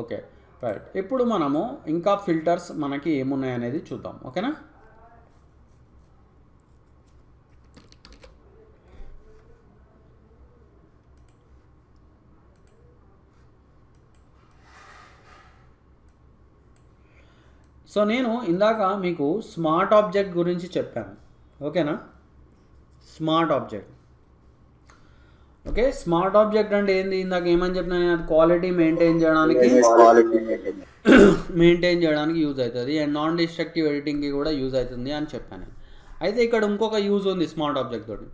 A: ఓకే రైట్. ఇప్పుడు మనము ఇంకా ఫిల్టర్స్ మనకి ఏమున్నాయనేది చూద్దాం. ఓకేనా, సో నేను ఇందాక మీకు స్మార్ట్ ఆబ్జెక్ట్ గురించి చెప్పాను. ఓకేనా, smart object. Okay, smart object అంటే ఏంది? ఇందాక ఏమని చెప్పినా నేను, అది క్వాలిటీ మెయింటైన్ చేయడానికి యూజ్ అవుతుంది అండ్ నాన్ డిస్ట్రక్టివ్ ఎడిటింగ్కి కూడా యూజ్ అవుతుంది అని చెప్పాను. అయితే ఇక్కడ ఇంకొక యూజ్ ఉంది స్మార్ట్ ఆబ్జెక్ట్ తోటి.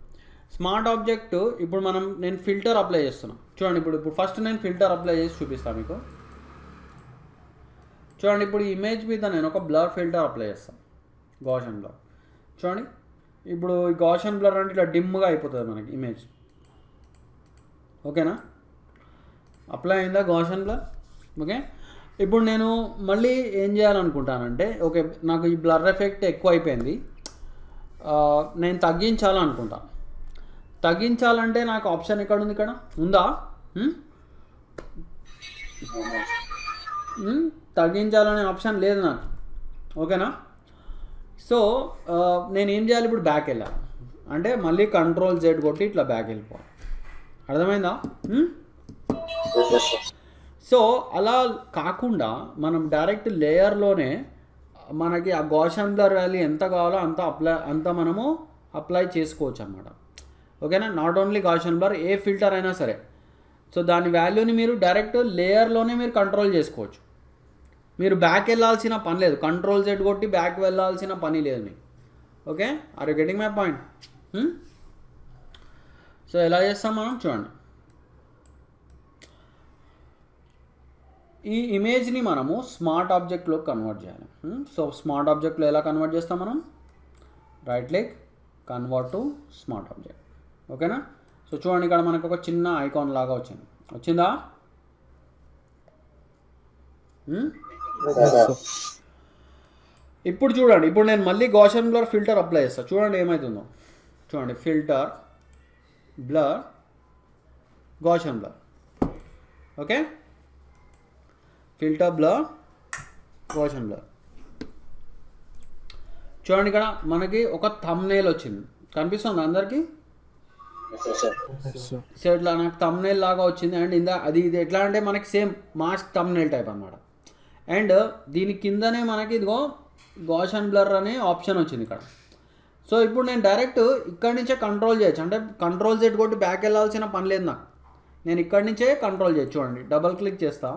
A: స్మార్ట్ ఆబ్జెక్ట్ ఇప్పుడు నేను ఫిల్టర్ అప్లై చేస్తున్నాను. చూడండి, ఇప్పుడు ఫస్ట్ నేను ఫిల్టర్ అప్లై చేసి చూపిస్తాను మీకు. చూడండి, ఇప్పుడు ఈ ఇమేజ్ మీద నేను ఒక బ్లర్ ఫిల్టర్ అప్లై చేస్తాను, గౌసియన్ బ్లర్. చూడండి, ఇప్పుడు ఈ గౌసియన్ బ్లర్ అంటే ఇట్లా డిమ్గా అయిపోతుంది మనకి ఇమేజ్. ఓకేనా, అప్లై అయిందా గౌసియన్ బ్లర్? ఓకే, ఇప్పుడు నేను మళ్ళీ ఏం చేయాలనుకుంటానంటే, ఓకే నాకు ఈ బ్లర్ ఎఫెక్ట్ ఎక్కువ అయిపోయింది, నేను తగ్గించాలనుకుంటాను. తగ్గించాలంటే నాకు ఆప్షన్ ఎక్కడ ఉంది? ఇక్కడ ఉందా? తగ్గించాలనే ఆప్షన్ లేదు నాకు. ఓకేనా, సో నేనేం చేయాలి? ఇప్పుడు బ్యాక్ వెళ్ళాలి అంటే మళ్ళీ కంట్రోల్ Z కొట్టి ఇట్లా బ్యాక్ వెళ్ళిపోవాలి. అర్థమైందా? సో అలా కాకుండా మనం డైరెక్ట్ లేయర్లోనే మనకి ఆ గౌసియన్ బ్లర్ వాల్యూ ఎంత కావాలో అంత మనము అప్లై చేసుకోవచ్చు అన్నమాట. ఓకేనా, not only Gaussian blur, A filter అయినా సరే. సో దాని వాల్యూని మీరు డైరెక్ట్ లేయర్లోనే మీరు కంట్రోల్ చేసుకోవచ్చు. మీరు బ్యాక్ వెళ్ళాల్సిన పని లేదు, కంట్రోల్ Z కొట్టి బ్యాక్ వెళ్ళాల్సిన పని లేదు మీకు. Okay, are you getting my point? So ఎలా చేస్తాం మనం చూడండి. ఈ ఇమేజ్ని మనము స్మార్ట్ ఆబ్జెక్ట్లో కన్వర్ట్ చేయాలి. సో స్మార్ట్ ఆబ్జెక్ట్లో ఎలా కన్వర్ట్ చేస్తాం మనం? Right click, convert to smart object. ఓకేనా, సో చూడండి ఇక్కడ మనకు ఒక చిన్న ఐకాన్ లాగా వచ్చిందా? ఇప్పుడు చూడండి, ఇప్పుడు నేను మళ్ళీ గౌసియన్ బ్లర్ ఫిల్టర్ అప్లై చేస్తాను. చూడండి ఏమవుతుందో. చూడండి, filter blur Gaussian blur. Okay, filter blur Gaussian blur. చూడండి ఇక్కడ మనకి ఒక థంబ్నెయిల్ వచ్చింది, కనిపిస్తుంది అందరికీ.
B: సార్
A: సో ఇట్లా నాకు థంబ్నెయిల్ లాగా వచ్చింది. అండ్ ఇది ఎట్లా అంటే మనకి సేమ్ మాస్క్ థంబ్నెయిల్ టైప్ అనమాట. అండ్ దీని కిందనే మనకి ఇదిగో గౌషన్ బ్లర్ అనే ఆప్షన్ వచ్చింది ఇక్కడ. సో ఇప్పుడు నేను డైరెక్ట్ ఇక్కడి నుంచే కంట్రోల్ చేయొచ్చు, అంటే కంట్రోల్ Z కొట్టి బ్యాక్ వెళ్ళాల్సిన పని లేదు నాకు. నేను ఇక్కడి నుంచే కంట్రోల్ చేయొచ్చు. చూడండి డబల్ క్లిక్ చేస్తా.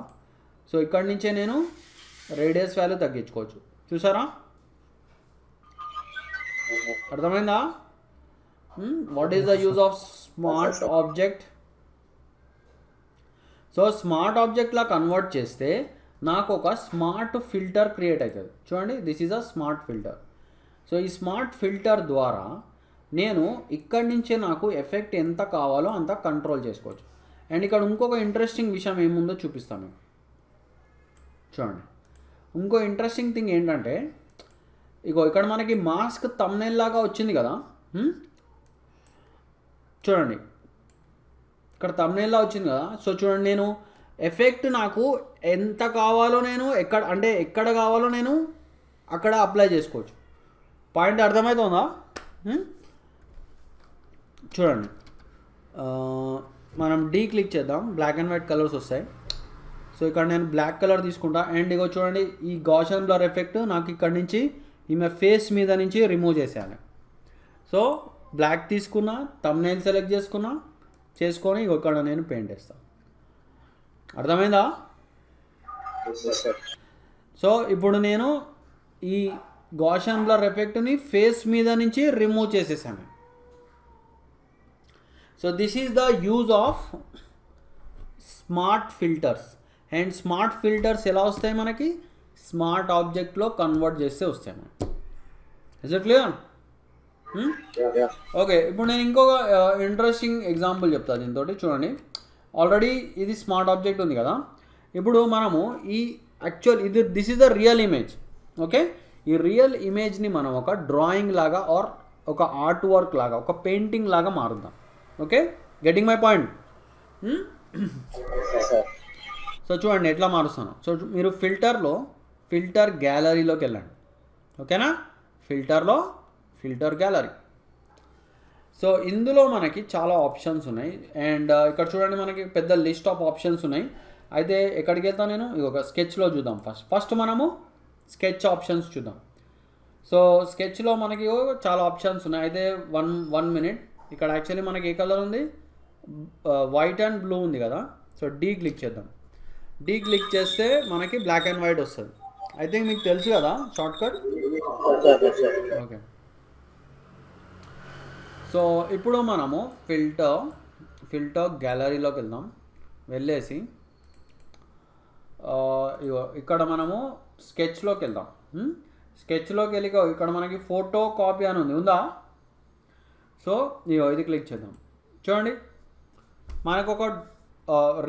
A: సో ఇక్కడి నుంచే నేను రేడియస్ వాల్యూ తగ్గించుకోవచ్చు. చూసారా, అర్థమైందా? What is the use of smart object? So smart ఆబ్జెక్ట్లా కన్వర్ట్ చేస్తే నాకు ఒక స్మార్ట్ ఫిల్టర్ క్రియేట్ అవుతుంది. చూడండి, this is a smart filter. So ఈ స్మార్ట్ ఫిల్టర్ ద్వారా నేను ఇక్కడి నుంచే నాకు ఎఫెక్ట్ ఎంత కావాలో అంత కంట్రోల్ చేసుకోవచ్చు. అండ్ ఇక్కడ ఇంకొక ఇంట్రెస్టింగ్ విషయం ఏముందో చూపిస్తాను మీకు. చూడండి, ఇంకో ఇంట్రెస్టింగ్ థింగ్ ఏంటంటే ఇగో ఇక్కడ మనకి మాస్క్ థంబ్నెయిల్ లాగా వచ్చింది కదా. చూడండి ఇక్కడ థంబ్నెయిల్ లా వచ్చింది కదా. సో చూడండి, నేను ఎఫెక్ట్ నాకు ఎంత కావాలో నేను ఎక్కడ కావాలో నేను అక్కడ అప్లై చేసుకోవచ్చు. పాయింట్ అర్థమవుతుందా? చూడండి, మనం డీ క్లిక్ చేద్దాం, బ్లాక్ అండ్ వైట్ కలర్స్ వస్తాయి. సో ఇక్కడ నేను బ్లాక్ కలర్ తీసుకుంటా. అండ్ ఇగో చూడండి, ఈ గౌషన్ బ్లర్ ఎఫెక్ట్ నాకు ఇక్కడ నుంచి ఈమె ఫేస్ మీద నుంచి రిమూవ్ చేశాను. సో బ్లాక్ తీసుకున్నా, థంబ్నెయిల్ సెలెక్ట్ చేసుకొని ఇక్కడ నేను పెయింట్ వేస్తాను. అర్థమైందా? సో ఇప్పుడు నేను ఈ గౌషన్ బ్లర్ ఎఫెక్ట్ని ఫేస్ మీద నుంచి రిమూవ్ చేసేసాను. So this is the use of smart filters. And smart filters ఎలా వస్తాయి మనకి? స్మార్ట్ ఆబ్జెక్ట్లో కన్వర్ట్ చేస్తే వస్తాయి మనకి. Is it clear? ఓకే, ఇప్పుడు నేను ఇంకొక ఇంట్రెస్టింగ్ ఎగ్జాంపుల్ చెప్తాను దీంతో. చూడండి, ఆల్రెడీ ఇది స్మార్ట్ ఆబ్జెక్ట్ ఉంది కదా. ఇప్పుడు మనము this is the real image. Okay, ఈ రియల్ ఇమేజ్ని మనం ఒక డ్రాయింగ్ లాగా ఆర్ ఒక ఆర్ట్ వర్క్ లాగా, ఒక పెయింటింగ్ లాగా మారుద్దాం. Okay, getting my point? So చూడండి ఎట్లా మారుస్తాను. సో మీరు ఫిల్టర్ గ్యాలరీలోకి వెళ్ళండి. ఓకేనా, ఫిల్టర్ గ్యాలరీ. సో ఇందులో మనకి చాలా ఆప్షన్స్ ఉన్నాయి. అండ్ ఇక్కడ చూడండి మనకి పెద్ద లిస్ట్ ఆఫ్ ఆప్షన్స్ ఉన్నాయి. అయితే ఎక్కడికి వెళ్తాను నేను? ఒక స్కెచ్లో చూద్దాం. ఫస్ట్ మనము స్కెచ్ ఆప్షన్స్ చూద్దాం. సో స్కెచ్లో మనకి చాలా ఆప్షన్స్ ఉన్నాయి. అయితే వన్ మినిట్. ఇక్కడ యాక్చువల్లీ మనకి ఏ కలర్ ఉంది? వైట్ అండ్ బ్లూ ఉంది కదా. సో డీ క్లిక్ చేద్దాం. డీ క్లిక్ చేస్తే మనకి బ్లాక్ అండ్ వైట్ వస్తుంది. ఐ థింక్ మీకు తెలుసు కదా షార్ట్కట్. ఓకే, సో ఇప్పుడు మనము ఫిల్టర్ గ్యాలరీలోకి వెళ్దాం. వెళ్ళేసి ఇక్కడ మనము స్కెచ్లోకి వెళ్దాం. స్కెచ్లోకి వెళ్ళి ఇక్కడ మనకి ఫోటో కాపీ అని ఉందా? సో ఇది క్లిక్ చేద్దాం. చూడండి, మనకు ఒక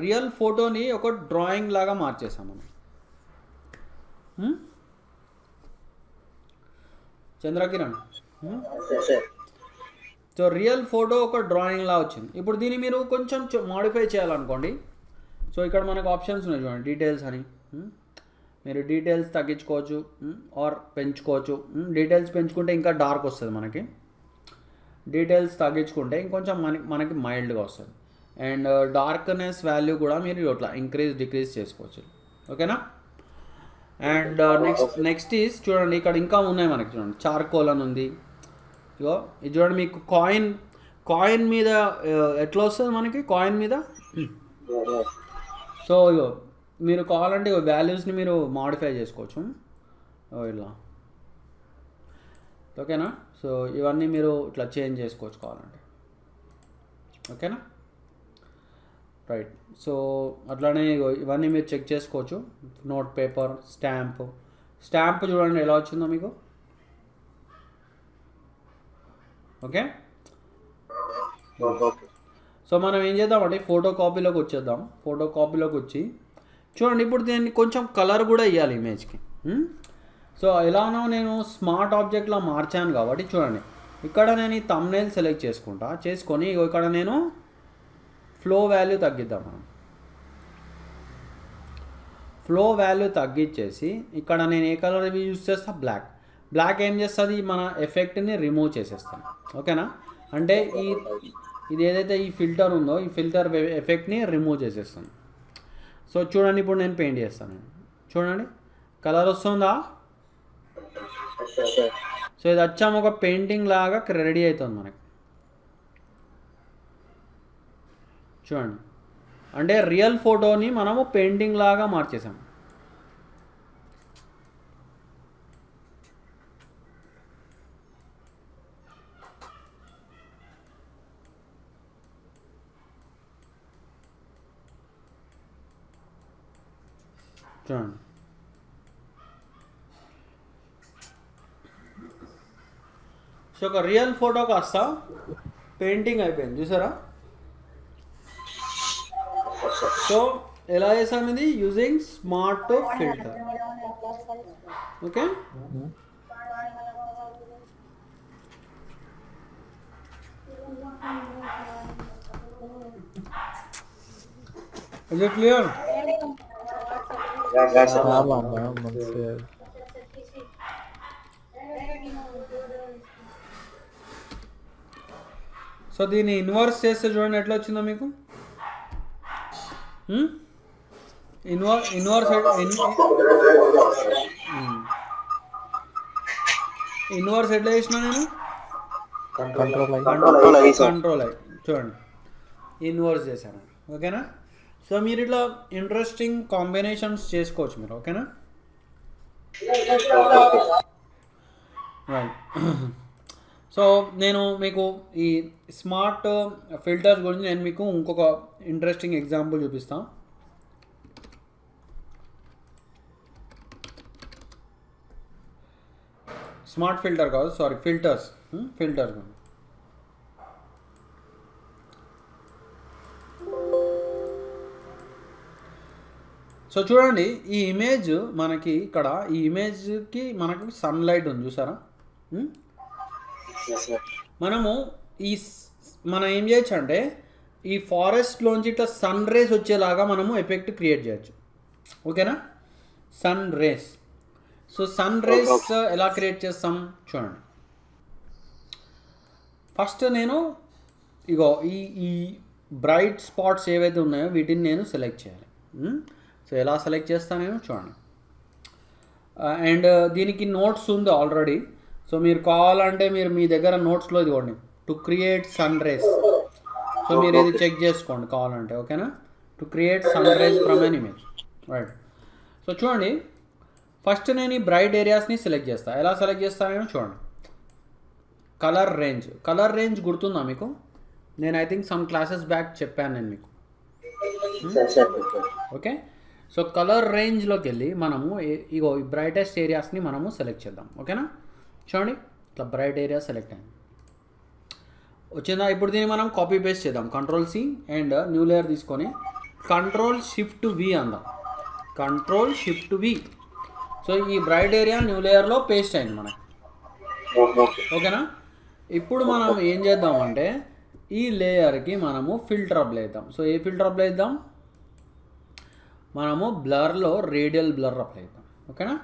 A: రియల్ ఫోటోని ఒక డ్రాయింగ్ లాగా మార్చేసాం మనం. చంద్రకిరణ్, సో రియల్ ఫోటో ఒక డ్రాయింగ్ లా వచ్చింది. ఇప్పుడు దీన్ని మీరు కొంచెం మాడిఫై చేయాలనుకోండి. సో ఇక్కడ మనకు ఆప్షన్స్ ఉన్నాయి చూడండి, డీటెయిల్స్ అని. మీరు డీటెయిల్స్ తగ్గించుకోవచ్చు ఆర్ పెంచుకోవచ్చు. డీటెయిల్స్ పెంచుకుంటే ఇంకా డార్క్ వస్తుంది మనకి. డీటెయిల్స్ తగ్గించుకుంటే ఇంకొంచెం మనకి మైల్డ్గా వస్తుంది. అండ్ డార్క్నెస్ వాల్యూ కూడా మీరు ఇట్లా డిక్రీజ్ చేసుకోవచ్చు. ఓకేనా? అండ్ నెక్స్ట్ ఈజ్ చూడండి, ఇక్కడ ఇంకా ఉన్నాయి మనకి. చూడండి, చార్కోల్ అని ఉంది. ఇగో ఇది చూడండి, మీకు కాయిన్ మీద ఎట్లా వస్తుంది మనకి? కాయిన్ మీద. సో ఇగో మీరు కావాలంటే వాల్యూస్ని మీరు మాడిఫై చేసుకోవచ్చు ఇలా. ఓకేనా? సో ఇవన్నీ మీరు ఇట్లా చేంజ్ చేసుకోవచ్చు కావాలంటే. ఓకేనా? రైట్. సో అట్లానే ఇవన్నీ మీరు చెక్ చేసుకోవచ్చు. నోట్ పేపర్, స్టాంప్ చూడండి ఎలా వచ్చిందో మీకు. ఓకే, సో మనం ఏం చేద్దామంటే ఫోటో కాపీలోకి వచ్చేద్దాం. ఫోటో కాపీలోకి వచ్చి చూడండి, ఇప్పుడు దీన్ని కొంచెం కలర్ కూడా ఇవ్వాలి ఇమేజ్కి. సో ఎలానో నేను స్మార్ట్ ఆబ్జెక్ట్లా మార్చాను కాబట్టి చూడండి, ఇక్కడ నేను ఈ థంబ్నెయిల్ సెలెక్ట్ చేసుకొని ఇక్కడ నేను ఫ్లో వాల్యూ తగ్గిద్దాం. మనం ఫ్లో వాల్యూ తగ్గించేసి ఇక్కడ నేను ఏ కలర్ యూజ్ చేస్తా? బ్లాక్ ఏం చేస్తుంది, మన ఎఫెక్ట్ని రిమూవ్ చేసేస్తాం. ఓకేనా, అంటే ఇది ఏదైతే ఈ ఫిల్టర్ ఉందో ఈ ఫిల్టర్ ఎఫెక్ట్ని రిమూవ్ చేసేస్తాం. సో చూడండి, ఇప్పుడు నేను పెయింట్ చేస్తాను. చూడండి కలర్ వస్తుందా. సో ఇది వచ్చాము ఒక పెయింటింగ్ లాగా రెడీ అవుతుంది మనకి. చూడండి, అంటే రియల్ ఫోటోని మనము పెయింటింగ్ లాగా మార్చేసాం. చూడండి, సో ఒక రియల్ ఫోటో కాస్త పెయింటింగ్ అయిపోయింది చూసారా. సో ఎలా చేసాం ఇది, using smart filter. Okay, is it clear?
C: మంచిగా
A: సో దీన్ని ఇన్వర్స్ చేస్తే చూడండి ఎట్లా వచ్చిందో మీకు. ఇన్వర్స్ ఇన్వర్స్ ఎట్లా చేసినా నేను, కంట్రోల్ అయ్యి చూడండి ఇన్వర్స్ చేశాను. ఓకేనా, సో మీరు ఇట్లా ఇంట్రెస్టింగ్ కాంబినేషన్స్ చేసుకోవచ్చు మీరు. ఓకేనా, రైట్. సో నేను మీకు ఈ స్మార్ట్ ఫిల్టర్స్ గురించి నేను మీకు ఇంకొక ఇంట్రెస్టింగ్ ఎగ్జాంపుల్ చూపిస్తాను. స్మార్ట్ ఫిల్టర్ కాదు, సారీ, ఫిల్టర్స్. సో చూడండి, ఈ ఇమేజ్ మనకి ఇక్కడ ఈ ఇమేజ్కి మనకి సన్లైట్ ఉంది చూసారా. మనము మనం ఏం చేయొచ్చు అంటే ఈ ఫారెస్ట్లోంచి ఇట్లా సన్ రేస్ వచ్చేలాగా మనము ఎఫెక్ట్ క్రియేట్ చేయొచ్చు. ఓకేనా, sun rays. So sun rays ఎలా క్రియేట్ చేస్తాం చూడండి. ఫస్ట్ నేను ఇగో ఈ బ్రైట్ స్పాట్స్ ఏవైతే ఉన్నాయో వీటిని నేను సెలెక్ట్ చేయాలి. సో ఎలా సెలెక్ట్ చేస్తాను నేను చూడండి. అండ్ దీనికి నోట్స్ ఉంది ఆల్రెడీ. సో మీరు కావాలంటే మీరు మీ దగ్గర నోట్స్లో ఇదిగోండి, to create sun rays. So మీరు ఇది చెక్ చేసుకోండి కావాలంటే. ఓకేనా, to create sun rays from an image, right. So చూడండి, ఫస్ట్ నేను ఈ బ్రైట్ ఏరియాస్ని సెలెక్ట్ చేస్తాను. ఎలా సెలెక్ట్ చేస్తానో చూడండి. కలర్ రేంజ్ గుర్తుందా మీకు? నేను I think some classes back చెప్పాను నేను మీకు. ఓకే, సో కలర్ రేంజ్లోకి వెళ్ళి మనము ఇగో ఈ బ్రైటెస్ట్ ఏరియాస్ని మనము సెలెక్ట్ చేద్దాం. ఓకేనా, చూడండి ఇట్లా బ్రైట్ ఏరియా సెలెక్ట్ అయింది, వచ్చిందా. ఇప్పుడు దీన్ని మనం కాపీ పేస్ట్ చేద్దాం. Ctrl+C అండ్ న్యూ లేయర్ తీసుకొని Ctrl+Shift+V అందాం. Ctrl+Shift+V. సో ఈ బ్రైట్ ఏరియా న్యూ లేయర్లో పేస్ట్ అయింది మనకి. ఓకేనా, ఇప్పుడు మనం ఏం చేద్దామంటే ఈ లేయర్కి మనము ఫిల్టర్ అప్లై చేద్దాం. సో ఏ ఫిల్టర్ అప్లై చేద్దాం, మనము బ్లర్లో రేడియల్ బ్లర్ అప్లై చేద్దాం. ఓకేనా,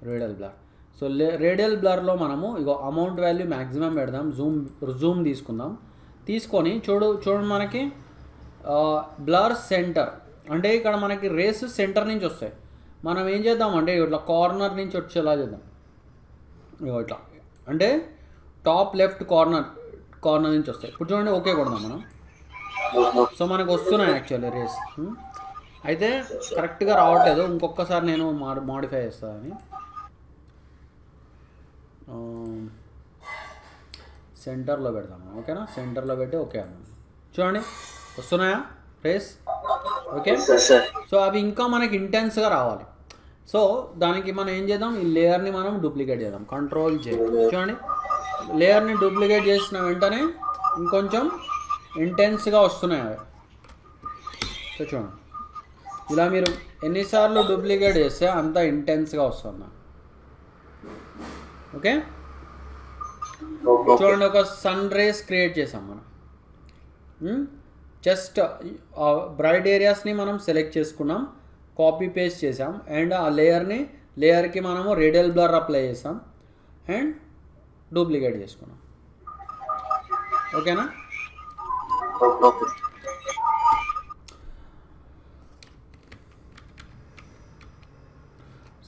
A: రేడియల్ బ్లర్. సో రేడియల్ బ్లర్లో మనము ఇగో అమౌంట్ వాల్యూ మ్యాక్సిమం పెడదాం. జూమ్ తీసుకుందాం. తీసుకొని చూడండి మనకి బ్లర్ సెంటర్, అంటే ఇక్కడ మనకి రేస్ సెంటర్ నుంచి వస్తాయి. మనం ఏం చేద్దామంటే ఇట్లా కార్నర్ నుంచి వచ్చేలా చేద్దాం. ఇగో ఇట్లా, అంటే టాప్ లెఫ్ట్ కార్నర్ నుంచి వస్తాయి. ఇప్పుడు చూడండి, ఓకే కొడదాం మనం. సో మనకు వస్తున్నాయి యాక్చువల్లీ రేస్, అయితే కరెక్ట్గా రావట్లేదు. ఇంకొకసారి నేను మాడిఫై చేస్తానని. సెంటర్లో పెడతాము. ఓకేనా, సెంటర్లో పెట్టి ఓకే అన్నాను. చూడండి వస్తున్నాయా రేస్? ఓకే, సో అవి ఇంకా మనకి ఇంటెన్స్గా రావాలి. సో దానికి మనం ఏం చేద్దాం, ఈ లేయర్ని మనం డూప్లికేట్ చేద్దాం. Ctrl+J. చూడండి, లేయర్ని డూప్లికేట్ చేసిన వెంటనే ఇంకొంచెం ఇంటెన్స్గా వస్తున్నాయి అవి. సో చూడండి, ఇలా మీరు ఎన్నిసార్లు డూప్లికేట్ చేస్తే అంత ఇంటెన్స్గా వస్తుంది. ఓకే, చూడండి, ఒక సన్ రేస్ క్రియేట్ చేసాం మనం. జస్ట్ బ్రైట్ ఏరియాస్ని మనం సెలెక్ట్ చేసుకున్నాం, కాపీ పేస్ట్ చేసాం, అండ్ ఆ లేయర్కి మనము రేడియల్ బ్లర్ అప్లై చేసాం, అండ్ డూప్లికేట్ చేసుకున్నాం. ఓకేనా?
B: ఓకే.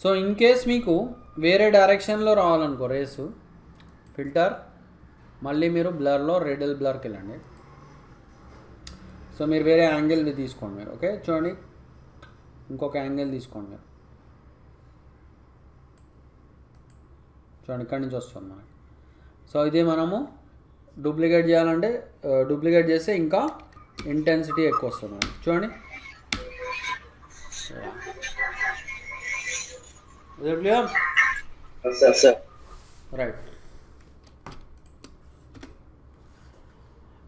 A: సో ఇన్ కేస్ మీకు వేరే డైరెక్షన్లో రావాలనుకో రేసు, ఫిల్టర్ మళ్ళీ మీరు బ్లర్లో రెడిల్ బ్లర్కి వెళ్ళండి. సో మీరు వేరే యాంగిల్ని తీసుకోండి మీరు. ఓకే, చూడండి, ఇంకొక యాంగిల్ తీసుకోండి మీరు. చూడండి, ఇక్కడి నుంచి వస్తుంది మనకి. సో ఇది మనము డూప్లికేట్ చేయాలంటే డూప్లికేట్ చేస్తే ఇంకా ఇంటెన్సిటీ ఎక్కువ వస్తుంది మనకి. చూడండి, clear? Right.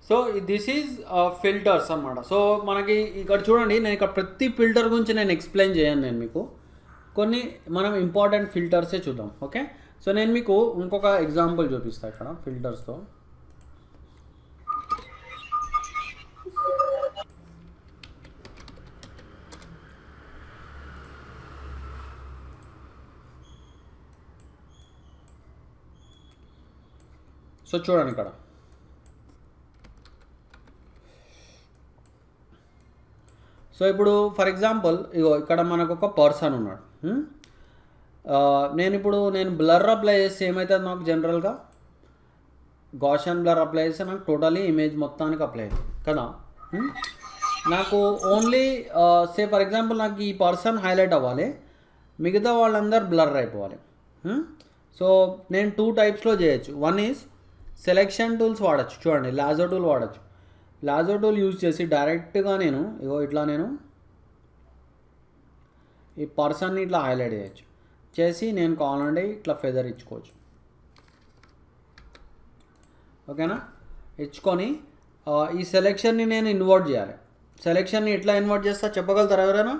A: So this is filters అన్నమాట. సో మనకి ఇక్కడ చూడండి, నేను ఇక్కడ ప్రతి ఫిల్టర్ గురించి నేను ఎక్స్ప్లెయిన్ చేయను. నేను మీకు కొన్ని మనం ఇంపార్టెంట్ ఫిల్టర్సే చూద్దాం. ఓకే, సో నేను మీకు ఇంకొక ఎగ్జాంపుల్ చూపిస్తాను ఇక్కడ ఫిల్టర్స్తో. సో చూడండి ఇక్కడ, సో ఇప్పుడు ఫర్ ఎగ్జాంపుల్ ఇగో ఇక్కడ మనకు ఒక పర్సన్ ఉన్నాడు. నేను బ్లర్ అప్లై చేస్తే ఏమవుతుంది నాకు జనరల్గా, గాషియన్ బ్లర్ అప్లై చేస్తే నాకు టోటలీ ఇమేజ్ మొత్తానికి అప్లై అవుతుంది కదా. నాకు ఓన్లీ సే ఫర్ ఎగ్జాంపుల్ నాకు ఈ పర్సన్ హైలైట్ అవ్వాలి, మిగతా వాళ్ళందరూ బ్లర్ అయిపోవాలి. సో నేను 2 టైప్స్లో చేయొచ్చు. వన్ ఈజ్ సెలెక్షన్ టూల్స్ వాడచ్చు. చూడండి, లాజో టూల్ వాడచ్చు. లాజో టూల్ యూజ్ చేసి డైరెక్ట్గా నేను ఈ పర్సన్ని ఇట్లా హైలైట్ చేయొచ్చు. చేసి నేను కావాలంటే ఇట్లా ఫెదర్ ఇచ్చుకోవచ్చు. ఓకేనా? ఇచ్చుకొని ఈ సెలెక్షన్ని నేను ఇన్వర్ట్ చేయాలి. సెలెక్షన్ని ఎట్లా ఇన్వర్ట్ చేస్తా చెప్పగలుగుతారా ఎవరైనా?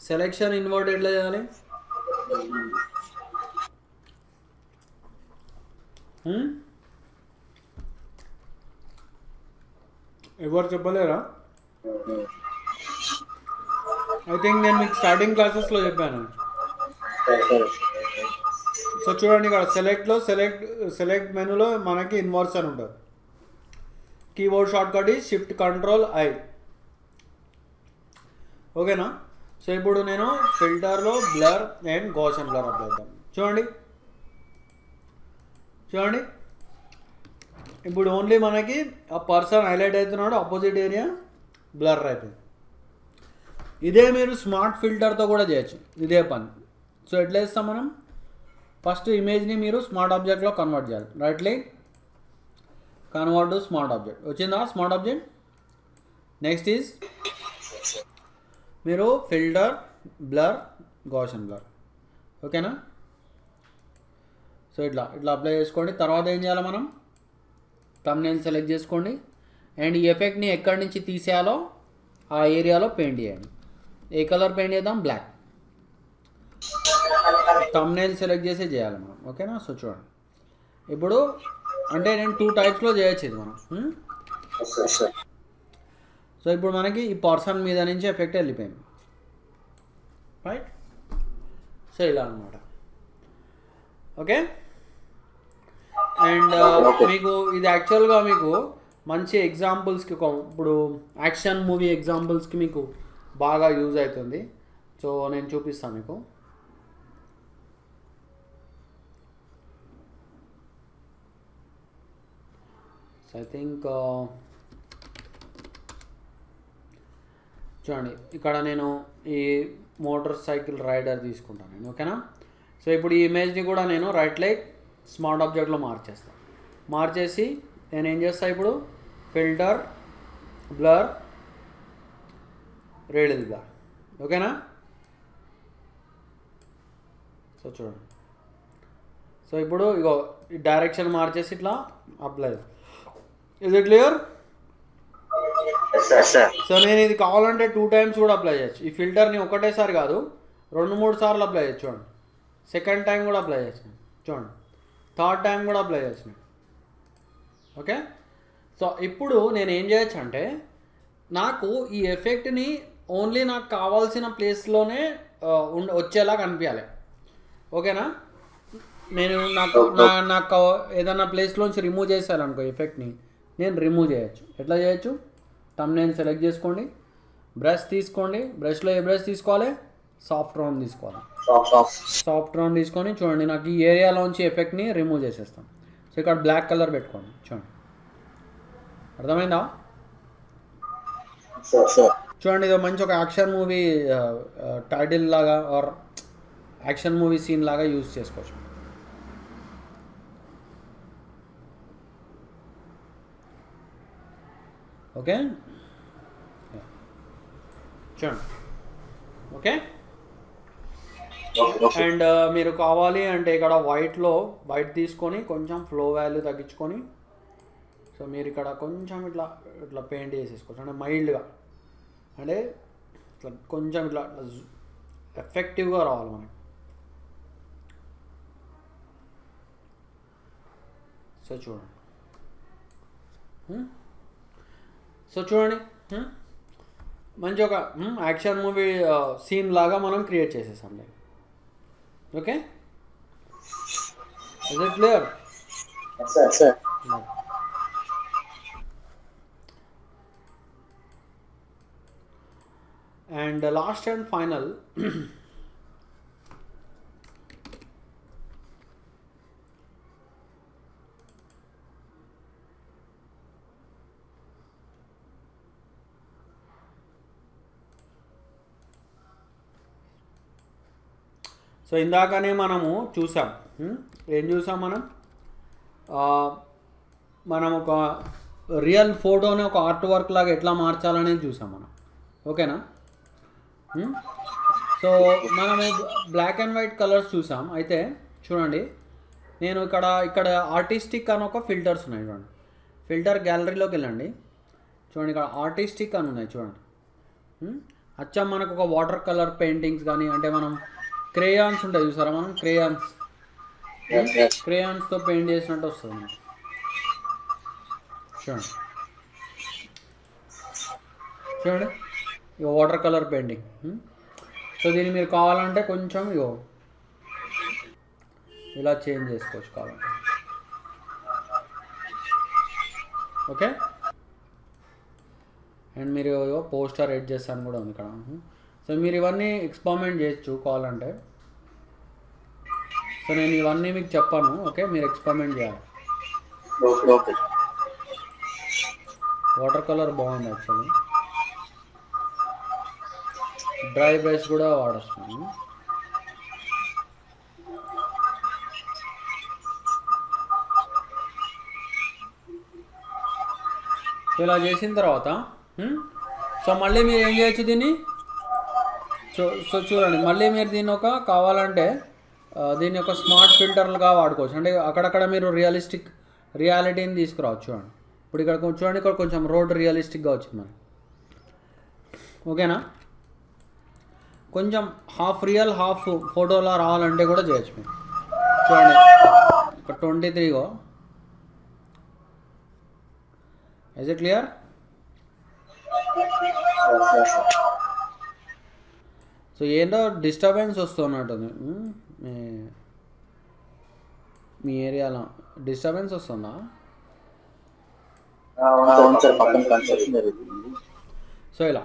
A: సెలెక్షన్ ఇన్వర్ట్ ఎట్లా చేయాలి? ఎవరు చెప్పలేరా? ఐ థింక్ నేను మీకు స్టార్టింగ్ క్లాసెస్లో చెప్పాను. సో చూడండి, ఇక్కడ సెలెక్ట్ మెనూలో మనకి ఇన్వర్స్ అని ఉంటుంది. కీబోర్డ్ షార్ట్ కట్ ఈ షిఫ్ట్ కంట్రోల్ ఐ. ఓకేనా? సో ఇప్పుడు నేను ఫిల్టర్లో blur and Gaussian blur apply చేద్దాం. చూడండి, ఇప్పుడు ఓన్లీ మనకి ఆ పర్సన్ హైలైట్ అవుతున్నాడు, ఆపోజిట్ ఏరియా బ్లర్ అయిపోయింది. ఇదే మీరు స్మార్ట్ ఫిల్టర్తో కూడా చేయొచ్చు, ఇదే పని. సో ఎట్లా చేస్తాం మనం? ఫస్ట్ ఇమేజ్ని మీరు స్మార్ట్ ఆబ్జెక్ట్లో కన్వర్ట్ చేయాలి. Rightly convert to smart object. వచ్చిందా స్మార్ట్ ఆబ్జెక్ట్? నెక్స్ట్ ఈజ్ మీరు ఫిల్టర్, బ్లర్, గాషియన్ బ్లర్. ఓకేనా? సో ఇట్లా అప్లై చేసుకోండి. తర్వాత ఏం చేయాలి మనం? థంబ్నెయిల్ సెలెక్ట్ చేసుకోండి అండ్ ఈ ఎఫెక్ట్ని ఎక్కడి నుంచి తీసేయాలో ఆ ఏరియాలో పెయింట్ చేయండి. ఏ కలర్ పెయింట్ చేద్దాం? బ్లాక్. థంబ్నెయిల్ సెలెక్ట్ చేసి చేయాలి మనం. ఓకేనా? సో చూడండి, ఇప్పుడు అంటే నేను 2 టైప్స్లో చేయొచ్చు ఇది మనం. సో ఇప్పుడు మనకి ఈ పర్సన్ మీద నుంచి ఎఫెక్ట్ వెళ్ళిపోయింది. రైట్? సో ఇలా అనమాట. ఓకే, అండ్ మీకు ఇది యాక్చువల్గా మీకు మంచి ఎగ్జాంపుల్స్కి ఇప్పుడు యాక్షన్ మూవీ ఎగ్జాంపుల్స్కి మీకు బాగా యూజ్ అవుతుంది. సో నేను చూపిస్తాను మీకు. సో ఐ థింక్ చూడండి, ఇక్కడ నేను ఈ మోటార్ సైకిల్ రైడర్ తీసుకుంటాను నేను. ఓకేనా? సో ఇప్పుడు ఈ ఇమేజ్ని కూడా నేను రైట్ లైక్ స్మార్ట్ ఆబ్జెక్ట్లో మార్చేస్తాను. మార్చేసి నేను ఏం చేస్తాను ఇప్పుడు? Filter, blur, radial blur. ఓకేనా? సో చూడండి, సో ఇప్పుడు ఇగో ఈ డైరెక్షన్ మార్చేసి ఇట్లా apply. Is it clear? So నేను ఇది కావాలంటే 2 టైమ్స్ కూడా అప్లై చేయొచ్చు. ఈ ఫిల్టర్ని ఒకటేసారి కాదు 2-3 సార్లు అప్లై చేయొచ్చు. చూడండి, సెకండ్ టైం కూడా అప్లై చేయొచ్చు. చూడండి, థర్డ్ టైం కూడా అప్లై చేయొచ్చు. ఓకే, సో ఇప్పుడు నేను ఏం చేయొచ్చు అంటే నాకు ఈ ఎఫెక్ట్ని ఓన్లీ నాకు కావాల్సిన ప్లేస్లోనే వచ్చేలా కనిపించాలి. ఓకేనా? నేను నాకు ఏదైనా ప్లేస్లోంచి రిమూవ్ చేశాననుకో ఎఫెక్ట్ని, నేను రిమూవ్ చేయొచ్చు. ఎట్లా చేయొచ్చు? థంబ్నెయిల్ సెలెక్ట్ చేసుకోండి, బ్రష్ తీసుకోండి. బ్రష్లో ఏ బ్రష్ తీసుకోవాలి? సాఫ్ట్ రౌండ్ తీసుకోవాలి. సాఫ్ట్ రౌండ్ తీసుకొని చూడండి, నాకు ఈ ఏరియాలోంచి ఎఫెక్ట్ని రిమూవ్ చేసేస్తాం. సో ఇక్కడ బ్లాక్ కలర్ పెట్టుకోండి. చూడండి, అర్థమైందా? చూడండి, ఇది మంచి ఒక యాక్షన్ మూవీ టైటిల్ లాగా ఆర్ యాక్షన్ మూవీ సీన్ లాగా యూజ్ చేసుకోవచ్చు. ఓకే, చూడండి. ఓకే, అండ్ మీరు కావాలి అంటే ఇక్కడ వైట్ తీసుకొని కొంచెం ఫ్లో వాల్యూ తగ్గించుకొని, సో మీరు ఇక్కడ కొంచెం ఇట్లా ఇట్లా పెయింట్ చేసేసుకోవచ్చు. అంటే మైల్డ్గా, అంటే ఇట్లా కొంచెం ఇట్లా ఎఫెక్టివ్గా రావాలి మనకి. సో చూడండి, మంచి ఒక యాక్షన్ మూవీ సీన్ లాగా మనం క్రియేట్ చేసేసాం. Okay, is it clear? And last and final, so ఇందాకనే మనము చూసాం. ఏం చూసాం మనం ఒక రియల్ ఫోటోని ఒక ఆర్ట్ వర్క్ లాగా ఎట్లా మార్చాలనేది చూసాం మనం. ఓకేనా? సో మనం బ్లాక్ అండ్ వైట్ కలర్స్ చూసాం. అయితే చూడండి, నేను ఇక్కడ ఆర్టిస్టిక్ అని ఒక ఫిల్టర్స్ ఉన్నాయి. చూడండి, ఫిల్టర్ గ్యాలరీలోకి వెళ్ళండి. చూడండి, ఇక్కడ ఆర్టిస్టిక్ అని ఉన్నాయి. చూడండి, అచ్చం మనకు ఒక వాటర్ కలర్ పెయింటింగ్స్ కానీ, అంటే మనం క్రేయాన్స్ ఉంటాయి చూసారా, మనం క్రేయాన్స్తో పెయింట్ చేసినట్టు వస్తుంది మనకి. చూడండి, ఇక వాటర్ కలర్ పెయింటింగ్. సో దీన్ని మీరు కావాలంటే కొంచెం ఇలా చేంజ్ చేసుకోవచ్చు కావాలంటే. ఓకే, అండ్ మీరు పోస్టర్ ఎడ్ చేస్తాను కూడా ఉంది ఇక్కడ. సో మీరు ఇవన్నీ ఎక్స్పెరిమెంట్ చేయొచ్చు కావాలంటే. సో నేను ఇవన్నీ మీకు చెప్పాను. ఓకే, మీరు ఎక్స్పెరిమెంట్ చేయాలి. వాటర్ కలర్ బాగుంది యాక్చువల్లీ. డ్రై బ్రష్ కూడా వాడొస్తుంది. ఇలా చేసిన తర్వాత సో మళ్ళీ మీరు ఏం చేయొచ్చు దీన్ని. సో చూడండి, మళ్ళీ మీరు దీన్ని కావాలంటే దీన్ని ఒక స్మార్ట్ ఫిల్టర్లుగా వాడుకోవచ్చు. అంటే అక్కడక్కడ మీరు రియాలిటీని తీసుకురావచ్చు. చూడండి, ఇప్పుడు ఇక్కడ చూడండి, ఇక్కడ కొంచెం రోడ్ రియలిస్టిక్గా వచ్చింది మనకి. ఓకేనా? కొంచెం హాఫ్ రియల్ హాఫ్ ఫోటోలా రావాలంటే కూడా చేయొచ్చు మీరు. చూడండి, ఇక్కడ 23. Is it clear? సో ఏంటో డిస్టర్బెన్స్ వస్తున్నట్టుంది మీ ఏరియాలో. డిస్టర్బెన్స్ వస్తుందా? సో ఇలా